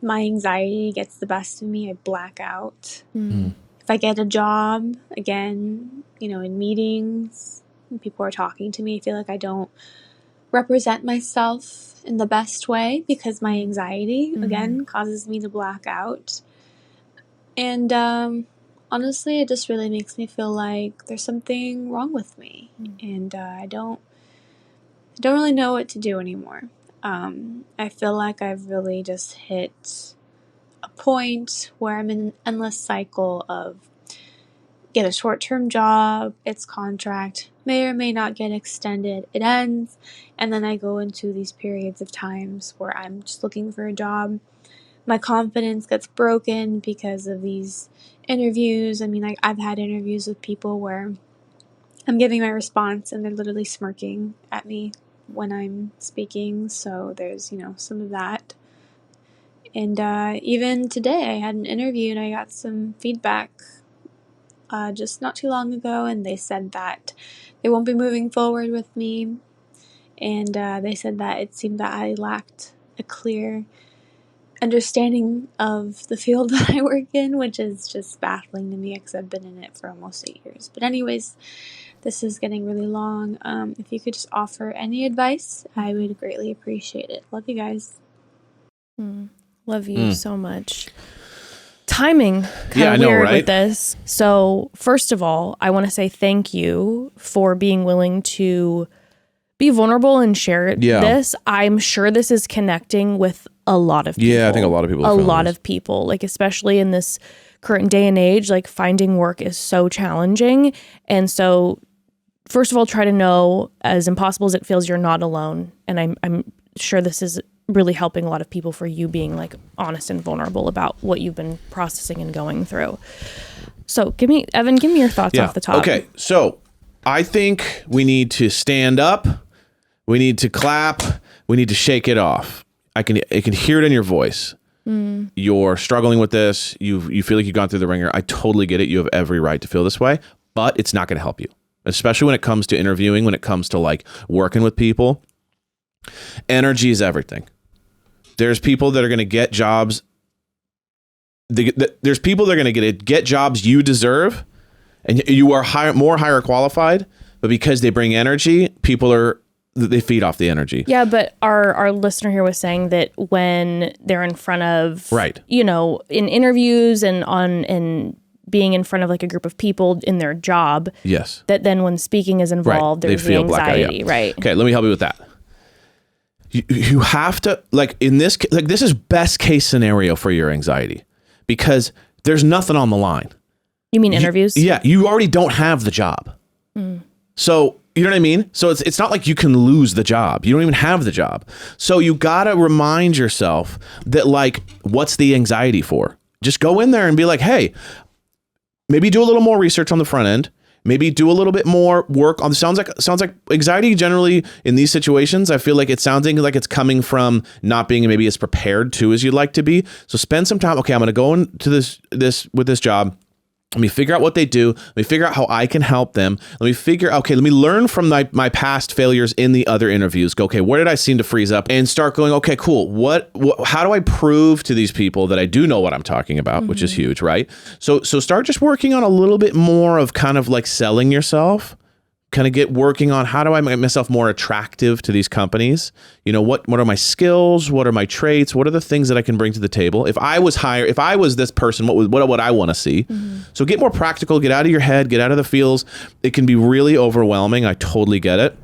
my anxiety gets the best of me. I black out. If I get a job, again, in meetings, when people are talking to me, I feel like I don't represent myself in the best way because my anxiety, again, causes me to black out. And honestly, it just really makes me feel like there's something wrong with me. And I don't really know what to do anymore. I feel like I've really just hit a point where I'm in an endless cycle of get a short-term job, it's contract, may or may not get extended, it ends, and then I go into these periods of times where I'm just looking for a job. My confidence gets broken because of these interviews. I mean, I've had interviews with people where I'm giving my response and they're literally smirking at me when I'm speaking, so there's, some of that. And even today, I had an interview and I got some feedback just not too long ago, and they said that they won't be moving forward with me, and they said that it seemed that I lacked a clear understanding of the field that I work in, which is just baffling to me because I've been in it for almost 8 years. But anyways, this is getting really long. If you could just offer any advice, I would greatly appreciate it. Love you guys. Love you so much. Timing kind of weird with this. So first of all, I want to say thank you for being willing to be vulnerable and share this. I'm sure this is connecting with a lot of people. Yeah, I think a lot of people. A lot of people, like especially in this current day and age, like finding work is so challenging. And so first of all, try to know, as impossible as it feels, you're not alone. And I'm sure this is really helping a lot of people for you being like honest and vulnerable about what you've been processing and going through. So Evan, give me your thoughts off the top. Okay. So I think we need to stand up. We need to clap. We need to shake it off. I can hear it in your voice. You're struggling with this. You feel like you've gone through the ringer. I totally get it. You have every right to feel this way, but it's not going to help you, especially when it comes to interviewing, when it comes to like working with people. Energy is everything. There's people that are going to get jobs. There's people that are going to get jobs you deserve, and you are more higher qualified. But because they bring energy, they feed off the energy. Yeah, but our listener here was saying that when they're in front of, in interviews and being in front of like a group of people in their job, that then when speaking is involved, there's the anxiety, right? Okay, let me help you with that. You have to, like in this, like this is best case scenario for your anxiety because there's nothing on the line. You mean interviews? You already don't have the job. So, you know what I mean? So it's not like you can lose the job. You don't even have the job. So you got to remind yourself that like, what's the anxiety for? Just go in there and be like, hey, maybe do a little more research on the front end. Maybe do a little bit more work on the sounds like anxiety generally in these situations. I feel like it's sounding like it's coming from not being maybe as prepared to as you'd like to be. So spend some time. Okay, I'm going to go into this with this job. Let me figure out what they do. Let me figure out how I can help them. Let me figure, okay, let me learn from my past failures in the other interviews. Go, okay, where did I seem to freeze up? And start going, okay, cool. How do I prove to these people that I do know what I'm talking about, which is huge, right? So start just working on a little bit more of kind of like selling yourself. Kind of get working on how do I make myself more attractive to these companies? You know, what are my skills? What are my traits? What are the things that I can bring to the table? If I was this person, what would I want to see? So get more practical, get out of your head, get out of the feels. It can be really overwhelming. I totally get it.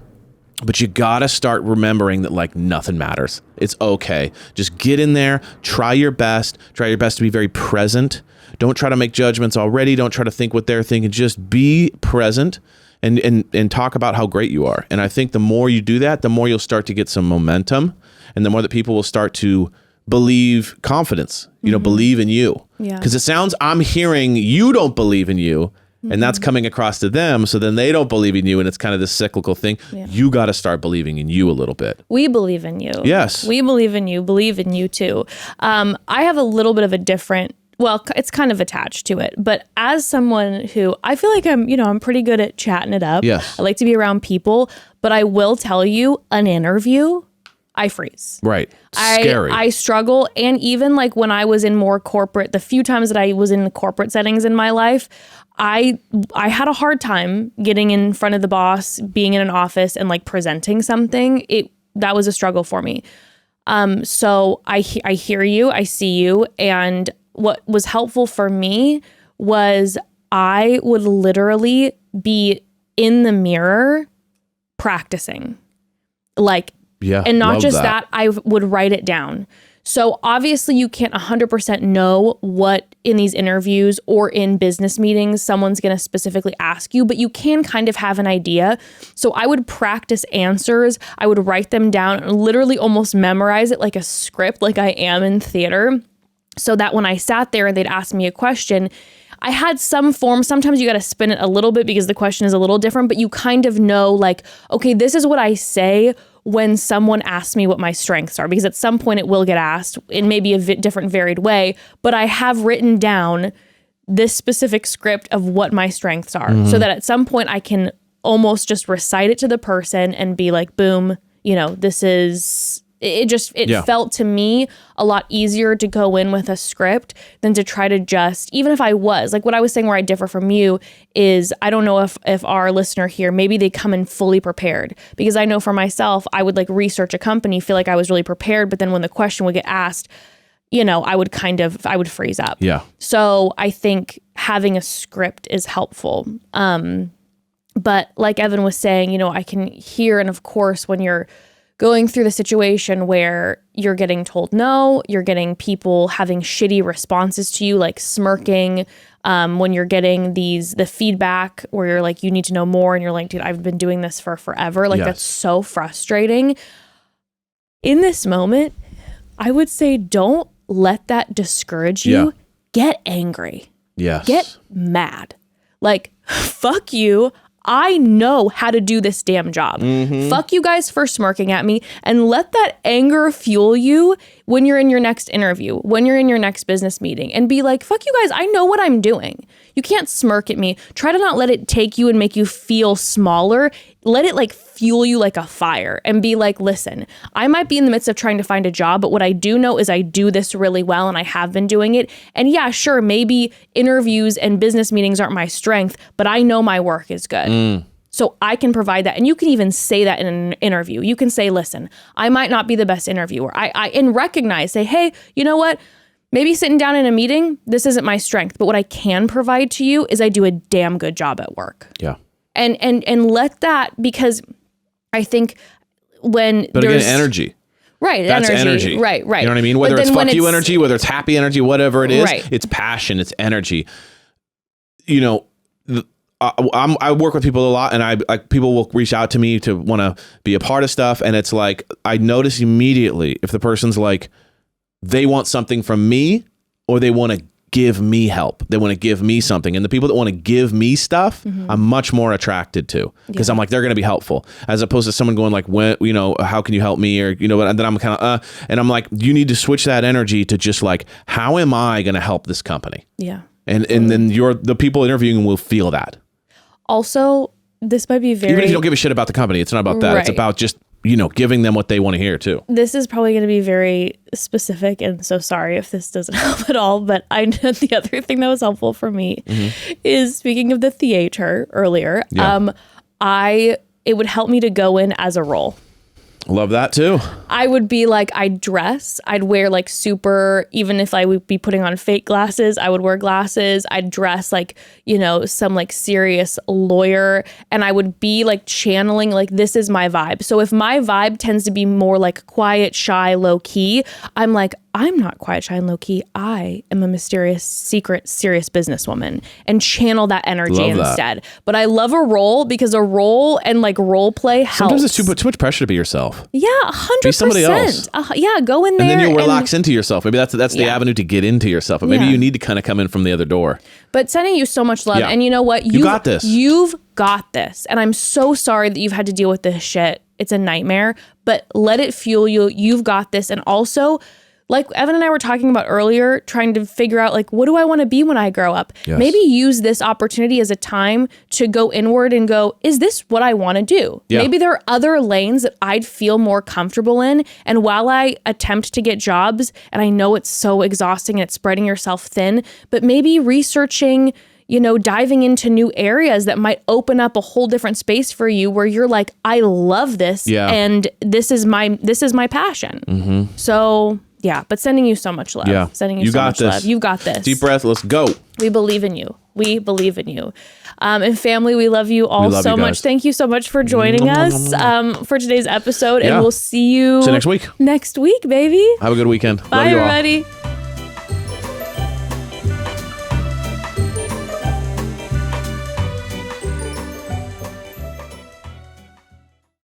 But you gotta start remembering that like nothing matters. It's okay. Just get in there, try your best to be very present. Don't try to make judgments already. Don't try to think what they're thinking. Just be present. And talk about how great you are. And I think the more you do that, the more you'll start to get some momentum, and the more that people will start to believe confidence, believe in you. Yeah. Because it sounds, I'm hearing you don't believe in you, and that's coming across to them. So then they don't believe in you, and it's kind of this cyclical thing. Yeah. You got to start believing in you a little bit. We believe in you. Yes. We believe in you too. I have a little bit of a different, well, it's kind of attached to it, but as someone who I feel like I'm pretty good at chatting it up. Yes. I like to be around people, but I will tell you, an interview, I freeze. Right. Scary. I struggle. And even like when I was in more corporate, the few times that I was in the corporate settings in my life, I had a hard time getting in front of the boss, being in an office and like presenting something. That was a struggle for me. So I hear you, I see you, and what was helpful for me was I would literally be in the mirror practicing. And not just that, I would write it down. So obviously you can't 100% know what in these interviews or in business meetings someone's going to specifically ask you, but you can kind of have an idea. So I would practice answers. I would write them down and literally almost memorize it like a script, like I am in theater. So that when I sat there and they'd ask me a question, I had some form. Sometimes you got to spin it a little bit because the question is a little different, but you kind of know like, okay, this is what I say when someone asks me what my strengths are, because at some point it will get asked in maybe a different varied way, but I have written down this specific script of what my strengths are so that at some point I can almost just recite it to the person and be like, boom, this is... It felt to me a lot easier to go in with a script than to try to just, even if I was, like what I was saying where I differ from you is, I don't know if our listener here, maybe they come in fully prepared, because I know for myself, I would like research a company, feel like I was really prepared, but then when the question would get asked, I would freeze up. Yeah. So I think having a script is helpful. But like Evan was saying, I can hear, and of course, when you're going through the situation where you're getting told no, you're getting people having shitty responses to you, like smirking, when you're getting the feedback where you're like, you need to know more, and you're like, dude, I've been doing this for forever. Like, that's so frustrating. In this moment, I would say don't let that discourage you. Yeah. Get angry. Yes. Get mad. Like, fuck you. I know how to do this damn job. Fuck you guys for smirking at me, and let that anger fuel you when you're in your next interview, when you're in your next business meeting, and be like, fuck you guys, I know what I'm doing. You can't smirk at me. Try to not let it take you and make you feel smaller. Let it like fuel you like a fire and be like, listen, I might be in the midst of trying to find a job, but what I do know is I do this really well and I have been doing it. And yeah, sure, maybe interviews and business meetings aren't my strength, but I know my work is good. So I can provide that. And you can even say that in an interview. You can say, listen, I might not be the best interviewer. And recognize, say, hey, you know what? Maybe sitting down in a meeting, this isn't my strength, but what I can provide to you is I do a damn good job at work. Yeah. And let that, because I think when but there's... again, energy. Right. That's energy. Right. You know what I mean? Whether it's fuck you energy, whether it's happy energy, whatever it is, right. It's passion, it's energy. I work with people a lot, and people will reach out to me to want to be a part of stuff. And it's like, I notice immediately if the person's like, they want something from me, or they want to give me help. They want to give me something. And the people that want to give me stuff, I'm much more attracted to, because I'm like, they're going to be helpful, as opposed to someone going like, when, how can you help me? Or, and then I'm kind of, and I'm like, you need to switch that energy to just like, how am I going to help this company? Yeah. And then the people interviewing will feel that. Also, this might be very... Even if you don't give a shit about the company, it's not about that. Right. It's about just, giving them what they want to hear too. This is probably going to be very specific, and so sorry if this doesn't help at all, but I know the other thing that was helpful for me is, speaking of the theater earlier, it would help me to go in as a role. Love that too. I would be like, I'd wear like super, even if I would be putting on fake glasses, I would wear glasses. I'd dress like, some like serious lawyer, and I would be like channeling, like, this is my vibe. So if my vibe tends to be more like quiet, shy, low key, I'm like, I'm not quiet, shy, and low key. I am a mysterious, secret, serious businesswoman, and channel that energy instead. But I love a role because a role and like role play helps. Sometimes it's too much pressure to be yourself. Yeah, 100%. Be somebody else. Go in there. And then you'll relax into yourself. Maybe that's the avenue to get into yourself. But maybe you need to kind of come in from the other door. But sending you so much love. Yeah. And you know what? You got this. You've got this. And I'm so sorry that you've had to deal with this shit. It's a nightmare. But let it fuel you. You've got this. And also, like Evan and I were talking about earlier, trying to figure out, like, what do I want to be when I grow up? Yes. Maybe use this opportunity as a time to go inward and go, is this what I want to do? Yeah. Maybe there are other lanes that I'd feel more comfortable in. And while I attempt to get jobs, and I know it's so exhausting and it's spreading yourself thin, but maybe researching, diving into new areas that might open up a whole different space for you where you're like, I love this. Yeah. And this is my passion. Mm-hmm. So... yeah, but sending you so much love. Yeah. Sending you so much love. You've got this. Deep breath. Let's go. We believe in you. We believe in you. And family, we love you all so much. Thank you so much for joining us for today's episode. Yeah. And we'll see you next week. Next week, baby. Have a good weekend. Bye, love you everybody. All.